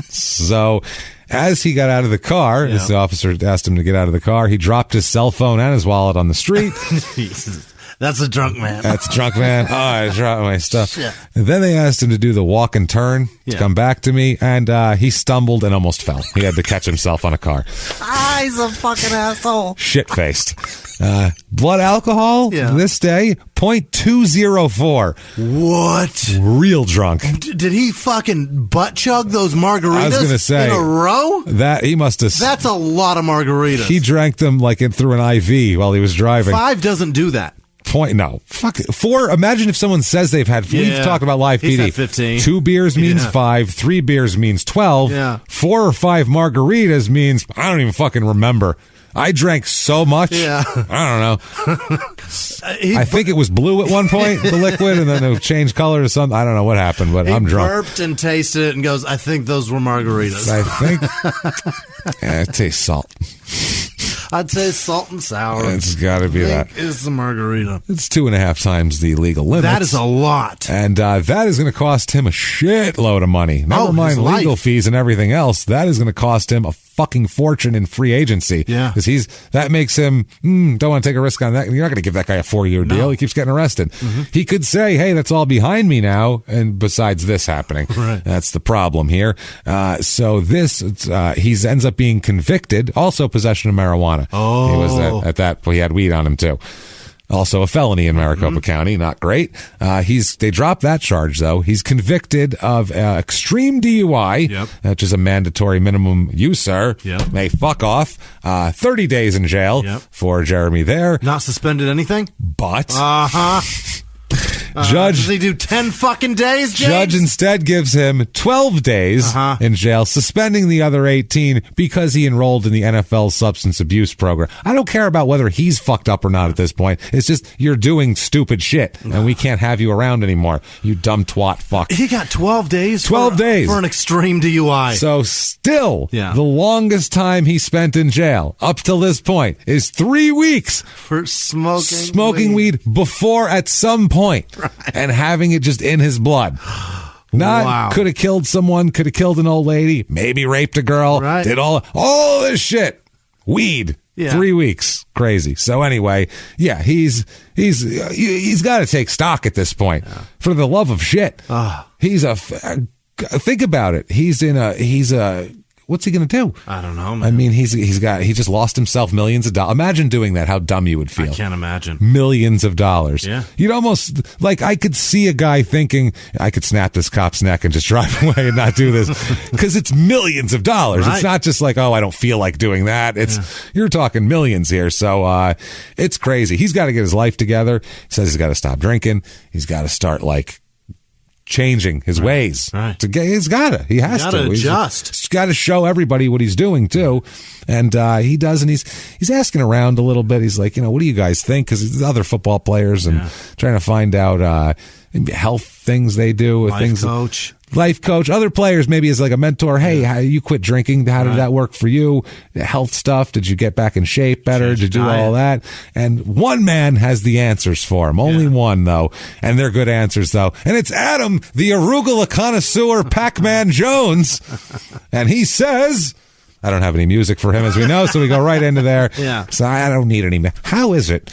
S1: So as he got out of the car, as the officer asked him to get out of the car, he dropped his cell phone and his wallet on the street.
S3: That's a drunk man.
S1: That's a drunk man. Oh, I dropped my stuff.
S3: Shit.
S1: And then they asked him to do the walk and turn to come back to me, and he stumbled and almost fell. He had to catch himself on a car.
S3: He's a fucking asshole.
S1: Shit-faced. Blood alcohol this day, 0.204.
S3: What?
S1: Real drunk.
S3: Did he fucking butt chug those margaritas
S1: I was gonna say,
S3: in a row?
S1: That he must have.
S3: That's a lot of margaritas.
S1: He drank them like through an IV while he was driving.
S3: 5 doesn't do that.
S1: No. Fuck it. 4. Imagine if someone says they've had. We've talked about live PD.
S3: Had 15.
S1: 2 beers means 5. 3 beers means 12.
S3: Yeah.
S1: 4 or 5 margaritas means I don't even fucking remember. I drank so much.
S3: Yeah.
S1: I don't know. I think it was blue at one point, the liquid, and then it changed color to something. I don't know what happened, but I'm drunk.
S3: He burped and tasted it and goes, I think those were margaritas.
S1: I think. It tastes salt.
S3: I'd say salt and sour.
S1: It's got to be that.
S3: It's the margarita.
S1: It's 2.5 times the legal limit.
S3: That is a lot.
S1: And that is going to cost him a shitload of money. Never mind legal fees and everything else. That is going to cost him a fucking fortune in free agency.
S3: Yeah.
S1: Because that makes him, don't want to take a risk on that. You're not going to give that guy a 4-year deal. He keeps getting arrested. Mm-hmm. He could say, hey, that's all behind me now. And besides this happening, that's the problem here. So this, he ends up being convicted. Also possession of marijuana.
S3: Oh.
S1: He was at that, he had weed on him too. Also a felony in Maricopa County. Not great. They dropped that charge though. He's convicted of extreme DUI, which is a mandatory minimum use, sir. May fuck off. 30 days in jail for Jerramy there.
S3: Not suspended anything?
S1: But.
S3: Judge, does he do 10 fucking days, James?
S1: Judge instead gives him 12 days in jail, suspending the other 18 because he enrolled in the NFL's substance abuse program. I don't care about whether he's fucked up or not at this point. It's just you're doing stupid shit, and we can't have you around anymore, you dumb twat fuck.
S3: He got 12 days?
S1: 12 days.
S3: For an extreme DUI.
S1: So still, the longest time he spent in jail up till this point is 3 weeks.
S3: For
S1: smoking weed before at some point. And having it just in his blood. Could have killed someone, could have killed an old lady, maybe raped a girl, did all this shit. Weed. 3 weeks. Crazy. So anyway, he's got to take stock at this point. For the love of shit. Think about it. What's he going to do?
S3: I don't know, man.
S1: I mean, he just lost himself millions of dollars. Imagine doing that, how dumb you would feel.
S3: I can't imagine.
S1: Millions of dollars.
S3: Yeah.
S1: You'd almost, I could see a guy thinking, I could snap this cop's neck and just drive away and not do this. Because it's millions of dollars. It's not just like, I don't feel like doing that. You're talking millions here. So, it's crazy. He's got to get his life together. He says he's got to stop drinking. He's got to start, changing his ways. He has to. He has to
S3: adjust.
S1: He's got to show everybody what he's doing too, and he does. And he's asking around a little bit. He's like, what do you guys think? Because there's other football players and trying to find out health things they do. Life coach, other players maybe as a mentor. Hey, how you quit drinking? How did that work for you? Health stuff. Did you get back in shape better? Did you do all that? And one man has the answers for him. Only one though, and they're good answers though. And it's Adam, the arugula connoisseur, Pac-Man Jones, and he says, I don't have any music for him as we know, so we go right into there. So I don't need any. How is it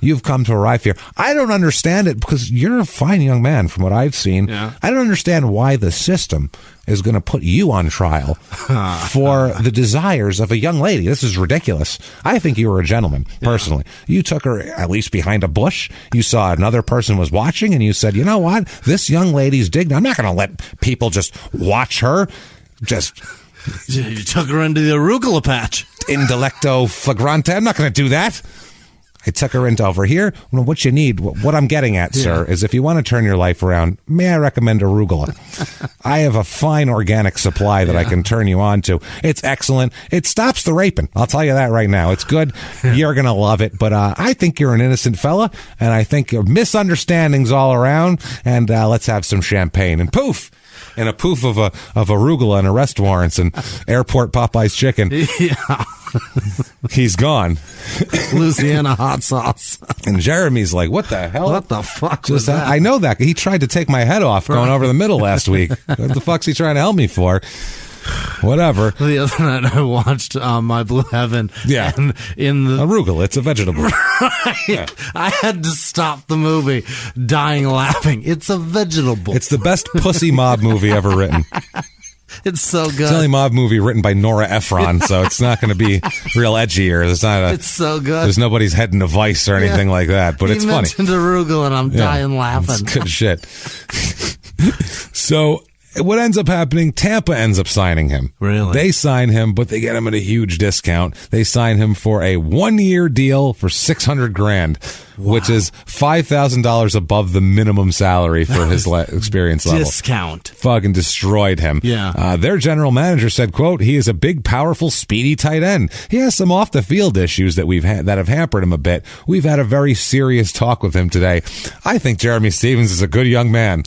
S1: you've come to arrive here? I don't understand it because you're a fine young man from what I've seen. I don't understand why the system is going to put you on trial for the desires of a young lady. This is ridiculous. I think you were a gentleman, personally. You took her at least behind a bush. You saw another person was watching and you said, you know what? This young lady's dignity. I'm not going to let people just watch her.
S3: You took her into the arugula patch.
S1: Indelecto flagrante. I'm not going to do that. I took her into over here. What you need, what I'm getting at, sir, is if you want to turn your life around, may I recommend arugula? I have a fine organic supply that I can turn you on to. It's excellent. It stops the raping. I'll tell you that right now. It's good. You're going to love it. But I think you're an innocent fella, and I think your misunderstandings all around, and let's have some champagne. And poof! And a poof of arugula and arrest warrants and airport Popeye's chicken. He's gone.
S3: Louisiana hot sauce.
S1: And Jerramy's like, what the hell?
S3: What the fuck was that?
S1: I know that. He tried to take my head off going over the middle last week. What the fuck's he trying to help me for? Whatever.
S3: The other night I watched My Blue Heaven.
S1: Yeah.
S3: And in the
S1: arugula, it's a vegetable.
S3: Right. Yeah. I had to stop the movie, dying laughing. It's a vegetable.
S1: It's the best pussy mob movie ever written.
S3: It's so good.
S1: It's the only mob movie written by Nora Ephron, so it's not going to be real edgy or it's so good. There's nobody's head in a vice or anything like that, but it's funny.
S3: You mentioned arugula and I'm dying laughing.
S1: It's good shit. So what ends up happening, Tampa ends up signing him.
S3: Really?
S1: They sign him, but they get him at a huge discount. They sign him for a 1-year deal for $600,000, which is $5,000 above the minimum salary for his experience level.
S3: Discount.
S1: Fucking destroyed him.
S3: Yeah.
S1: Their general manager said, quote, he is a big, powerful, speedy tight end. He has some off the field issues that that have hampered him a bit. We've had a very serious talk with him today. I think Jerramy Stevens is a good young man.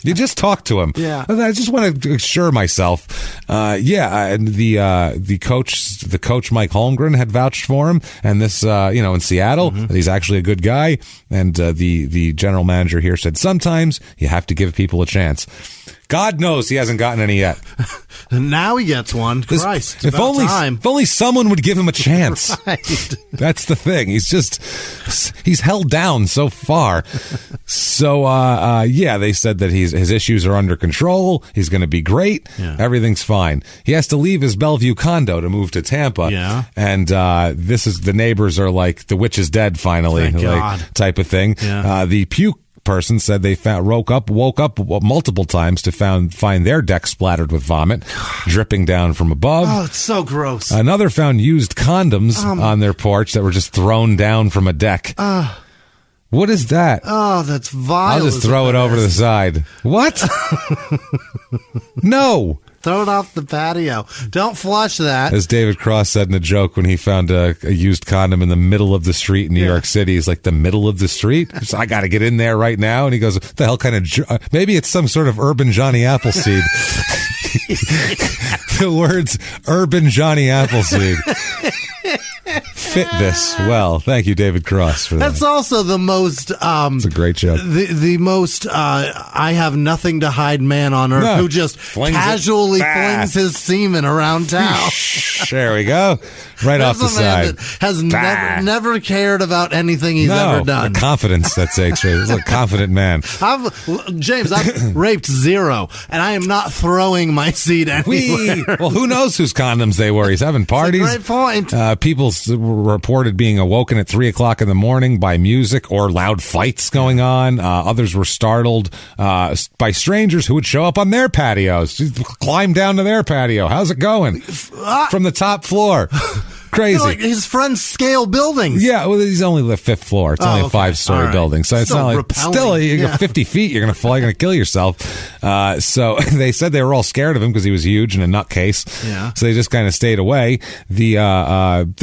S1: You just talk to him.
S3: Yeah.
S1: I just want to assure myself. And the coach Mike Holmgren had vouched for him, and this in Seattle, that he's actually a good guy. And the general manager here said sometimes you have to give people a chance. God knows he hasn't gotten any yet.
S3: Now he gets one. Christ,
S1: if only someone would give him a chance.
S3: Right.
S1: That's the thing. He's held down so far. So they said that his issues are under control. He's going to be great.
S3: Yeah.
S1: Everything's fine. He has to leave his Bellevue condo to move to Tampa.
S3: Yeah.
S1: And the neighbors are like, the witch is dead finally,
S3: Thank God.
S1: type of thing.
S3: Yeah.
S1: The puke person said they woke up multiple times to find their deck splattered with vomit dripping down from above.
S3: Oh, it's so gross.
S1: Another found used condoms on their porch that were just thrown down from a deck. What is that?
S3: Oh, that's vile.
S1: I'll just throw it over to the side. What? No.
S3: Throw it off the patio. Don't flush that.
S1: As David Cross said in a joke when he found a used condom in the middle of the street in New York City, he's like, the middle of the street? So I got to get in there right now. And he goes, what the hell kind of... maybe it's some sort of urban Johnny Appleseed. The words urban Johnny Appleseed fit this well. Thank you, David Cross, for that.
S3: That's also the most...
S1: it's a great joke.
S3: The most I have nothing to hide man on earth who just casually flings his semen around town.
S1: There we go. Right off the side.
S3: Has never cared about anything he's ever done.
S1: The confidence that takes. He's a confident man.
S3: I've raped 0, and I am not throwing my seed anywhere.
S1: Well, who knows whose condoms they were? He's having parties.
S3: That's a great point.
S1: People reported being awoken at 3:00 in the morning by music or loud fights going on. Others were startled by strangers who would show up on their patios, climb down to their patio. How's it going? From the top floor. Crazy.
S3: Like his friends scale buildings.
S1: Yeah, well, he's only the 5th floor. It's only a 5-story building, so it's not like
S3: repelling.
S1: Still, you go 50 feet, you're gonna fall, you're gonna kill yourself. So they said they were all scared of him because he was huge and a nutcase.
S3: Yeah.
S1: So they just kind of stayed away. They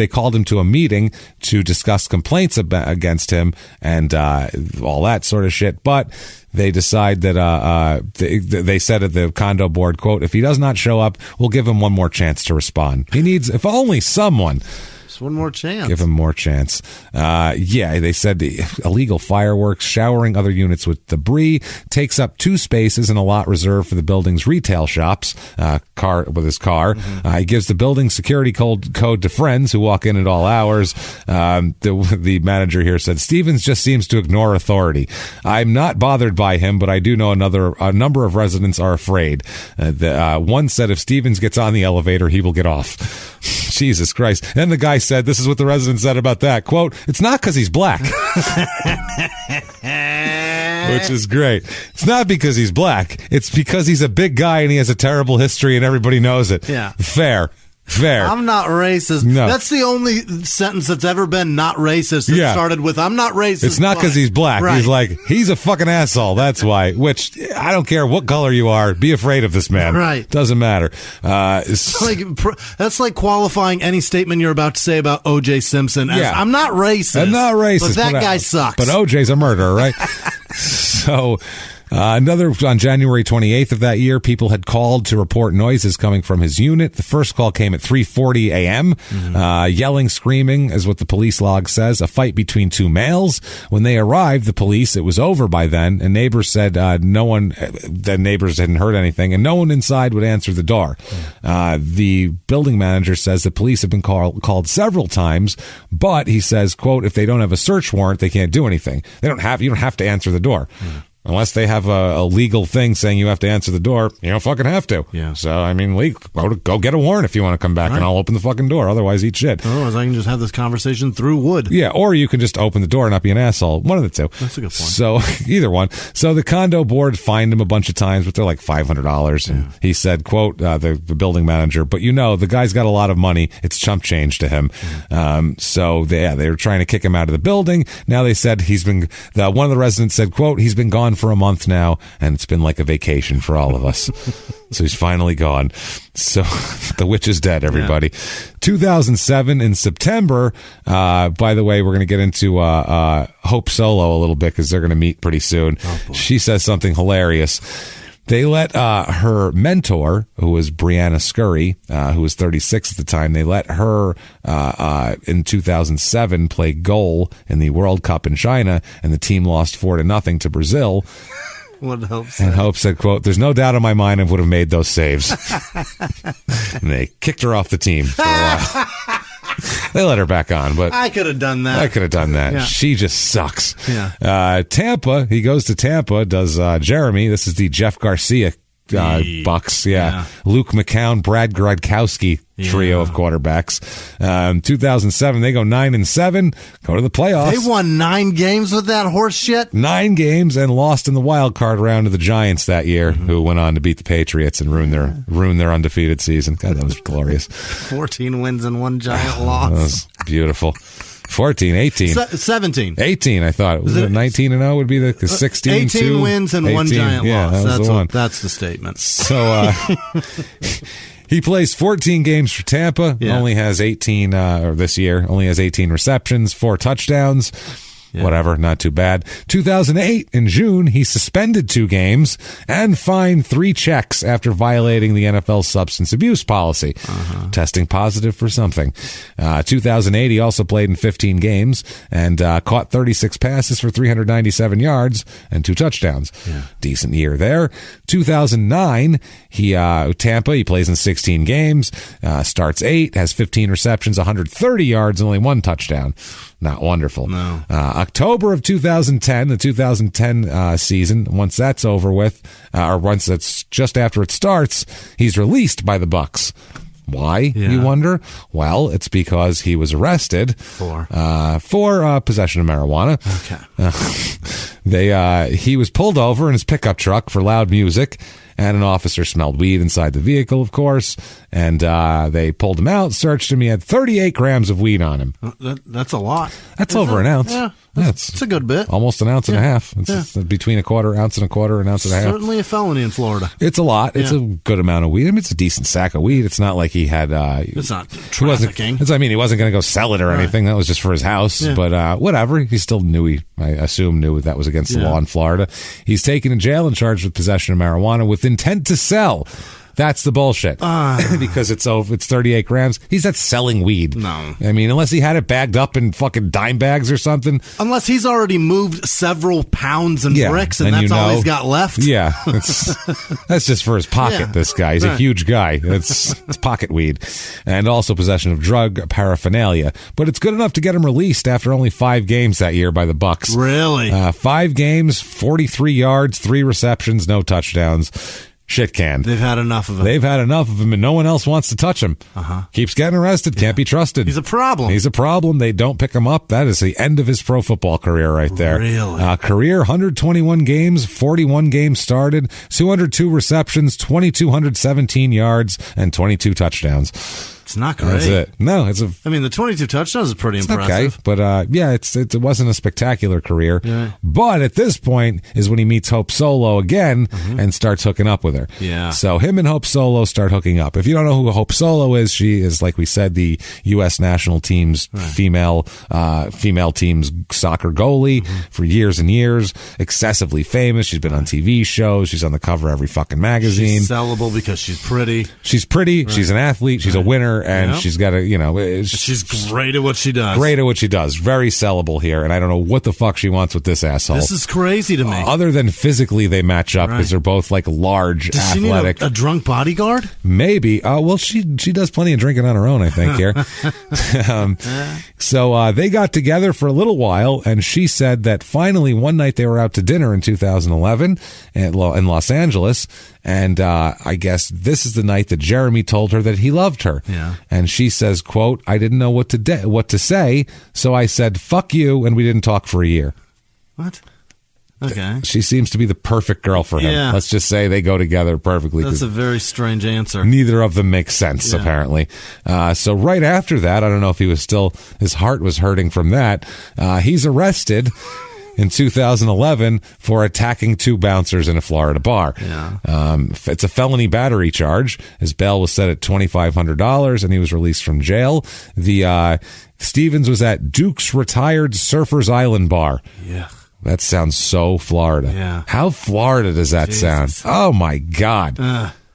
S1: called him to a meeting to discuss complaints against him and all that sort of shit, but. They decide that they said at the condo board, quote, if he does not show up, we'll give him one more chance to respond. He needs, if only someone.
S3: Just one more chance.
S1: Give him more chance. They said the illegal fireworks, showering other units with debris, takes up 2 spaces in a lot reserved for the building's retail shops, with his car. He gives the building security code to friends who walk in at all hours. The manager here said, Stevens just seems to ignore authority. I'm not bothered by him, but I do know a number of residents are afraid. One said if Stevens gets on the elevator, he will get off. Jesus Christ. And the guy said, this is what the resident said about that, quote, it's not because he's black. Which is great. It's not because he's black. It's because he's a big guy and he has a terrible history and everybody knows it.
S3: Yeah.
S1: Fair.
S3: I'm not racist.
S1: No.
S3: That's the only sentence that's ever been not racist that started with, I'm not racist.
S1: It's not because he's black.
S3: Right.
S1: He's like, he's a fucking asshole. That's why. Which, I don't care what color you are. Be afraid of this man.
S3: Right.
S1: Doesn't matter.
S3: That's like qualifying any statement you're about to say about O.J. Simpson as, I'm not racist.
S1: I'm not racist.
S3: But that guy sucks.
S1: But O.J.'s a murderer, right? So... Another on January 28th of that year, people had called to report noises coming from his unit. The first call came at 3:40 a.m. Yelling, screaming is what the police log says. A fight between two males. When they arrived, the police, it was over by then, and neighbors said the neighbors hadn't heard anything, and no one inside would answer the door. The building manager says the police have been called several times, but he says, quote, if they don't have a search warrant, they can't do anything. You don't have to answer the door. Unless they have a legal thing saying you have to answer the door, you don't fucking have to.
S3: Yeah.
S1: So, I mean, go get a warrant if you want to come back, and I'll open the fucking door. Otherwise, eat shit.
S3: Otherwise, I can just have this conversation through wood.
S1: Yeah, or you can just open the door and not be an asshole. One of the two.
S3: That's a good point.
S1: So, either one. So, the condo board fined him a bunch of times, but they're like $500. And he said, quote, the building manager, but the guy's got a lot of money. It's chump change to him. So, they were trying to kick him out of the building. Now they said one of the residents said, quote, he's been gone for a month now, and it's been like a vacation for all of us. So he's finally gone. So the witch is dead, everybody. 2007 in September, by the way, we're going to get into Hope Solo a little bit because they're going to meet pretty soon. She says something hilarious. They let her mentor, who was Brianna Scurry, who was 36 at the time, they let her in 2007 play goal in the World Cup in China, and the team lost 4-0 to Brazil.
S3: What Hope said.
S1: And Hope said, quote, there's no doubt in my mind I would have made those saves. And they kicked her off the team for a while. They let her back on, but
S3: I could have done that.
S1: Yeah. She just sucks.
S3: Yeah.
S1: Tampa, he goes to Tampa, does Jerramy. This is the Jeff Garcia Bucks. Yeah. Luke McCown, Brad Grodkowski trio of quarterbacks. 2007, they go 9-7, go to the playoffs.
S3: They won 9 games with that horse shit.
S1: 9 games and lost in the wild card round to the Giants that year, who went on to beat the Patriots and ruin their undefeated season. God, that was glorious.
S3: 14 wins and 1 giant loss.
S1: That was beautiful. 14, 18.
S3: 17.
S1: 18, I thought. Was it 19-0 would be the 16,
S3: 18 wins and 1 giant loss.
S1: That was the one.
S3: That's the statement.
S1: So, he plays 14 games for Tampa.
S3: Yeah.
S1: Only has 18, this year, only has 18 receptions, 4 touchdowns. Yeah. Whatever, not too bad. 2008, in June, he suspended 2 games and fined 3 checks after violating the NFL substance abuse policy, testing positive for something. 2008, he also played in 15 games and caught 36 passes for 397 yards and 2 touchdowns. Yeah. Decent year there. 2009, Tampa, he plays in 16 games, starts 8, has 15 receptions, 130 yards, and only 1 touchdown. Not wonderful.
S3: No.
S1: October of 2010, the 2010 season, once that's over with, or once that's just after it starts, he's released by the Bucks. Why, you wonder? Well, it's because he was arrested for possession of marijuana.
S3: Okay.
S1: He was pulled over in his pickup truck for loud music, and an officer smelled weed inside the vehicle, of course, and they pulled him out, searched him. He had 38 grams of weed on him.
S3: That's a lot.
S1: That's over an ounce.
S3: Yeah. It's a good bit.
S1: Almost an ounce and a half. It's between a quarter ounce and a quarter, an ounce and a half.
S3: Certainly a felony in Florida.
S1: It's a lot. It's a good amount of weed. I mean, it's a decent sack of weed. It's not like he had...
S3: it's not trafficking.
S1: He wasn't going to go sell it or anything. That was just for his house. Yeah. But whatever. He still knew I assume knew that was against the law in Florida. He's taken to jail and charged with possession of marijuana with intent to sell. That's the bullshit. Because it's 38 grams. He's not selling weed.
S3: No.
S1: I mean, unless he had it bagged up in fucking dime bags or something.
S3: Unless he's already moved several pounds and bricks and that's all he's got left.
S1: Yeah. That's just for his pocket, this guy. He's a huge guy. It's pocket weed. And also possession of drug paraphernalia. But it's good enough to get him released after only 5 games that year by the Bucks.
S3: Really?
S1: 5 games, 43 yards, 3 receptions, no touchdowns. Shit can.
S3: They've had enough of him.
S1: And no one else wants to touch him. Keeps getting arrested. Can't be trusted.
S3: He's a problem.
S1: They don't pick him up. That is the end of his pro football career right there.
S3: Really?
S1: Career, 121 games, 41 games started, 202 receptions, 2,217 yards, and 22 touchdowns.
S3: It's not great.
S1: That's it. No,
S3: I mean, the 22 touchdowns is pretty impressive.
S1: Okay, but it wasn't a spectacular career.
S3: Yeah.
S1: But at this point is when he meets Hope Solo again and starts hooking up with her.
S3: Yeah.
S1: So him and Hope Solo start hooking up. If you don't know who Hope Solo is, she is, like we said, the U.S. national team's female team's soccer goalie for years and years. Excessively famous. She's been on TV shows. She's on the cover of every fucking magazine.
S3: She's sellable because she's pretty.
S1: She's pretty. Right. She's an athlete. She's a winner, and she's got
S3: she's great at what she does.
S1: Great at what she does. Very sellable here, and I don't know what the fuck she wants with this asshole.
S3: This is crazy to me.
S1: Other than physically, they match up because they're both like large,
S3: does
S1: athletic.
S3: She need a drunk bodyguard?
S1: Maybe. Well, she does plenty of drinking on her own, I think. Here. So they got together for a little while, and she said that finally one night they were out to dinner in 2011 in Los Angeles. And I guess this is the night that Jerramy told her that he loved her.
S3: Yeah.
S1: And she says, quote, "I didn't know what to say, so I said, fuck you, and we didn't talk for a year."
S3: What? Okay.
S1: She seems to be the perfect girl for him.
S3: Yeah.
S1: Let's just say they go together perfectly.
S3: That's a very strange answer.
S1: Neither of them makes sense, apparently. So right after that, I don't know if his heart was hurting from that. He's arrested in 2011 for attacking two bouncers in a Florida bar.
S3: Yeah.
S1: It's a felony battery charge. His bail was set at $2,500, and he was released from jail. Stevens was at Duke's Retired Surfers Island Bar.
S3: Yeah.
S1: That sounds so Florida.
S3: Yeah.
S1: How Florida does that sound? Oh, my God.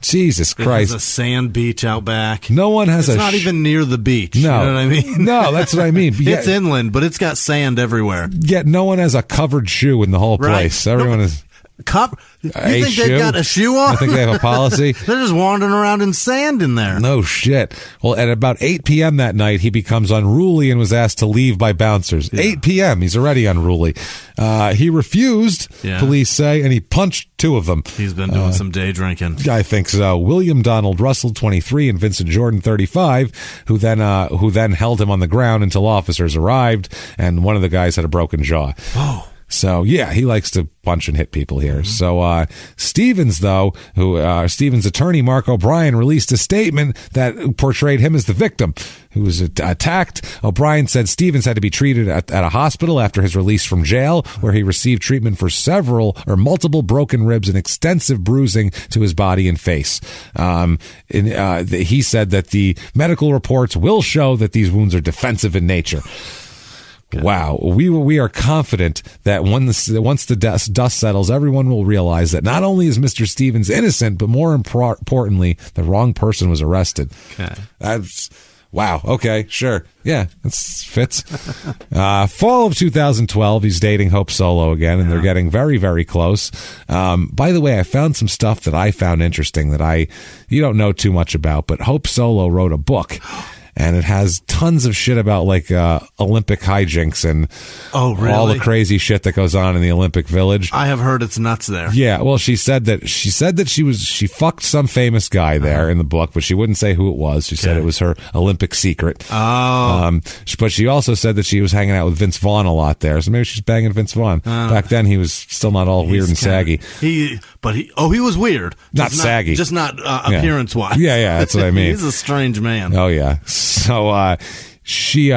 S1: Jesus Christ.
S3: There's a sand beach out back.
S1: No one has
S3: It's not even near the beach.
S1: No.
S3: You know what I mean?
S1: No, that's what I mean.
S3: It's inland, but it's got sand everywhere.
S1: Yet no one has a covered shoe in the whole place. Everyone is...
S3: You think they've got a shoe on?
S1: I think they have a policy.
S3: They're just wandering around in sand in there.
S1: No shit. Well, at about 8 p.m. that night, he becomes unruly and was asked to leave by bouncers. 8 p.m. He's already unruly. He refused, police say, and he punched two of them.
S3: He's been doing some day drinking.
S1: I think so. William Donald Russell, 23, and Vincent Jordan, 35, who then held him on the ground until officers arrived, and one of the guys had a broken jaw.
S3: Oh.
S1: So, yeah, he likes to punch and hit people here. So, Stevens, though, Stevens' attorney, Mark O'Brien, released a statement that portrayed him as the victim who was attacked. O'Brien said Stevens had to be treated at a hospital after his release from jail, where he received treatment for multiple broken ribs and extensive bruising to his body and face. He said that the medical reports will show that these wounds are defensive in nature. Okay. Wow. We are confident that once the dust settles, everyone will realize that not only is Mr. Stevens innocent, but more importantly, the wrong person was arrested.
S3: Okay.
S1: Wow. Okay. Sure. Yeah. That fits. Fall of 2012, he's dating Hope Solo again, and they're getting very, very close. By the way, I found some stuff that I found interesting that you don't know too much about, but Hope Solo wrote a book. And it has tons of shit about like Olympic hijinks and
S3: all the
S1: crazy shit that goes on in the Olympic Village.
S3: I have heard it's nuts there.
S1: Yeah, well, she said that she fucked some famous guy there in the book, but she wouldn't say who it was. She said it was her Olympic secret.
S3: Oh.
S1: But she also said that she was hanging out with Vince Vaughn a lot there, so maybe she's banging Vince Vaughn. Back then, he was still not all weird and saggy.
S3: He was weird.
S1: Not saggy.
S3: Just not appearance-wise.
S1: Yeah, that's what I mean.
S3: He's a strange man.
S1: Oh, yeah. So she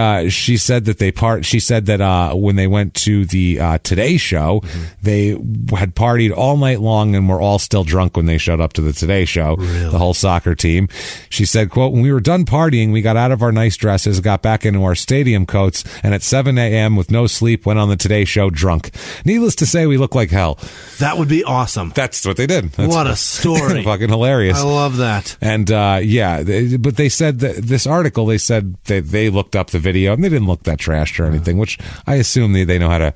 S1: said that she said that when they went to the Today Show, they had partied all night long and were all still drunk when they showed up to the Today Show.
S3: Really?
S1: The whole soccer team. She said, quote, "When we were done partying, we got out of our nice dresses, got back into our stadium coats, and at 7 a.m. with no sleep went on the Today Show drunk. Needless to say, we look like hell."
S3: That would be awesome.
S1: That's what they did.
S3: What a story.
S1: Fucking hilarious.
S3: I love that.
S1: And but they said that this article, they said they looked up the video and they didn't look that trashed or anything, which I assume they know how to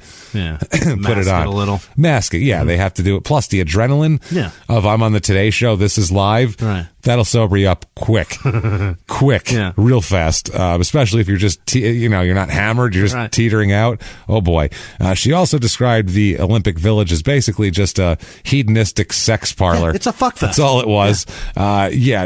S1: put it on.
S3: A little.
S1: Mask it. Yeah, they have to do it. Plus the adrenaline of I'm on the Today Show, this is live.
S3: Right.
S1: That'll sober you up quick, real fast, especially if you're just, you're not hammered, you're just teetering out. Oh, boy. She also described the Olympic Village as basically just a hedonistic sex parlor.
S3: It's a fuck fest.
S1: That's all it was.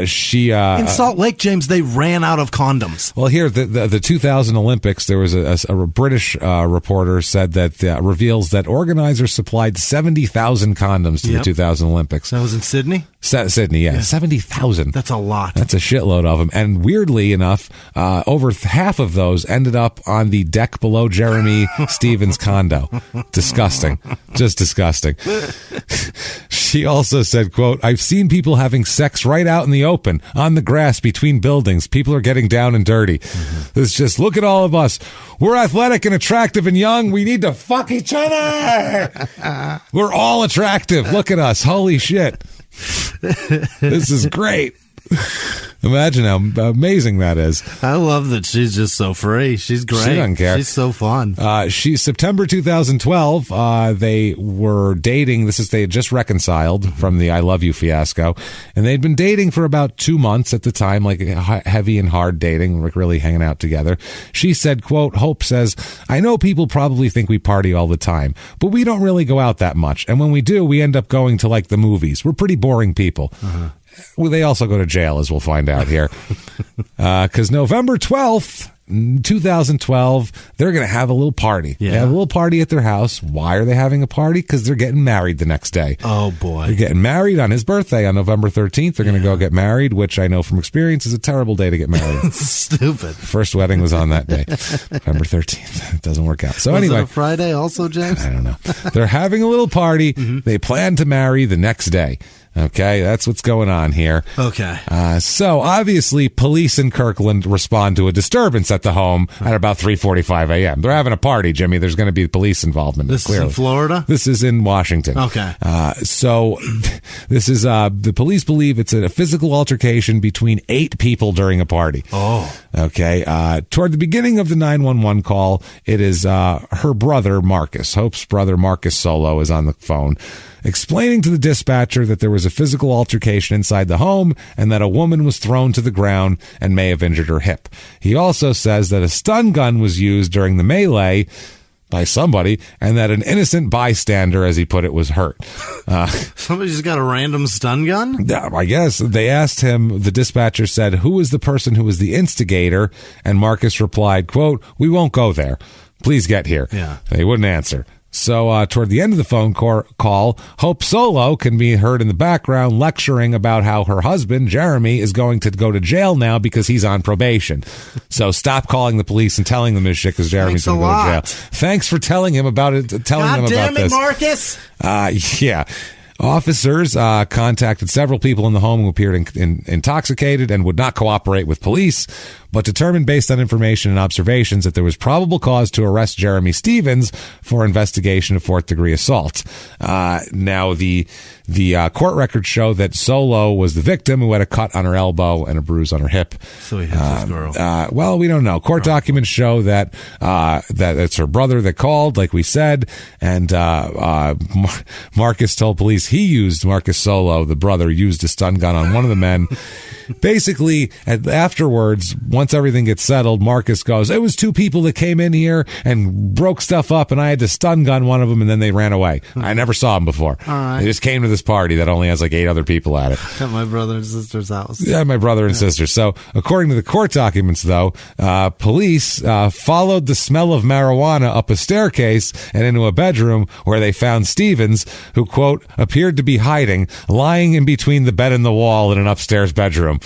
S1: She...
S3: in Salt Lake, James, they ran out of condoms.
S1: Well, here, the 2000 Olympics, there was a British reporter said that reveals that organizers supplied 70,000 condoms to the 2000 Olympics.
S3: That was in Sydney?
S1: Sydney, 70,000 1,000.
S3: That's a lot.
S1: That's a shitload of them. And weirdly enough, over half of those ended up on the deck below Jerramy Stevens' condo. Disgusting. Just disgusting. She also said, quote, I've seen people having sex right out in the open, on the grass between buildings. People are getting down and dirty. It's just, look at all of us. We're athletic and attractive and young. We need to fuck each other. We're all attractive. Look at us. Holy shit. This is great. Imagine how amazing that is.
S3: I love that she's just so free. She's great.
S1: She doesn't care.
S3: She's so fun.
S1: She's September 2012. They were dating. They had just reconciled from the I Love You fiasco, and they'd been dating for about 2 months at the time, like heavy and hard dating, like really hanging out together. She said, quote, Hope says, I know people probably think we party all the time, but we don't really go out that much. And when we do, we end up going to like the movies. We're pretty boring people. Well, they also go to jail, as we'll find out here. Because November 12th, 2012, they're going to have a little party.
S3: Yeah.
S1: They have a little party at their house. Why are they having a party? Because they're getting married the next day.
S3: Oh, boy.
S1: They're getting married on his birthday on November 13th. They're going to go get married, which I know from experience is a terrible day to get married.
S3: Stupid.
S1: First wedding was on that day, November 13th. It doesn't work out. So
S3: was
S1: anyway.
S3: it a Friday also, James?
S1: I don't know. They're having a little party. They plan to marry the next day. Okay, that's what's going on here.
S3: Okay.
S1: So obviously, police in Kirkland respond to a disturbance at the home at about 3:45 a.m. They're having a party, Jimmy. There's going to be police involvement.
S3: This
S1: clearly.
S3: is in Florida?
S1: This is in Washington.
S3: Okay.
S1: So this is the police believe it's a physical altercation between 8 people during a party.
S3: Oh.
S1: Okay. Toward the beginning of the 911 call, it is her brother, Marcus. Hope's brother, Marcus Solo, is on the phone, explaining to the dispatcher that there was a physical altercation inside the home and that a woman was thrown to the ground and may have injured her hip. He also says that a stun gun was used during the melee by somebody and that an innocent bystander, as he put it, was hurt.
S3: Somebody just got a random stun gun?
S1: I guess. They asked him, the dispatcher said, who was the person who was the instigator? And Marcus replied, quote, we won't go there. Please get here.
S3: Yeah.
S1: They wouldn't answer. So toward the end of the phone call, Hope Solo can be heard in the background lecturing about how her husband, Jerramy, is going to go to jail now because he's on probation. So stop calling the police and telling them this shit because Jerramy's going to go to jail. Thanks for telling him about it.
S3: God damn it, Marcus!
S1: Yeah. Officers contacted several people in the home who appeared intoxicated and would not cooperate with police, but determined based on information and observations that there was probable cause to arrest Jerramy Stevens for investigation of 4th-degree assault. Now, the court records show that Solo was the victim who had a cut on her elbow and a bruise on her hip.
S3: So he hit this girl.
S1: Well, we don't know. Court documents show that it's her brother that called, like we said, and Marcus told police Marcus Solo, the brother, used a stun gun on one of the men. Basically, afterwards, once everything gets settled, Marcus goes, it was 2 people that came in here and broke stuff up, and I had to stun gun one of them, and then they ran away. I never saw them before.
S3: All right.
S1: They just came to this party that only has like 8 other people at it.
S3: At my brother and sister's house.
S1: Yeah, my brother and sister. So, according to the court documents, though, police followed the smell of marijuana up a staircase and into a bedroom where they found Stevens, who, quote, appeared to be hiding, lying in between the bed and the wall in an upstairs bedroom.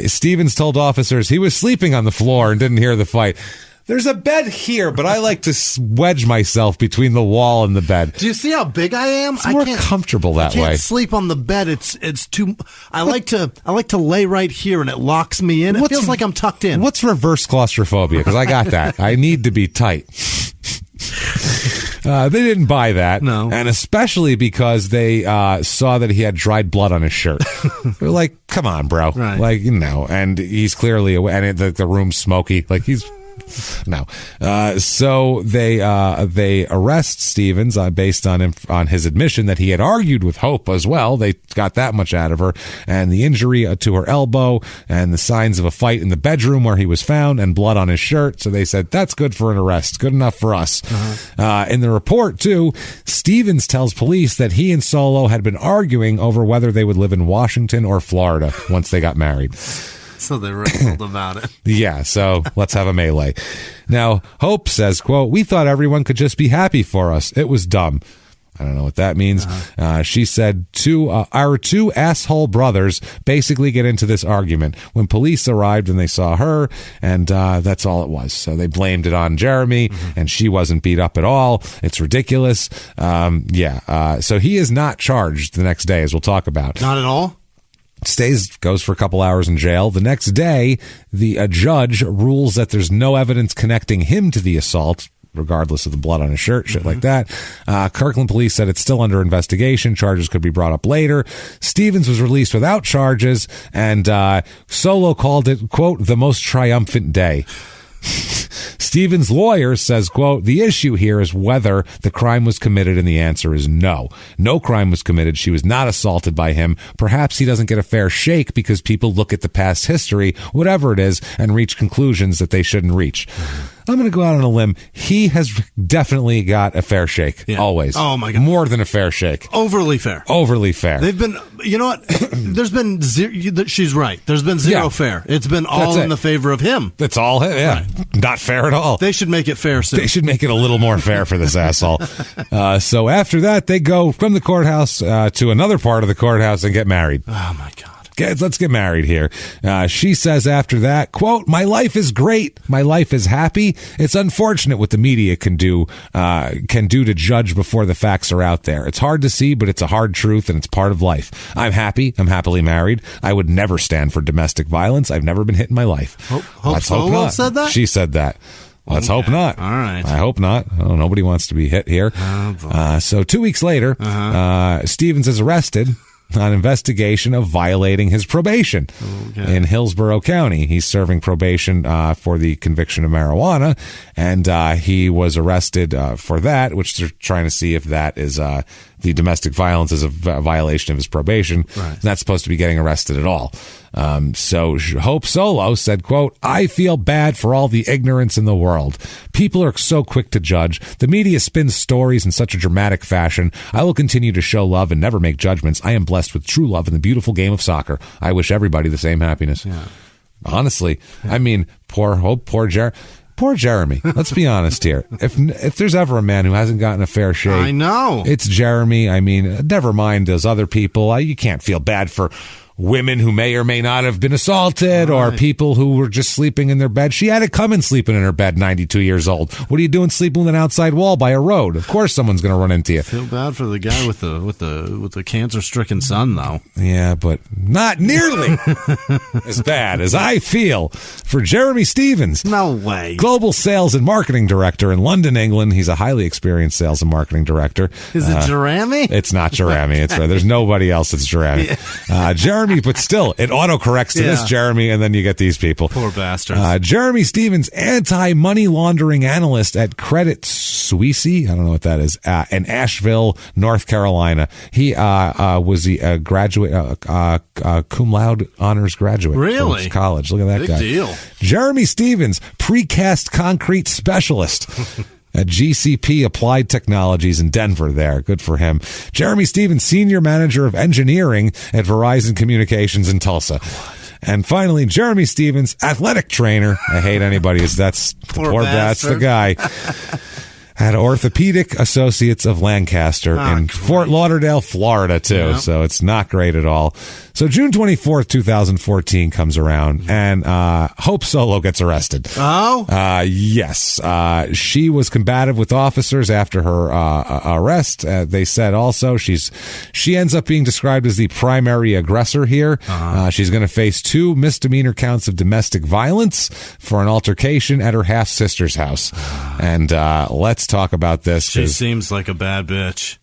S1: Stevens told officers he was sleeping on the floor and didn't hear the fight. There's a bed here, but I like to wedge myself between the wall and the bed.
S3: Do you see how big I am?
S1: It's more comfortable that way.
S3: I can't sleep on the bed. It's too. I like to lay right here, and it locks me in. It feels like I'm tucked in.
S1: What's reverse claustrophobia? Because I got that. I need to be tight. They didn't buy that.
S3: No.
S1: And especially because they saw that he had dried blood on his shirt. They're like, come on, bro.
S3: Right.
S1: Like, and he's clearly away. And the room's smoky. Like, he's... No. So they arrest Stevens based on his admission that he had argued with Hope as well. They got that much out of her, and the injury to her elbow and the signs of a fight in the bedroom where he was found and blood on his shirt. So they said, that's good for an arrest. Good enough for us. In the report, too, Stevens tells police that he and Solo had been arguing over whether they would live in Washington or Florida once they got married.
S3: So they wrestled about it.
S1: Yeah, so let's have a melee. Now, Hope says, quote, we thought everyone could just be happy for us. It was dumb. I don't know what that means. She said, our two asshole brothers basically get into this argument when police arrived and they saw her, and that's all it was. So they blamed it on Jerramy, and she wasn't beat up at all. It's ridiculous. So he is not charged the next day, as we'll talk about.
S3: Not at all?
S1: Goes for a couple hours in jail. The next day, a judge rules that there's no evidence connecting him to the assault, regardless of the blood on his shirt, shit like that. Kirkland police said it's still under investigation. Charges could be brought up later. Stevens was released without charges, and Solo called it, quote, the most triumphant day. Stevens' lawyer says, quote, the issue here is whether the crime was committed, and the answer is no. No crime was committed. She was not assaulted by him. Perhaps he doesn't get a fair shake because people look at the past history, whatever it is, and reach conclusions that they shouldn't reach. I'm going to go out on a limb. He has definitely got a fair shake. Yeah. Always.
S3: Oh, my God.
S1: More than a fair shake.
S3: Overly fair.
S1: Overly fair.
S3: They've been, you know what? There's been zero, she's right. There's been zero fair. It's been all in the favor of him.
S1: That's all him, yeah. Right. Not fair at all.
S3: They should make it fair soon.
S1: They should make it a little more fair for this asshole. So after that, they go from the courthouse to another part of the courthouse and get married.
S3: Oh, my God.
S1: Let's get married here. She says after that, quote, my life is great. My life is happy. It's unfortunate what the media can do to judge before the facts are out there. It's hard to see, but it's a hard truth, and it's part of life. I'm happy. I'm happily married. I would never stand for domestic violence. I've never been hit in my life.
S3: Let's hope not. Said that?
S1: She said that. Let's hope not.
S3: All right.
S1: I hope not. Oh, nobody wants to be hit here. So 2 weeks later, Stevens is arrested on investigation of violating his probation in Hillsborough County. He's serving probation for the conviction of marijuana, and he was arrested for that, which they're trying to see if that is the domestic violence is a violation of his probation. Right. He's not supposed to be getting arrested at all. So Hope Solo said, quote, I feel bad for all the ignorance in the world. People are so quick to judge. The media spins stories in such a dramatic fashion. I will continue to show love and never make judgments. I am blessed with true love in the beautiful game of soccer. I wish everybody the same happiness. Yeah. Honestly, I mean, poor Hope, poor Jerramy. Let's be honest here. If there's ever a man who hasn't gotten a fair shake,
S3: I know
S1: it's Jerramy. I mean, never mind those other people. You can't feel bad for women who may or may not have been assaulted, or people who were just sleeping in their bed. She had it coming sleeping in her bed, 92 years old. What are you doing sleeping with an outside wall by a road? Of course someone's going to run into you.
S3: Feel bad for the guy with the cancer-stricken son, though.
S1: Yeah, but not nearly as bad as I feel for Jerramy Stevens.
S3: No way.
S1: Global Sales and Marketing Director in London, England. He's a highly experienced sales and marketing director.
S3: Is it Jerramy?
S1: It's not Jerramy. It's right. There's nobody else that's Jerramy. Yeah. Jerramy, but still, it autocorrects to this Jerramy, and then you get these people.
S3: Poor bastards.
S1: Jerramy Stevens, anti-money laundering analyst at Credit Suisse, I don't know what that is, in Asheville, North Carolina. He was a graduate, cum laude honors graduate.
S3: Really?
S1: From college. Look at that
S3: Big
S1: guy.
S3: Deal.
S1: Jerramy Stevens, precast concrete specialist. At GCP Applied Technologies in Denver there. Good for him. Jerramy Stevens, Senior Manager of Engineering at Verizon Communications in Tulsa. And finally, Jerramy Stevens, athletic trainer. I hate anybody. That's the guy. At Orthopedic Associates of Lancaster in Fort Lauderdale, Florida, too. Yeah. So it's not great at all. So June 24th, 2014 comes around, and Hope Solo gets arrested.
S3: Oh?
S1: Yes. She was combative with officers after her arrest. They said also she ends up being described as the primary aggressor here. She's going to face 2 misdemeanor counts of domestic violence for an altercation at her half-sister's house. And let's talk about this.
S3: She seems like a bad bitch.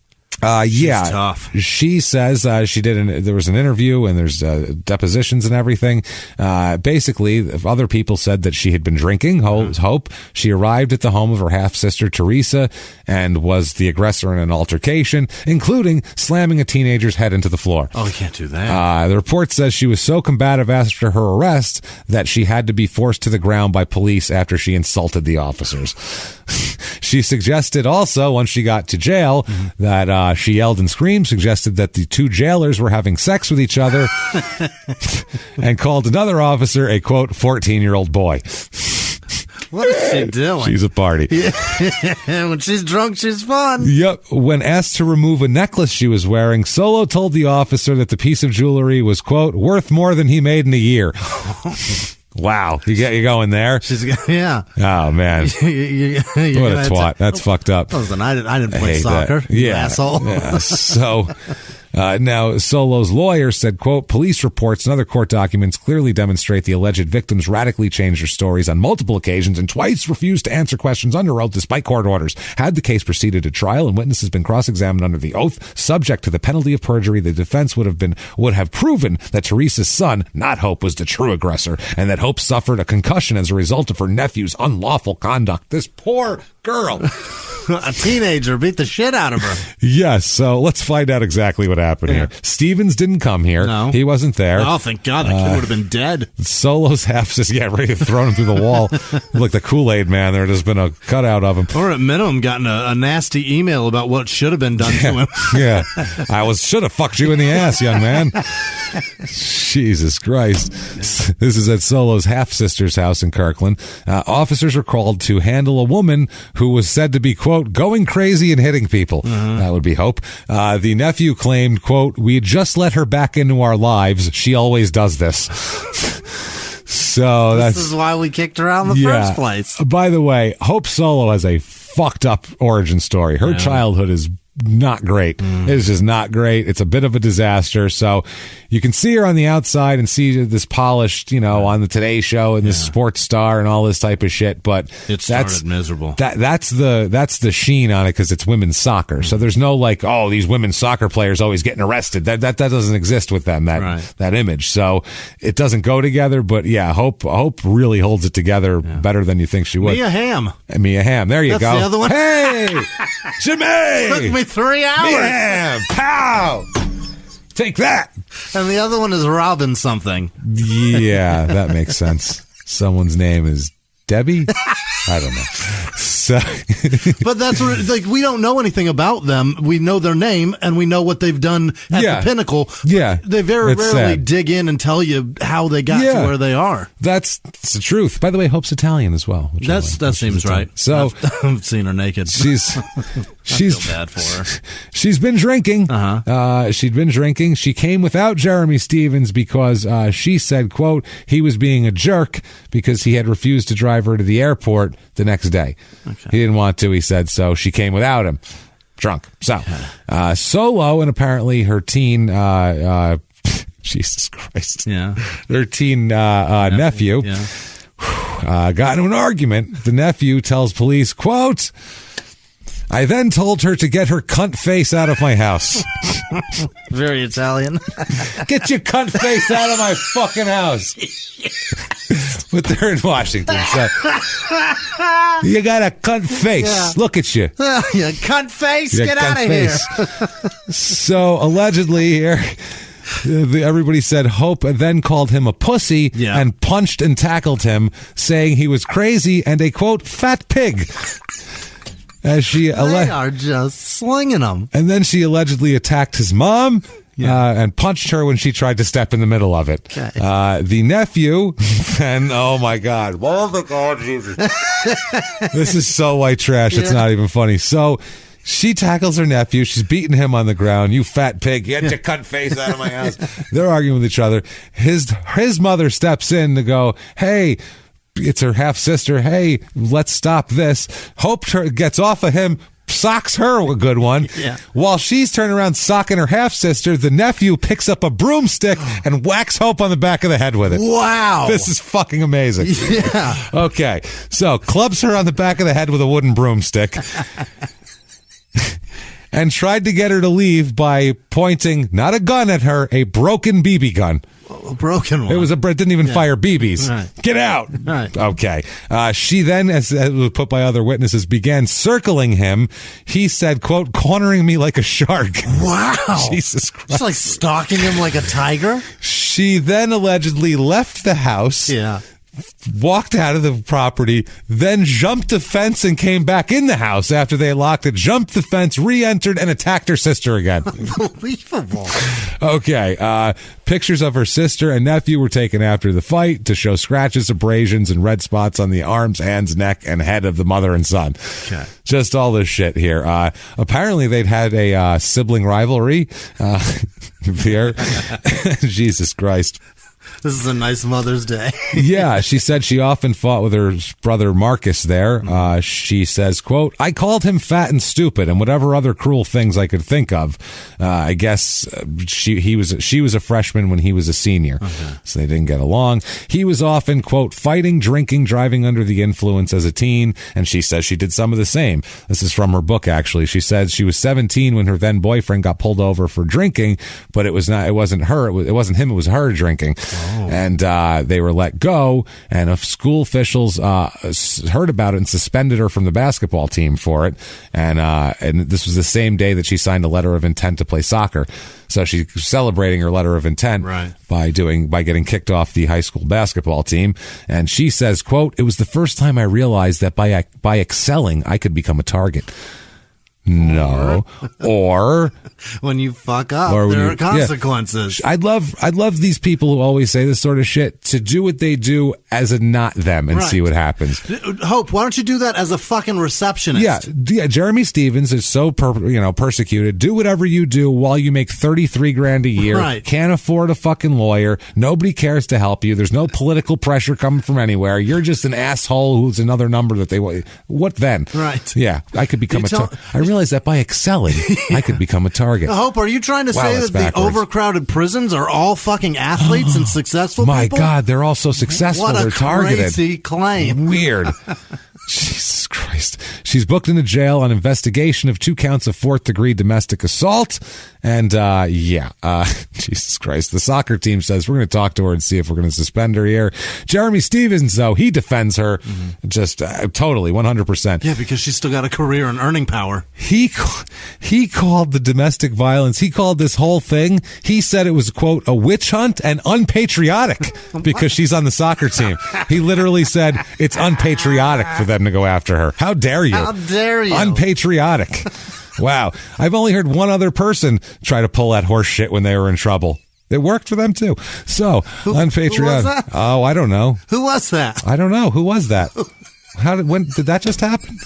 S1: She's
S3: tough.
S1: She says there was an interview and there's depositions and everything. Basically, other people said that she had been drinking. Hope. She arrived at the home of her half-sister, Teresa, and was the aggressor in an altercation, including slamming a teenager's head into the floor.
S3: Oh, you can't do that.
S1: The report says she was so combative after her arrest that she had to be forced to the ground by police after she insulted the officers. She suggested also, once she got to jail, that she yelled and screamed, suggested that the 2 jailers were having sex with each other, and called another officer a, quote, 14-year-old boy.
S3: What is she doing?
S1: She's a party.
S3: Yeah. When she's drunk, she's fun.
S1: Yep. When asked to remove a necklace she was wearing, Solo told the officer that the piece of jewelry was, quote, worth more than he made in a year. Wow. You going there?
S3: Yeah.
S1: Oh, man. What a twat. That's fucked up.
S3: Listen, I didn't play soccer.
S1: Yeah.
S3: Asshole.
S1: Yeah. So... now, Solo's lawyer said, quote, police reports and other court documents clearly demonstrate the alleged victims radically changed their stories on multiple occasions and twice refused to answer questions under oath despite court orders. Had the case proceeded to trial and witnesses been cross-examined under the oath, subject to the penalty of perjury, the defense would have proven that Teresa's son, not Hope, was the true aggressor and that Hope suffered a concussion as a result of her nephew's unlawful conduct. This poor girl.
S3: A teenager beat the shit out of her.
S1: Yes, so let's find out exactly what happened here. Stevens didn't come here.
S3: No.
S1: He wasn't there.
S3: Oh, thank God. That kid would have been dead.
S1: Solo's half-sister, ready to throw him through the wall. Like the Kool-Aid man, there has been a cutout of him.
S3: Or at minimum, gotten a nasty email about what should have been done to him.
S1: Yeah. Should have fucked you in the ass, young man. Jesus Christ. This is at Solo's half-sister's house in Kirkland. Officers were called to handle a woman who was said to be, quote, going crazy and hitting people. That would be Hope. The nephew claimed, quote, we just let her back into our lives. She always does this. So
S3: this is why we kicked her out in the first place.
S1: By the way, Hope Solo has a fucked up origin story. Her childhood is not great. It's just not great. It's a bit of a disaster. So you can see her on the outside and see this polished, on the Today Show and the Sports Star and all this type of shit. But
S3: it started miserable.
S1: That's the sheen on it because it's women's soccer. So there's no like, oh, these women's soccer players always getting arrested. That doesn't exist with them. That image. So it doesn't go together. But yeah, Hope really holds it together better than you think she would.
S3: Mia Hamm.
S1: There you go.
S3: That's the other one.
S1: Hey, Jimmie.
S3: Took me 3 hours.
S1: Bam! Pow! Take that.
S3: And the other one is Robin something.
S1: Yeah, that makes sense. Someone's name is Debbie? I don't know. So,
S3: but that's what, we don't know anything about them. We know their name and we know what they've done at the pinnacle.
S1: Yeah.
S3: They very rarely dig in and tell you how they got to where they are.
S1: That's the truth. By the way, Hope's Italian as well.
S3: That seems right.
S1: So
S3: I've seen her naked.
S1: She's
S3: I feel bad for her.
S1: She's been drinking. She'd been drinking. She came without Jerramy Stevens because she said, quote, he was being a jerk because he had refused to drive her to the airport the next day. Okay. He didn't want to, he said, so she came without him. Drunk. So, Solo and apparently her teen, Jesus Christ.
S3: Yeah.
S1: Their teen nephew got into an argument. The nephew tells police, quote, I then told her to get her cunt face out of my house.
S3: Very Italian.
S1: Get your cunt face out of my fucking house. But they're in Washington, so you got a cunt face. Yeah. Look at you.
S3: You cunt face. Get out of here.
S1: So allegedly here, everybody said Hope then called him a pussy and punched and tackled him, saying he was crazy and a, quote, fat pig. As they
S3: are just slinging them.
S1: And then she allegedly attacked his mom and punched her when she tried to step in the middle of it.
S3: Okay.
S1: The nephew, and oh my God. Oh my God, Jesus. This is so white trash. It's not even funny. So she tackles her nephew. She's beating him on the ground. You fat pig. Get your cunt face out of my house. They're arguing with each other. His mother steps in to go, hey, it's her half-sister. Hey, let's stop this. Hope gets off of him, socks her a good one.
S3: Yeah.
S1: While she's turning around socking her half-sister, the nephew picks up a broomstick and whacks Hope on the back of the head with it.
S3: Wow.
S1: This is fucking amazing.
S3: Yeah.
S1: Okay, so clubs her on the back of the head with a wooden broomstick. And tried to get her to leave by pointing, not a gun at her, a broken BB gun.
S3: A broken one.
S1: It didn't even fire BBs.
S3: Right.
S1: Get out.
S3: Right.
S1: Okay. She then, as was put by other witnesses, began circling him. He said, quote, cornering me like a shark.
S3: Wow.
S1: Jesus Christ.
S3: She's like stalking him like a tiger.
S1: She then allegedly left the house.
S3: Yeah.
S1: walked out of the property, then jumped a fence and came back in the house after they locked it, jumped the fence, re-entered, and attacked her sister again.
S3: Unbelievable.
S1: Okay. Pictures of her sister and nephew were taken after the fight to show scratches, abrasions, and red spots on the arms, hands, neck, and head of the mother and son. Okay. Just all this shit here. Apparently, they'd had a sibling rivalry here. Jesus Christ.
S3: This is a nice Mother's Day.
S1: Yeah, she said she often fought with her brother Marcus there. She says, quote, I called him fat and stupid and whatever other cruel things I could think of. I guess she was a freshman when he was a senior, so they didn't get along. He was often, quote, fighting, drinking, driving under the influence as a teen, and she says she did some of the same. This is from her book, actually. She said she was 17 when her then boyfriend got pulled over for drinking, but it wasn't her. It wasn't him. It was her drinking. And they were let go, and school officials heard about it and suspended her from the basketball team for it. And this was the same day that she signed a letter of intent to play soccer. So she's celebrating her letter of intent by getting kicked off the high school basketball team. And she says, quote, it was the first time I realized that by excelling, I could become a target. No. Or
S3: when you fuck up, there are consequences.
S1: Yeah. I'd love these people who always say this sort of shit to do what they do as a not them and see what happens.
S3: Hope, why don't you do that as a fucking receptionist?
S1: Yeah. Jerramy Stevens is so persecuted. Do whatever you do while you make $33,000 a year.
S3: Right.
S1: Can't afford a fucking lawyer. Nobody cares to help you. There's no political pressure coming from anywhere. You're just an asshole who's another number that they want. What then?
S3: Right.
S1: Yeah. I could become I realize that by excelling, I could become a target.
S3: Hope, are you trying to say that the overcrowded prisons are all fucking athletes and successful people?
S1: My God, they're all so successful.
S3: What
S1: they're targeted.
S3: Crazy claim.
S1: Weird. Jesus Christ. She's booked into jail on investigation of 2 counts of 4th-degree domestic assault. And, Jesus Christ. The soccer team says we're going to talk to her and see if we're going to suspend her here. Jerramy Stevens, though, he defends her just totally, 100%.
S3: Yeah, because she's still got a career and earning power.
S1: He called the domestic violence, he called this whole thing, he said it was, quote, a witch hunt and unpatriotic because she's on the soccer team. He literally said it's unpatriotic for them to go after her. How dare you?
S3: How dare you?
S1: Unpatriotic. Wow. I've only heard one other person try to pull that horse shit when they were in trouble. It worked for them too. So, unpatriotic.
S3: Who was that?
S1: Oh, I don't know.
S3: Who was that?
S1: I don't know. Who was that? When did that just happen?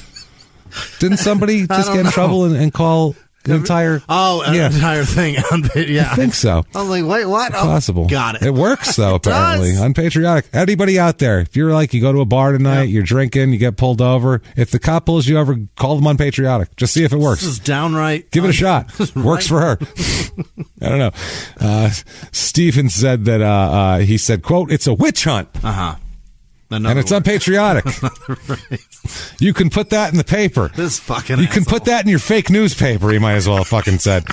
S1: Didn't somebody just get in trouble and call the entire
S3: entire thing? Yeah,
S1: I think so.
S3: I was like, wait, what?
S1: Possible.
S3: Got it.
S1: It works though. Apparently, unpatriotic. Anybody out there? If you're like, you go to a bar tonight, you're drinking, you get pulled over. If the cop pulls you over, call them unpatriotic. Just see if it works.
S3: This is downright.
S1: Give it a shot. Works for her. I don't know. Stephen said that he said, quote, it's a witch hunt. And it's unpatriotic. You can put that in the paper.
S3: This fucking
S1: You can put that in your fake newspaper, he might as well have fucking said.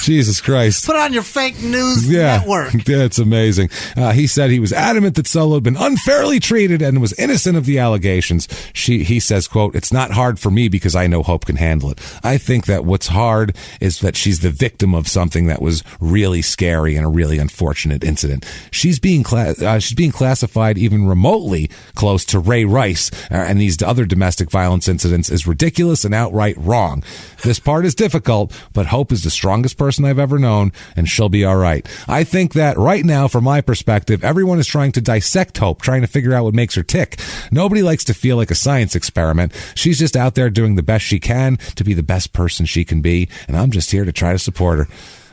S1: Jesus Christ.
S3: Put on your fake news network.
S1: Yeah, it's amazing. He said he was adamant that Solo had been unfairly treated and was innocent of the allegations. He says, quote, it's not hard for me because I know Hope can handle it. I think that what's hard is that she's the victim of something that was really scary and a really unfortunate incident. She's being classified even remotely close to Ray Rice and these other domestic violence incidents is ridiculous and outright wrong. This part is difficult, but Hope is the strongest person I've ever known, and she'll be all right. I think that right now, from my perspective, everyone is trying to dissect Hope, trying to figure out what makes her tick. Nobody likes to feel like a science experiment. She's just out there doing the best she can to be the best person she can be, and I'm just here to try to support her.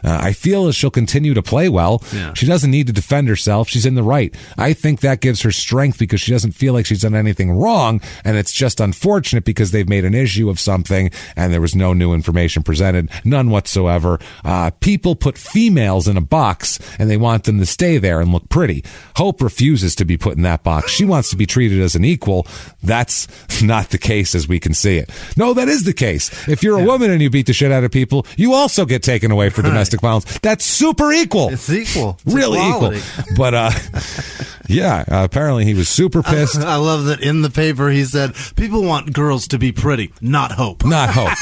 S1: I feel as she'll continue to play well. Yeah. She doesn't need to defend herself. She's in the right. I think that gives her strength because she doesn't feel like she's done anything wrong, and it's just unfortunate because they've made an issue of something and there was no new information presented, none whatsoever. People put females in a box and they want them to stay there and look pretty. Hope refuses to be put in that box. She wants to be treated as an equal. That's not the case as we can see it. No, that is the case. If you're a woman and you beat the shit out of people, you also get taken away for domestic violence. That's super equal.
S3: It's equal. It's
S1: really
S3: equality.
S1: Equal. But apparently he was super pissed.
S3: I love that in the paper he said, people want girls to be pretty, not Hope.
S1: Not Hope.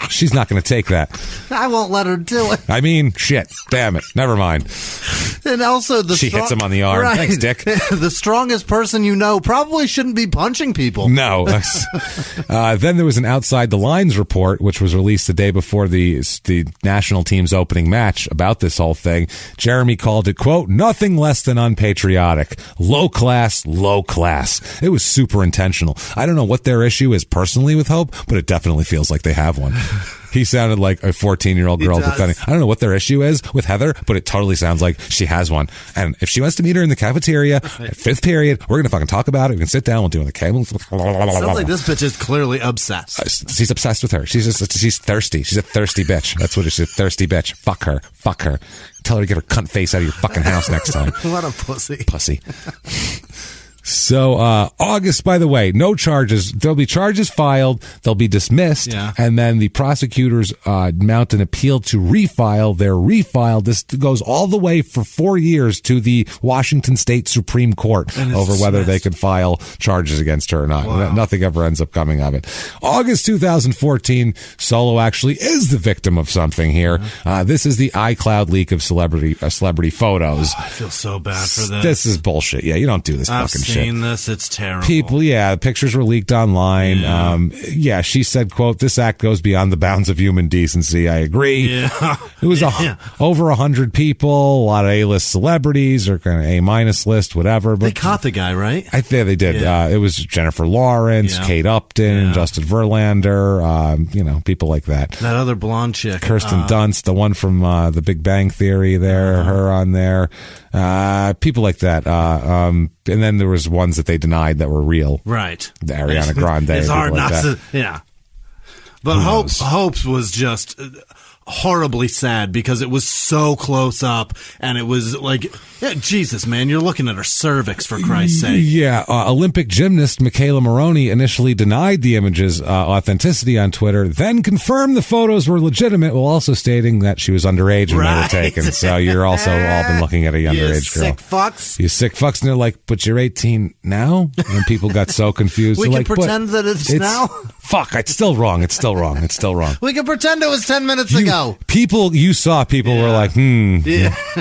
S1: She's not going to take that.
S3: I won't let her do it.
S1: I mean, shit. Damn it. Never mind.
S3: And also,
S1: she hits him on the arm. Right. Thanks, Dick.
S3: The strongest person you know probably shouldn't be punching people.
S1: No. Then there was an Outside the Lines report, which was released the day before the national team's opening match about this whole thing. Jerramy called it, quote, nothing less than unpatriotic. Low class, low class. It was super intentional. I don't know what their issue is personally with Hope, but it definitely feels like they have one. He sounded like a 14-year-old girl defending. I don't know what their issue is with Heather, but it totally sounds like she has one. And if she wants to meet her in the cafeteria at 5th period, we're going to fucking talk about it. We can sit down. We'll do it on the cable.
S3: Sounds like this bitch is clearly obsessed.
S1: She's obsessed with her. She's thirsty. She's a thirsty bitch. That's what it is. She's a thirsty bitch. Fuck her. Fuck her. Tell her to get her cunt face out of your fucking house next time.
S3: What a pussy.
S1: Pussy. So, August, by the way, no charges. There'll be charges filed. They'll be dismissed.
S3: Yeah.
S1: And then the prosecutors mount an appeal to refile. They're refiled. This goes all the way for 4 years to the Washington State Supreme Court over whether they could file charges against her or not. Wow. Nothing ever ends up coming of it. August 2014, Solo actually is the victim of something here. This is the iCloud leak of celebrity photos.
S3: I feel so bad for this.
S1: This is bullshit. Yeah, you don't do this fucking shit.
S3: I've seen this. It's terrible.
S1: People, pictures were leaked online. Yeah. She said, quote, this act goes beyond the bounds of human decency. I agree. Yeah. It was over 100 people, a lot of A-list celebrities or kind of A- list, whatever. But
S3: they caught the guy, right?
S1: I think they did. Yeah. It was Jennifer Lawrence, Kate Upton, Justin Verlander, people like that.
S3: That other blonde chick.
S1: Kirsten Dunst, the one from The Big Bang Theory there, her on there. People like that. And then there was ones that they denied that were real.
S3: Right.
S1: The Ariana Grande.
S3: It's hard
S1: not
S3: to, But Hope's was just horribly sad because it was so close up and it was like, Jesus, man, you're looking at her cervix for Christ's sake.
S1: Yeah. Olympic gymnast Michaela Maroney initially denied the image's authenticity on Twitter, then confirmed the photos were legitimate while also stating that she was underage when they were taken. So you're also all been looking at a underage girl.
S3: You sick fucks.
S1: You sick fucks. And they're like, but you're 18 now? And people got so confused.
S3: We can pretend that it's now?
S1: Fuck, it's still wrong. It's still wrong. We
S3: can pretend it was 10 minutes ago.
S1: You saw people were like,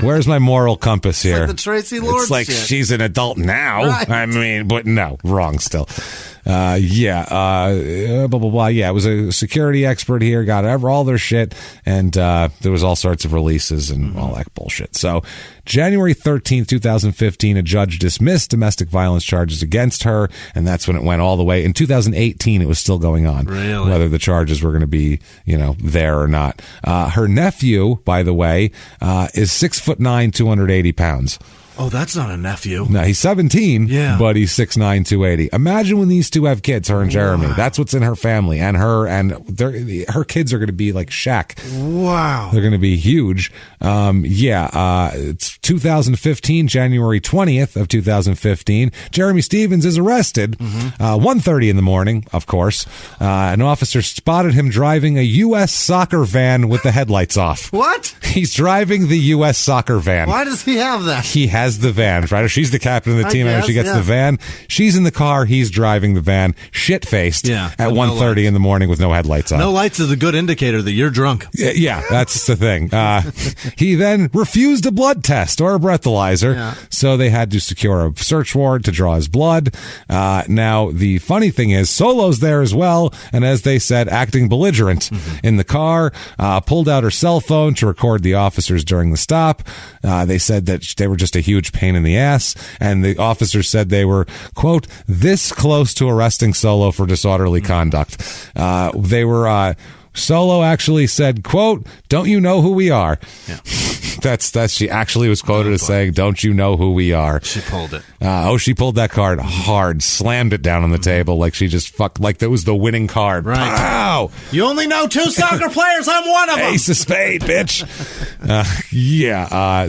S1: where's my moral compass here?
S3: It's like the Tracy Lords
S1: It's like
S3: shit.
S1: she's an adult now.
S3: Right.
S1: I mean, but no, wrong still. Blah, blah, blah. Yeah, it was a security expert here, got all their shit, and there was all sorts of releases and all that bullshit. So January 13th, 2015, a judge dismissed domestic violence charges against her, and that's when it went all the way. In 2018, it was still going on.
S3: Really?
S1: Whether the charges were going to be, there or not. Her nephew, by the way, is 6'9", 280 pounds.
S3: Oh, that's not a nephew.
S1: No, he's 17, but he's 6'9", 280. Imagine when these two have kids, her and Jerramy. Wow. That's what's in her family. And her kids are going to be like Shaq.
S3: Wow.
S1: They're going to be huge. It's 2015, January 20th of 2015. Jerramy Stevens is arrested, 1:30 in the morning, of course. An officer spotted him driving a U.S. soccer van with the headlights off.
S3: What?
S1: He's driving the U.S. soccer van.
S3: Why does he have that?
S1: He has the van, right? She's the captain of the team. She gets the van. She's in the car. He's driving the van, shit-faced at 1:30 in the morning with no headlights on.
S3: No lights is a good indicator that you're drunk.
S1: Yeah, that's the thing. He then refused a blood test or a breathalyzer, so they had to secure a search warrant to draw his blood. Now, the funny thing is, Solo's there as well, and as they said, acting belligerent in the car, pulled out her cell phone to record the officers during the stop. They said that they were just a huge pain in the ass, and the officers said they were, quote, this close to arresting Solo for disorderly conduct. They were Solo actually said, quote, don't you know who we are? Yeah. That's she actually was quoted as saying, don't you know who we are?
S3: She pulled it.
S1: She pulled that card hard, slammed it down on the table like she just like that was the winning card.
S3: Right.
S1: Pow!
S3: You only know 2 soccer players. I'm one of them.
S1: Ace of spade, bitch.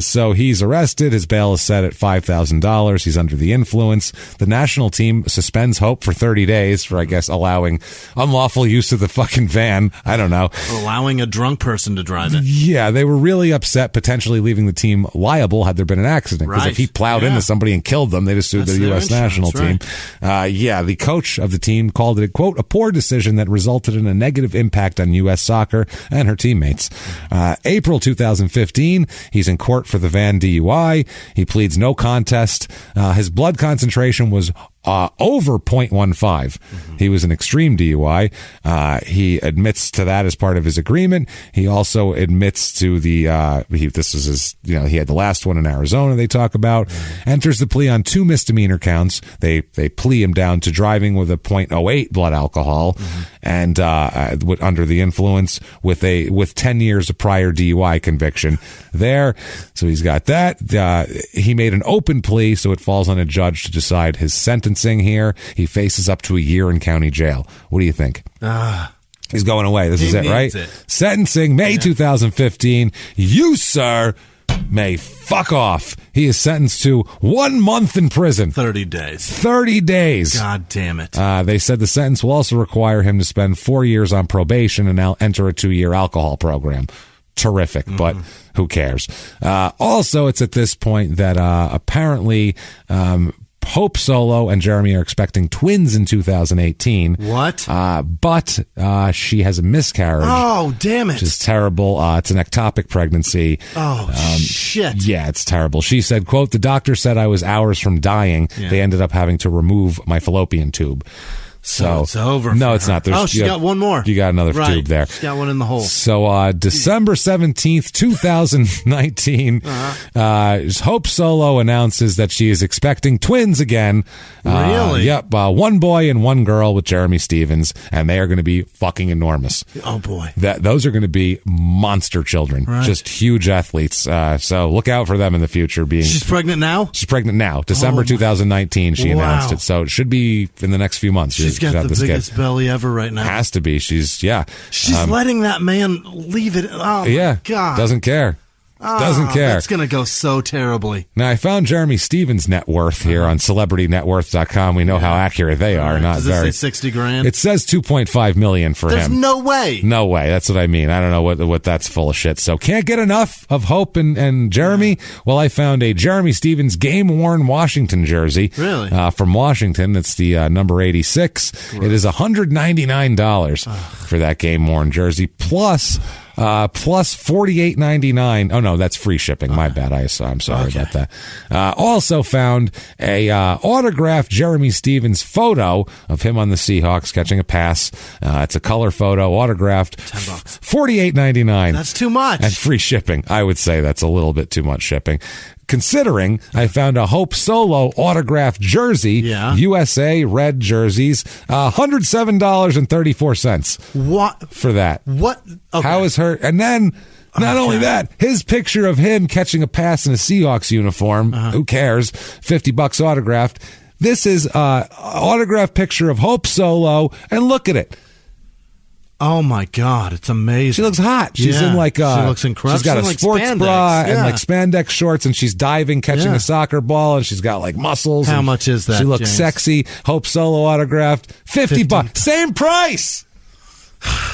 S1: So he's arrested. His bail is set at $5,000. He's under the influence. The national team suspends Hope for 30 days for, I guess, allowing unlawful use of the fucking van. I don't know.
S3: Allowing a drunk person to drive it.
S1: Yeah, they were really upset, potentially leaving the team liable had there been an accident. Because if he plowed into somebody and killed them, they'd have sued the U.S. national team. The coach of the team called it, quote, a poor decision that resulted in a negative impact on U.S. soccer and her teammates. April 2015, he's in court for the van DUI. He pleads no contest. His blood concentration was over 0.15. He was an extreme DUI. He admits to that as part of his agreement. He also admits to he had the last one in Arizona they talk about. Enters the plea on 2 misdemeanor counts. They plea him down to driving with a 0.08 blood alcohol and under the influence with 10 years of prior DUI conviction there. So he's got that. He made an open plea, so it falls on a judge to decide his sentence. Here, he faces up to a year in county jail. What do you think? He's going away. This is it, right? Sentencing, May 2015. You, sir, may fuck off. He is sentenced to 1 month in prison.
S3: 30 days.
S1: 30 days.
S3: God damn it.
S1: They said the sentence will also require him to spend 4 years on probation and now enter a 2-year alcohol program. Terrific, but who cares? Also, it's at this point that apparently Hope Solo and Jerramy are expecting twins in 2018.
S3: What?
S1: But she has a miscarriage.
S3: Oh, damn it.
S1: Which is terrible. It's an ectopic pregnancy.
S3: Oh, shit.
S1: Yeah, it's terrible. She said, quote, the doctor said I was hours from dying. Yeah. They ended up having to remove my fallopian tube. So
S3: it's over.
S1: No, it's not.
S3: She's got one more.
S1: You got another tube there.
S3: She's got one in the hole.
S1: So December 17th, 2019, Hope Solo announces that she is expecting twins again.
S3: Really?
S1: Yep. 1 boy and 1 girl with Jerramy Stevens, and they are going to be fucking enormous.
S3: Oh, boy.
S1: Those are going to be monster children. Right. Just huge athletes. So look out for them in the future.
S3: She's pregnant now?
S1: She's pregnant now. December 2019, she announced it. So it should be in the next few months.
S3: She's got the biggest belly ever right now.
S1: Has to be. She's
S3: letting that man leave it. Oh, my God.
S1: Doesn't care. Doesn't care.
S3: That's going to go so terribly.
S1: Now, I found Jerramy Stevens' net worth here on celebritynetworth.com. We know how accurate they are. Not
S3: Does
S1: very.
S3: It say $60,000?
S1: It says $2.5 million for him.
S3: There's no way.
S1: No way. That's what I mean. I don't know what that's full of shit. So can't get enough of Hope and Jerramy. Well, I found a Jerramy Stevens game-worn Washington jersey.
S3: Really?
S1: From Washington. It's the number 86. Gross. It is $199 for that game-worn jersey. Plus $48.99. Oh no, that's free shipping. My bad. I'm sorry about that. Also found a autographed Jerramy Stevens photo of him on the Seahawks catching a pass. It's a color photo, autographed. $10. $48.99.
S3: That's too much.
S1: And free shipping. I would say that's a little bit too much shipping. Considering I found a Hope Solo autographed jersey, USA red jerseys, $107.34.
S3: What
S1: for that?
S3: What? Okay.
S1: How is her? And then not only that, his picture of him catching a pass in a Seahawks uniform. Who cares? $50 autographed. This is autographed picture of Hope Solo, and look at it.
S3: Oh my God, it's amazing.
S1: She looks hot. She's in she
S3: looks incredible.
S1: She's got a sports bra and like spandex shorts, and she's diving, catching a soccer ball, and she's got like muscles.
S3: How much is that?
S1: She looks sexy. Hope Solo autographed. $50. Same price.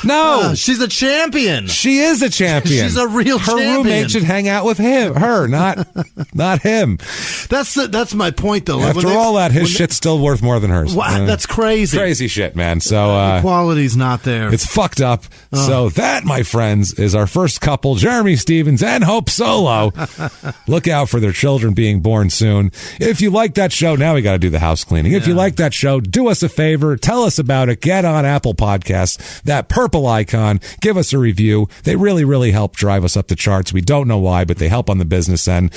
S1: No,
S3: she's a champion.
S1: She is a champion.
S3: She's a real champion.
S1: Her roommate should hang out with her, not him.
S3: That's my point, though.
S1: After all that, his shit's still worth more than hers.
S3: Wow, that's crazy.
S1: Crazy shit, man. So
S3: equality's not there.
S1: It's fucked up. So that, my friends, is our first couple, Jerramy Stevens and Hope Solo. Look out for their children being born soon. If you like that show, now we got to do the house cleaning. If you like that show, do us a favor. Tell us about it. Get on Apple Podcasts. That purple icon. Give us a review. They really, really help drive us up the charts. We don't know why, but they help on the business end.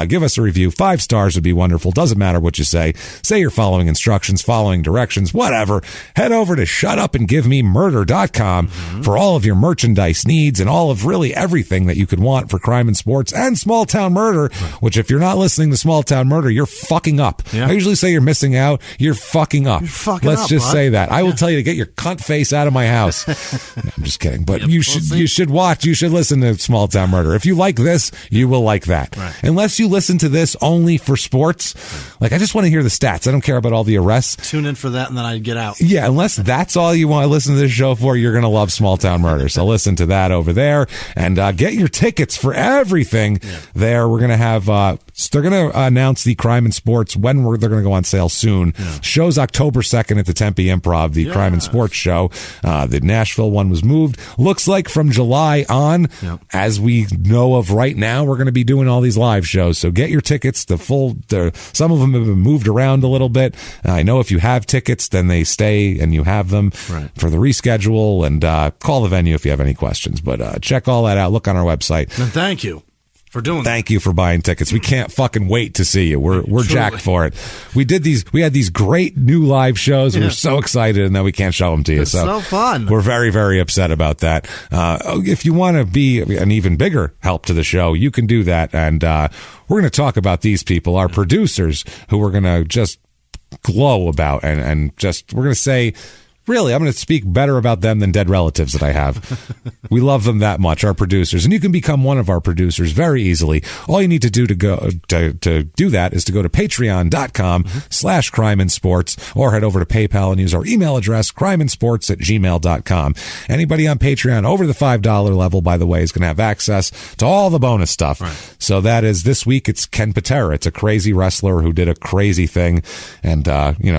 S1: Give us a review. 5 stars would be wonderful. Doesn't matter what you say. Say you're following instructions, following directions, whatever. Head over to shutupandgivememurder.com for all of your merchandise needs and all of really everything that you could want for crime and sports and small town murder, which if you're not listening to small town murder, you're fucking up. I usually say you're missing out. You're fucking up.
S3: You're fucking
S1: Let's
S3: up,
S1: just
S3: bud.
S1: say that. I will tell you to get your cunt face out of my house. No, I'm just kidding. But you should listen to Small Town Murder. If you like this, you will like that.
S3: Right.
S1: Unless you listen to this only for sports, like I just want to hear the stats. I don't care about all the arrests.
S3: Tune in for that, and then I'd get out.
S1: Yeah, unless that's all you want to listen to this show for, you're going to love Small Town Murder. So listen to that over there, and get your tickets for everything there. We're going to have, they're going to announce the Crime and Sports when they're going to go on sale soon. Yeah. Show's October 2nd at the Tempe Improv, the Crime and Sports show. The Nashville one was moved. Looks like from July on, as we know of right now, we're going to be doing all these live shows. So get your tickets. Some of them have been moved around a little bit. I know if you have tickets, then they stay and you have them for the reschedule, and call the venue if you have any questions. But check all that out. Look on our website.
S3: And thank you for doing that.
S1: Thank you for buying tickets. We can't fucking wait to see you. We're jacked for it. We had these great new live shows. And we're so excited, and then we can't show them to you.
S3: It's so fun.
S1: We're very, very upset about that. If you want to be an even bigger help to the show, you can do that. And we're going to talk about these people, our producers, who we're going to just glow about, and just we're going to say, really, I'm going to speak better about them than dead relatives that I have. We love them that much, our producers. And you can become one of our producers very easily. All you need to do to do that is to go to patreon.com/crimeinsports, or head over to PayPal and use our email address, crimeinsports@gmail.com. Anybody on Patreon over the $5 level, by the way, is going to have access to all the bonus stuff. Right. So that is, this week, it's Ken Patera. It's a crazy wrestler who did a crazy thing. And,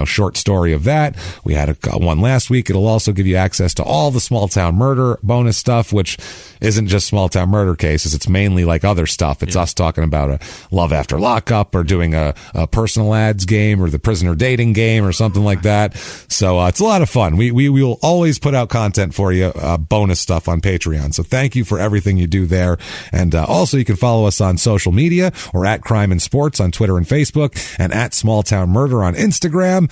S1: short story of that. We had one last week. It'll also give you access to all the Small Town Murder bonus stuff, which isn't just Small Town Murder cases. It's mainly like other stuff. It's us talking about a Love After Lockup, or doing a personal ads game, or the prisoner dating game, or something like that. So it's a lot of fun. We will always put out content for you, bonus stuff on Patreon. So thank you for everything you do there. And also you can follow us on social media, or at Crime and Sports on Twitter and Facebook, and at Small Town Murder on Instagram.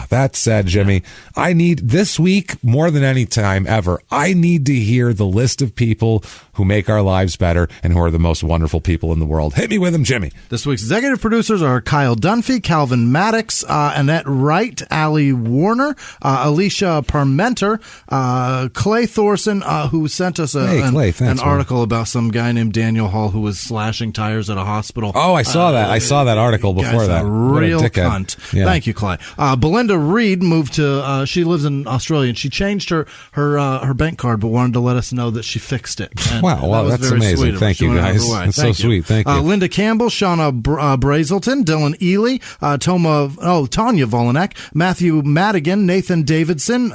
S1: That said, Jimmy, I need, this week more than any time ever, I need to hear the list of people who make our lives better and who are the most wonderful people in the world. Hit me with them, Jimmy.
S3: This week's executive producers are Kyle Dunphy, Calvin Maddox, Annette Wright, Allie Warner, Alicia Parmenter, Clay Thorson, who sent us an article about some guy named Daniel Hall who was slashing tires at a hospital.
S1: Oh, I saw that. I saw that article before that.
S3: Real cunt. Yeah. Thank you, Clay. Belinda Reed moved to, she lives in Australia, and she changed her bank card, but wanted to let us know that she fixed it. And
S1: wow, that's amazing. Thank you, guys. That's so sweet. Thank you.
S3: Linda Campbell, Shauna Brazelton, Dylan Ely, Tanya Volanek, Matthew Madigan, Nathan Davidson.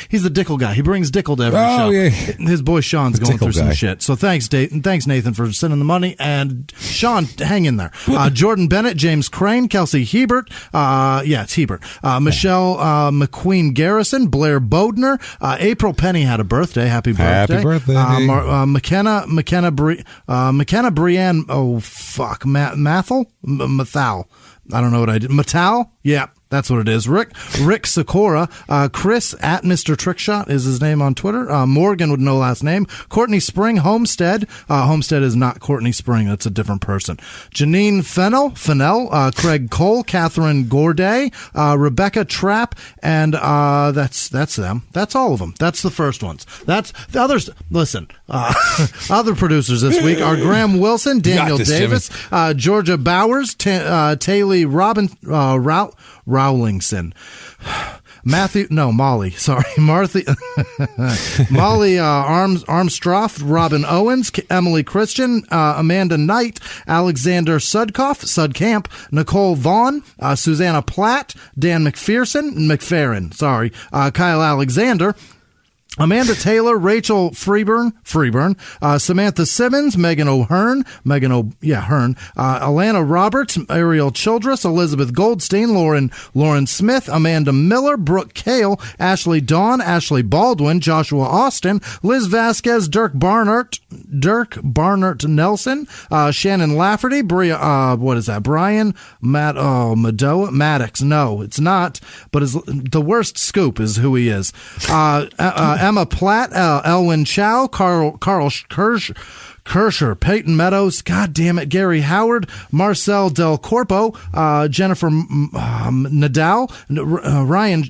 S3: He's the Dickel guy. He brings Dickel to every show. Yeah. His boy Sean's going through some shit. So thanks, Nathan, for sending the money. And Sean, hang in there. Jordan Bennett, James Crane, Kelsey Hebert. It's Hebert. Michelle McQueen Garrison, Blair Bodner. April Penny had a birthday. Happy birthday.
S1: Happy birthday.
S3: McKenna Brienne. Mathal. I don't know what I did. Matal. Yeah. That's what it is. Rick Sikora, Chris at Mr. Trickshot is his name on Twitter. Morgan with no last name. Courtney Spring, Homestead. Homestead is not Courtney Spring. That's a different person. Janine Fennell, Craig Cole, Catherine Gourday, Rebecca Trapp, and that's them. That's all of them. That's the first ones. That's the others. Listen, other producers this week are Graham Wilson, Daniel Davis, Georgia Bowers, Taylor Rowlingson. Molly. Sorry. Molly Armstroff, Robin Owens, Emily Christian, Amanda Knight, Alexander Sudcamp, Nicole Vaughn, Susanna Platt, Dan McFerrin, Kyle Alexander, Amanda Taylor, Rachel Freeburn, Samantha Simmons, Megan O'Hearn, Alana Roberts, Ariel Childress, Elizabeth Goldstein, Lauren Smith, Amanda Miller, Brooke Kale, Ashley Dawn, Ashley Baldwin, Joshua Austin, Liz Vasquez, Dirk Barnert Nelson, Shannon Lafferty, Brian Maddox. No, it's not, but the worst scoop is who he is. Emma Platt, Elwin Chow, Carl Kirscher, Peyton Meadows, God damn it, Gary Howard, Marcel Del Corpo, Jennifer Nadal, Ryan,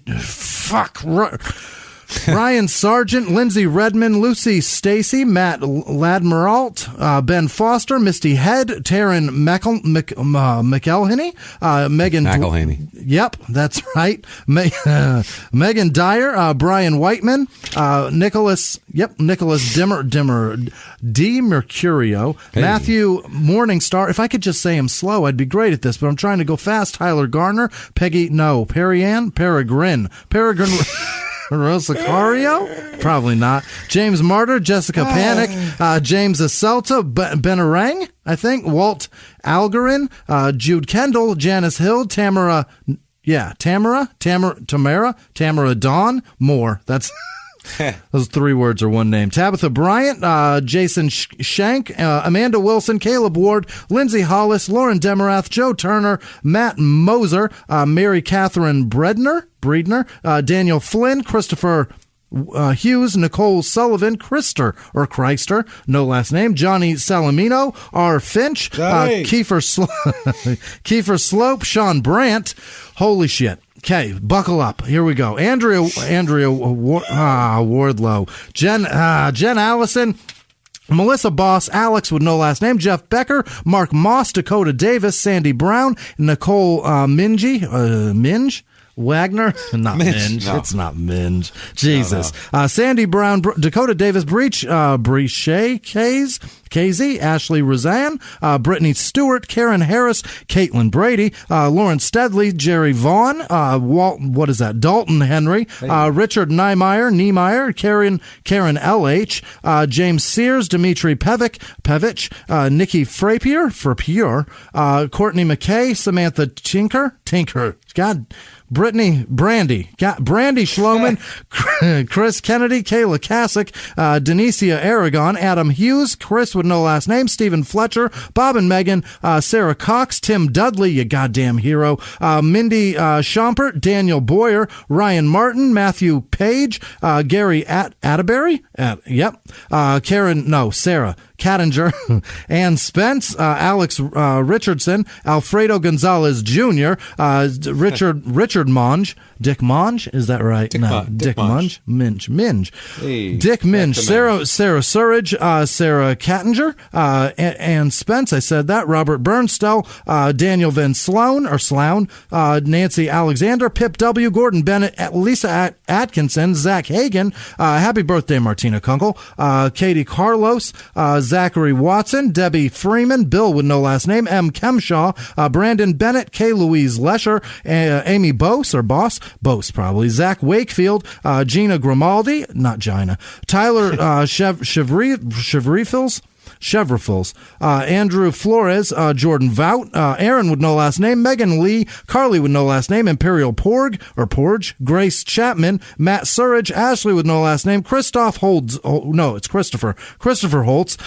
S3: Ryan Sargent, Lindsay Redmond, Lucy Stacy, Matt Ladmeralt, Ben Foster, Misty Head, Taryn McElhenney, Megan
S1: McElhaney.
S3: Yep, that's right. Megan Dyer, Brian Whiteman, Nicholas DiMercurio,
S1: Hey.
S3: Matthew Morningstar. If I could just say him slow, I'd be great at this, but I'm trying to go fast. Tyler Garner, Peregrine Rosicario? Probably not. James Martyr, Jessica Panic, James Aselta, Benarang, I think, Walt Algarin, Jude Kendall, Janice Hill, Tamara Dawn, Moore. That's those 3 words are one name. Tabitha Bryant, Jason Shank, Amanda Wilson, Caleb Ward, Lindsay Hollis, Lauren Demarath, Joe Turner, Matt Moser, Mary Catherine Breedner, Daniel Flynn, Christopher Hughes, Nicole Sullivan, Christer, no last name, Johnny Salamino, R. Finch, Kiefer Slope, Sean Brandt. Holy shit. Okay, buckle up. Here we go. Andrea Wardlow, Jen Allison, Melissa Boss, Alex with no last name, Jeff Becker, Mark Moss, Dakota Davis, Sandy Brown, Nicole Minge. Wagner? Not Minge. No. It's not Minge. Jesus. No. Sandy Brown, Dakota Davis, Breche, Casey, Ashley Roseanne, Brittany Stewart, Karen Harris, Caitlin Brady, Lauren Steadley, Jerry Vaughn, Dalton Henry, Richard Niemeyer, Karen L.H., James Sears, Dimitri Pevich, Nikki Frappier, Courtney McKay, Samantha Tinker, God, Brandy Schloman, Chris Kennedy, Kayla Kasich, Denicia Aragon, Adam Hughes, Chris with no last name, Stephen Fletcher, Bob and Megan, Sarah Cox, Tim Dudley, you goddamn hero, Mindy Schompert, Daniel Boyer, Ryan Martin, Matthew Page, Gary Atterbury, Sarah Cattinger, Ann Spence, Alex Richardson, Alfredo Gonzalez Jr., Richard Monge, Dick Monge, is that right? Dick Monge. Minge. Hey, Dick Minge, Sarah Surridge, Sarah Cattinger, Ann Spence, I said that, Robert Bernstell, Daniel Van Sloan, Nancy Alexander, Pip W., Gordon Bennett, Lisa Atkinson, Zach Hagen, happy birthday, Martina Kunkel, Katie Carlos, Zachary Watson, Debbie Freeman, Bill with no last name, M. Kemshaw, Brandon Bennett, K. Louise Lesher, Amy Bose, Bose probably, Zach Wakefield, Gina Grimaldi, not Gina, Tyler Chevrifils, Andrew Flores, Jordan Vout, Aaron with no last name, Megan Lee, Carly with no last name, Imperial Porge, Grace Chapman, Matt Surridge, Ashley with no last name, Christopher Holtz,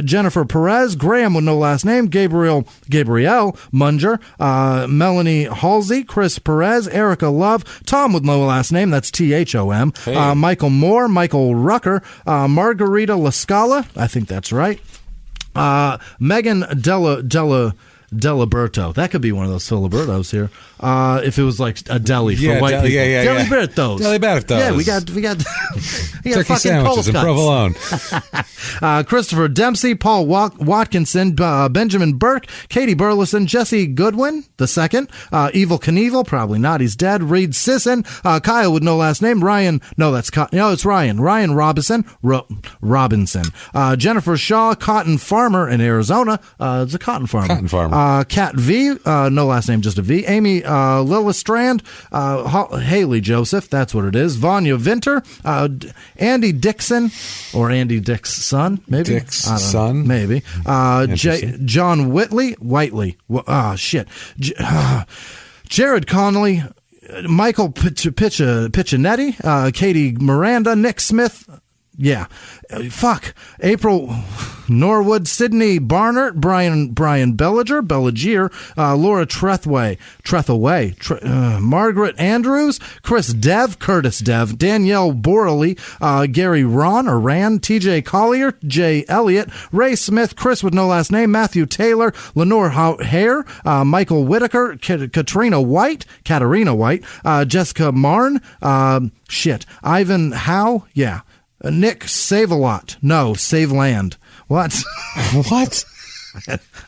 S3: Jennifer Perez, Graham with no last name, Gabrielle Munger, Melanie Halsey, Chris Perez, Erica Love, Tom with no last name, that's Thom, hey. Michael Moore, Michael Rucker, Margarita Lascala, I think that's right. Megan Delaberto. That could be one of those Filibertos here. If it was like a deli for white people. Delibertos.
S1: Delibertos.
S3: Yeah, we got
S1: turkey sandwiches and provolone.
S3: Christopher Dempsey, Paul Watkinson, Benjamin Burke, Katie Burleson, Jesse Goodwin II, Evil Knievel, probably not, he's dead, Reed Sisson, Kyle with no last name, it's Ryan Robinson, Jennifer Shaw, Cotton Farmer in Arizona, it's a cotton farmer. Kat V, no last name, just a V, Amy Lillistrand, Haley Joseph, that's what it is, Vanya Vinter, Andy Dixon, or Andy Dick's son, maybe?
S1: Dick's son?
S3: Maybe. John Whiteley, Jared Connolly, Michael Piccinetti, Katie Miranda, Nick Smith,
S9: Yeah. April Norwood, Sydney Barnard, Brian Belliger, Laura Trethaway, Margaret Andrews, Curtis Dev, Danielle Borley, Gary Ran, TJ Collier, Jay Elliott, Ray Smith, Chris with no last name, Matthew Taylor, Lenore Hare, Michael Whitaker, Katarina White, Jessica Marn, Ivan Howe, Nick Save-A-Lot. No, Save Land. What?
S1: What?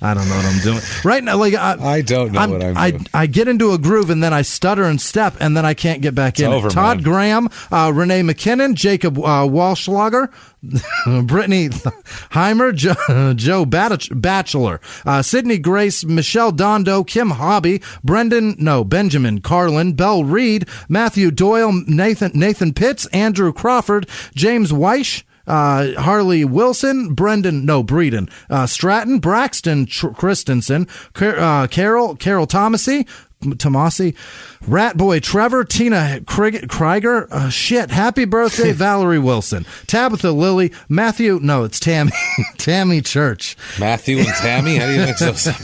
S9: I don't know what I'm doing right now. Like
S1: I don't know what I'm doing. I
S9: get into a groove and then I stutter and step and then I can't get back in.
S1: Over,
S9: Todd
S1: man.
S9: Graham, Renee McKinnon, Jacob Walschlager, Brittany Heimer, Joe Batchelor, Sydney Grace, Michelle Dondo, Kim Hobby, Benjamin Carlin, Belle Reed, Matthew Doyle, Nathan Pitts, Andrew Crawford, James Weish, Harley Wilson, Breeden, Stratton, Braxton Christensen, Carol Tomasi, Rat Boy Trevor, Tina Krieger, happy birthday, Valerie Wilson, Tabitha Lilly, Matthew, it's Tammy, Tammy Church.
S1: Matthew and Tammy? How do you mix those up?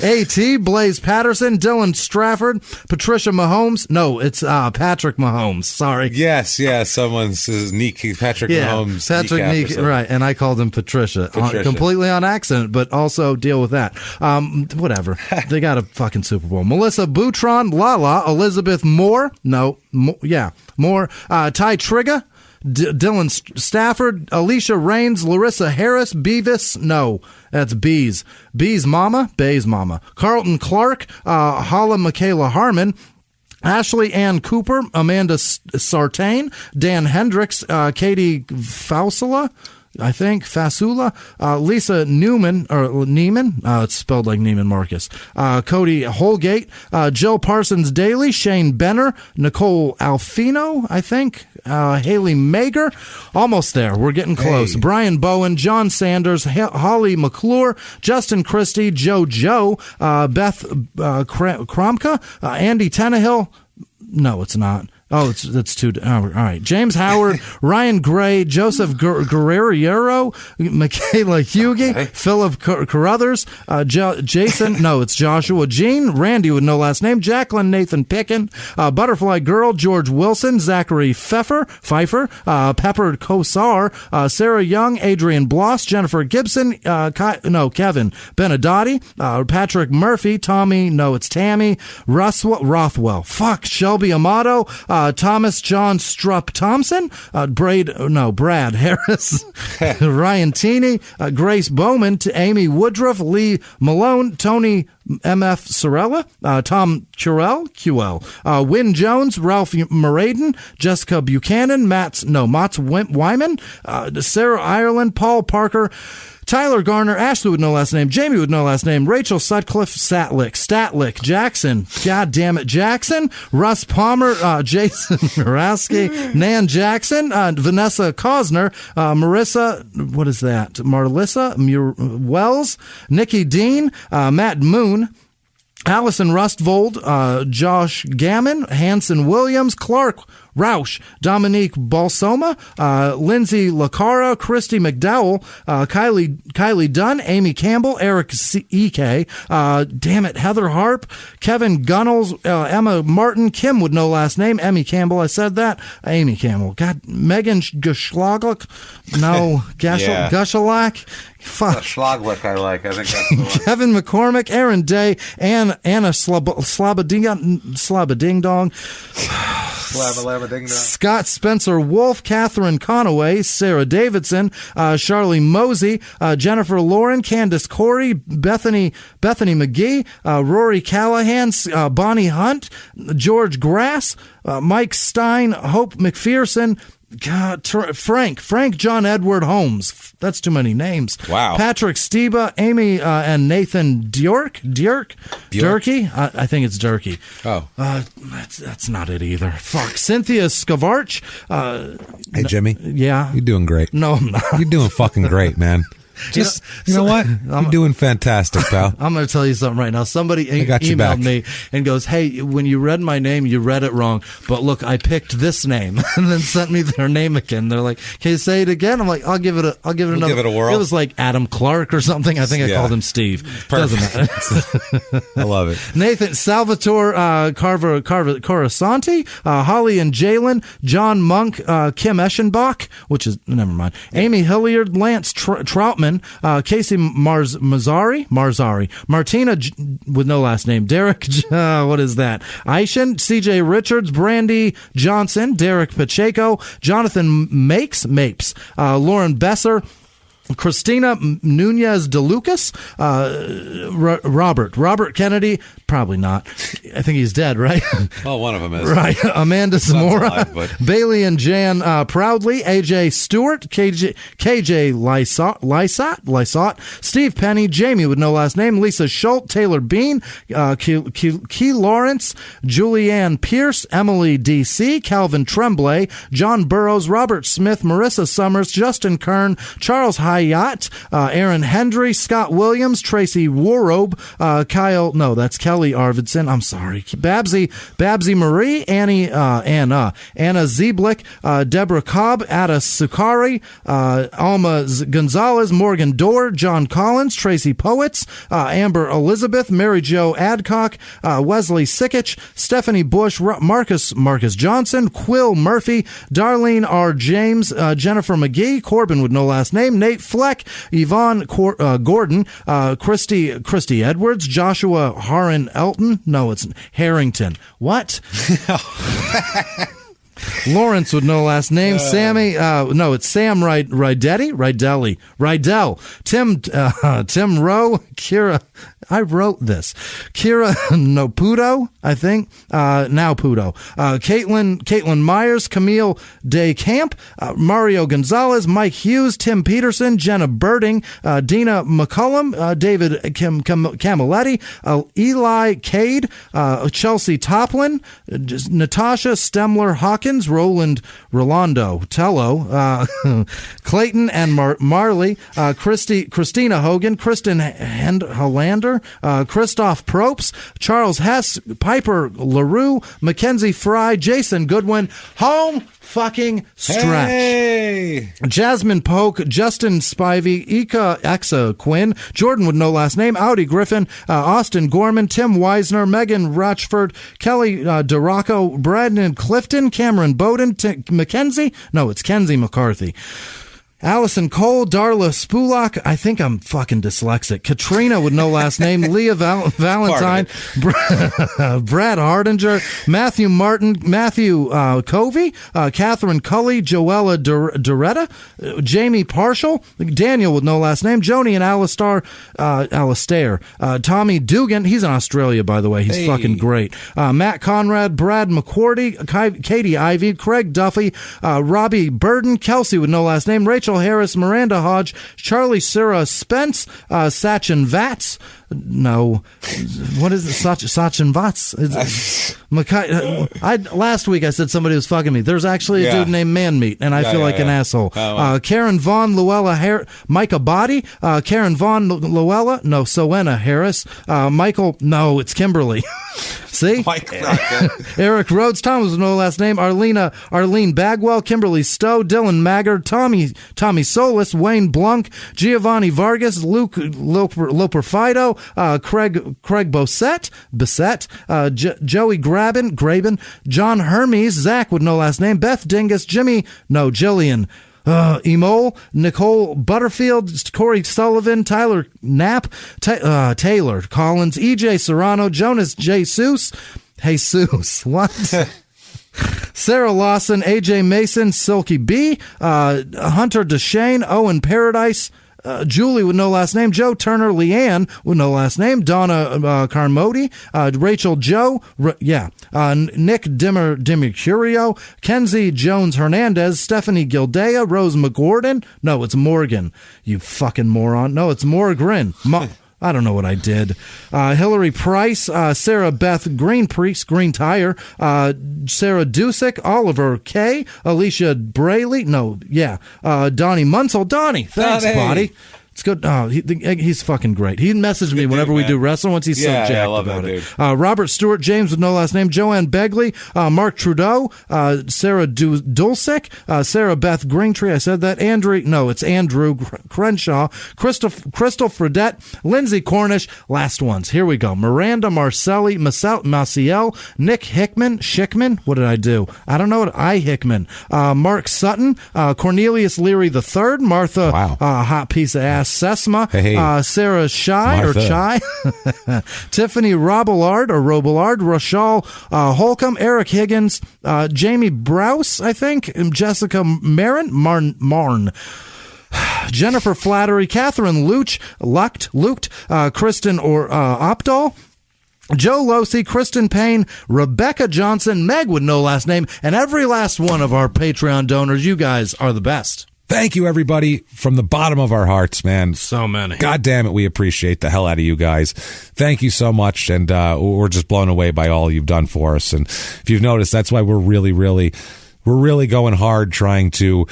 S9: A.T., Blaze Patterson, Dylan Strafford, Patricia Mahomes. No, it's Patrick Mahomes. Sorry.
S1: Yes, someone says Patrick Mahomes.
S9: Patrick Nick, right, and I called him Patricia. Completely on accident, but also deal with that. Whatever. They got a fucking Super Bowl. Melissa Boutron, Lala, Elizabeth Moore. Moore. Ty Trigger, Dylan Stafford, Alicia Rains, Larissa Harris, Beavis. No, that's Bees. Bees Mama, Bay's Mama. Carlton Clark, Hala Michaela Harmon, Ashley Ann Cooper, Amanda Sartain, Dan Hendricks, Katie Fausula, I think, Fasula, Lisa Neiman, it's spelled like Neiman Marcus, Cody Holgate, Jill Parsons Daly, Shane Benner, Nicole Alfino, I think, Haley Mager, almost there, we're getting close, Brian Bowen, John Sanders, Holly McClure, Justin Christie, Joe, Beth Kromka, Andy Tannehill, no, it's not. Oh, that's two. All right. James Howard, Ryan Gray, Joseph Guerrero, Michaela Hughie, Philip Carruthers, Jason. No, it's Joshua Jean, Randy with no last name, Jacqueline Nathan Pickin, Butterfly Girl, George Wilson, Zachary Pfeiffer, Pepper Kosar, Sarah Young, Adrian Bloss, Jennifer Gibson, Kevin Benedotti, Patrick Murphy, Tommy. No, it's Tammy Rothwell. Shelby Amato. Thomas John Strupp Thompson, Brad Harris, Ryan Teeney, Grace Bowman, Amy Woodruff, Lee Malone, Tony M.F. Sorella, Tom QL, Wynn Jones, Ralph Muraden, Jessica Buchanan, Mats Wyman, Sarah Ireland, Paul Parker, Tyler Garner, Ashley with no last name, Jamie with no last name, Rachel Sutcliffe, Statlick, Jackson, God damn it, Jackson, Russ Palmer, Jason Muraski, Nan Jackson, Vanessa Cosner, Marissa, what is that? Marlissa Wells, Nikki Dean, Matt Moon, Allison Rustvold, Josh Gammon, Hanson Williams, Clark Roush, Dominique Balsoma, Lindsay Lacara, Christy McDowell, Kylie Dunn, Amy Campbell, Eric E.K., Heather Harp, Kevin Gunnels, Emma Martin, Kim with no last name, Emmy Campbell, I said that, Amy Campbell, Megan Gushlaglik, Gushalak, fuck.
S1: Schlagwick, I like. I think that's the one.
S9: Kevin McCormick, Aaron Day, Anna Slabading Dong. Scott Spencer Wolf, Catherine Conaway, Sarah Davidson, Charlie Mosey, Jennifer Lauren, Candace Corey, Bethany McGee, Rory Callahan, Bonnie Hunt, George Grass, Mike Stein, Hope McPherson, Frank John Edward Holmes. That's too many names.
S1: Wow.
S9: Patrick Steba, Amy and Nathan Durkee. I think it's Durkee.
S1: Oh.
S9: That's not it either. Fuck. Cynthia Scavarch.
S1: Hey, Jimmy.
S9: Yeah.
S1: You're doing great.
S9: No, I'm not.
S1: You're doing fucking great, man. Just, you know what? You're doing fantastic, pal.
S9: I'm going to tell you something right now. Somebody
S1: emailed
S9: me and goes, hey, when you read my name, you read it wrong. But look, I picked this name, and then sent me their name again. They're like, can you say it again? I'm like, I'll give it another.
S1: Give it a whirl.
S9: It was like Adam Clark or something. I think I called him Steve.
S1: Perfect.
S9: Doesn't matter.
S1: I love it.
S9: Nathan Salvatore Corasanti, Holly and Jalen, John Monk, Kim Eschenbach, which is never mind. Amy Hilliard, Lance Troutman, Casey Marzari, Martina with no last name, Derek, what is that? Aishan, CJ Richards, Brandy Johnson, Derek Pacheco, Jonathan Mapes, Lauren Besser, Christina Nunez de Lucas, Robert Kennedy, probably not. I think he's dead, right?
S1: Well, one of them is.
S9: Right. Amanda Zamora,
S1: alive,
S9: Bailey and Jan Proudly, AJ Stewart, KJ Lysot, Steve Penny, Jamie with no last name, Lisa Schultz, Taylor Bean, Key Lawrence, Julianne Pierce, Emily DC, Calvin Tremblay, John Burrows, Robert Smith, Marissa Summers, Justin Kern, Charles Hayat, Aaron Hendry, Scott Williams, Tracy Warrobe, that's Kelly Arvidsson. I'm sorry. Babsy Marie, Anna Zeblik, Deborah Cobb, Ada Sukari, Alma Gonzalez, Morgan Dorr, John Collins, Tracy Poets, Amber Elizabeth, Mary Jo Adcock, Wesley Sickich, Stephanie Bush, Marcus Johnson, Quill Murphy, Darlene R. James, Jennifer McGee, Corbin with no last name, Nate Fleck, Yvonne Gordon, Christy Edwards, Joshua Haran Elton. No, it's Harrington. What? Lawrence with no last name. Sammy, it's Sam Rydell, Tim Rowe, Kira. I wrote this. Kira Noputo, I think. Now Puto. Caitlin Myers, Camille Day Camp, Mario Gonzalez, Mike Hughes, Tim Peterson, Jenna Birding, Dina McCullum, David Camilletti, Eli Cade, Chelsea Toplin, Natasha Stemler Hawkins, Rolando Tello, Clayton and Marley, Christina Hogan, Kristen Hollander, Christoph Probst, Charles Hess, Piper LaRue, Mackenzie Fry, Jason Goodwin, home fucking stretch.
S1: Hey!
S9: Jasmine Polk, Justin Spivey, Exa Quinn, Jordan with no last name, Audi Griffin, Austin Gorman, Tim Weisner, Megan Rochford, Kelly DeRocco, Brandon Clifton, Cameron Bowden, Mackenzie, no, it's Kenzie McCarthy. Allison Cole, Darla Spulak, I think I'm fucking dyslexic. Katrina with no last name, Leah Valentine, Brad Hardinger, Matthew Martin, Matthew Covey, Catherine Cully, Joella Doretta, Jamie Partial, Daniel with no last name, Joni and Alistair, Tommy Dugan, he's in Australia, by the way, he's fucking great, Matt Conrad, Brad McCordy, Katie Ivy, Craig Duffy, Robbie Burden, Kelsey with no last name, Rachel Harris, Miranda Hodge, Charlie Sura Spence, Sachin Vats. No, what is it? Sachin Vats? Last week I said somebody was fucking me. There's actually a dude named Man Meat, and I feel like an asshole. Karen Vaughn, Luella Micah Body, Karen Vaughn, Luella, no, Soena Harris, Michael, no, it's Kimberly. See? Eric Rhodes, Thomas with no last name, Arlene Bagwell, Kimberly Stowe, Dylan Maggard, Tommy Solis, Wayne Blunk, Giovanni Vargas, Luke Loperfido, Craig Bissett, Joey Graben, John Hermes, Zach with no last name, Beth Dingus, Jillian, Emol, Nicole Butterfield, Corey Sullivan, Tyler Knapp, Taylor Collins, EJ Serrano, Jonas Jesus, what? Sarah Lawson, AJ Mason, Silky B, Hunter DeShane, Owen Paradise, Julie with no last name, Joe Turner, Leanne with no last name, Donna Carmody, Rachel Joe, Nick Dimmercurio, Kenzie Jones Hernandez, Stephanie Gildea, Rose McGordon. No, it's Morgan. You fucking moron. No, it's Morgan. I don't know what I did. Hillary Price, Sarah Beth Greenpriest, Green Tire, Sarah Dusick, Oliver K, Alicia Braley, Donnie Munsell. Donnie, thanks, buddy. It's good. Oh, he's fucking great. He messaged me whenever we do wrestling once. He's so jacked
S1: I love
S9: about
S1: that
S9: it.
S1: dude.
S9: Robert Stewart, James with no last name, Joanne Begley, Mark Trudeau, Sarah Dulcic, Sarah Beth Greentree. I said that. It's Andrew Crenshaw, Crystal Fredette, Lindsay Cornish. Last ones. Here we go. Miranda Marcelli, Maciel, Nick Schickman. What did I do? I don't know. Hickman, Mark Sutton, Cornelius Leary III, Martha, hot piece of ass, Sesma, Sarah Chai, Tiffany Robillard, Rochelle Holcomb, Eric Higgins, Jamie Browse, I think, Jessica Marn. Jennifer Flattery, Catherine Lucht, Kristen Opdahl, Joe Losi, Kristen Payne, Rebecca Johnson, Meg with no last name, and every last one of our Patreon donors. You guys are the best.
S1: Thank you, everybody, from the bottom of our hearts, man.
S3: So many.
S1: God damn it, we appreciate the hell out of you guys. Thank you so much, and we're just blown away by all you've done for us. And if you've noticed, that's why we're really going hard trying to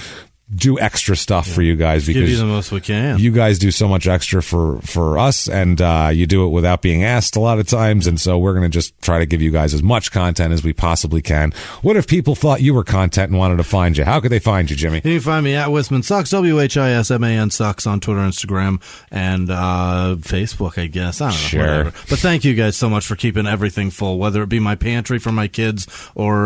S1: do extra stuff for you guys, because
S3: give you the most we can.
S1: You guys do so much extra for us, and you do it without being asked a lot of times, and so we're going to just try to give you guys as much content as we possibly can. What if people thought you were content and wanted to find you? How could they find you, Jimmy?
S3: You can find me at Whisman Sucks, WHISMAN Sucks on Twitter, Instagram, and Facebook, I guess. I don't know,
S1: sure.
S3: Whatever. But thank you guys so much for keeping everything full, whether it be my pantry for my kids or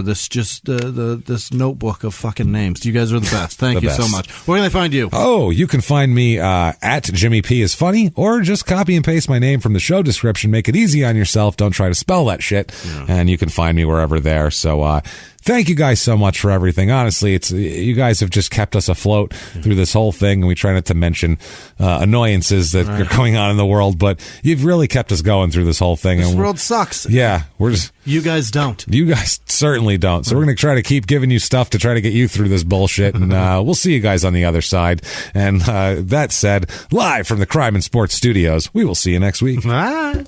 S3: this this notebook of fucking names. You guys are the best. Thank you so much. Where can they find you?
S1: Oh, you can find me at Jimmie P is funny, or just copy and paste my name from the show description. Make it easy on yourself. Don't try to spell that shit. Yeah. And you can find me wherever there. So thank you guys so much for everything. Honestly, you guys have just kept us afloat through this whole thing, and we try not to mention annoyances that are going on in the world, but you've really kept us going through this whole thing.
S3: This world sucks.
S1: Yeah, we're just...
S3: You guys don't.
S1: You guys certainly don't. So we're going to try to keep giving you stuff to try to get you through this bullshit, and we'll see you guys on the other side. And that said, live from the Crime and Sports Studios, we will see you next week.
S3: Bye.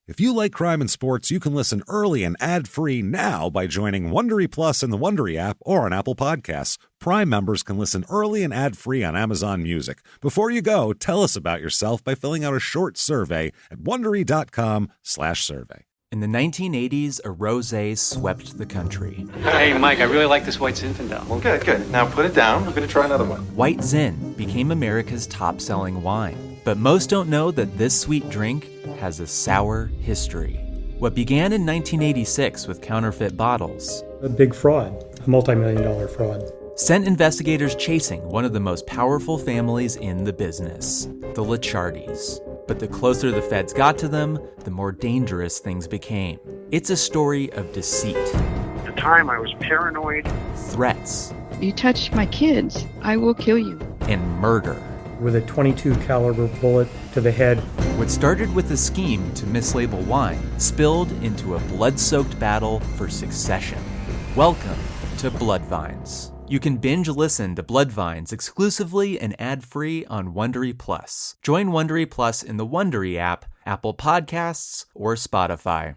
S1: If you like crime and sports, you can listen early and ad-free now by joining Wondery Plus in the Wondery app or on Apple Podcasts. Prime members can listen early and ad-free on Amazon Music. Before you go, tell us about yourself by filling out a short survey at Wondery.com/survey.
S10: In the 1980s, a rosé swept the country.
S11: Hey, Mike, I really like this White Zinfandel.
S12: Well, good. Now put it down. I'm going to try another one.
S10: White Zin became America's top-selling wine. But most don't know that this sweet drink has a sour history. What began in 1986 with counterfeit bottles...
S13: A big fraud, a multi-million-dollar fraud.
S10: Sent investigators chasing one of the most powerful families in the business, the Licciardis. But the closer the feds got to them, the more dangerous things became. It's a story of deceit.
S14: At the time, I was paranoid.
S10: Threats.
S15: You touch my kids, I will kill you.
S10: And murder.
S13: With a .22 caliber bullet to the head.
S10: What started with a scheme to mislabel wine spilled into a blood-soaked battle for succession. Welcome to Bloodvines. You can binge listen to Bloodvines exclusively and ad-free on Wondery Plus. Join Wondery Plus in the Wondery app, Apple Podcasts, or Spotify.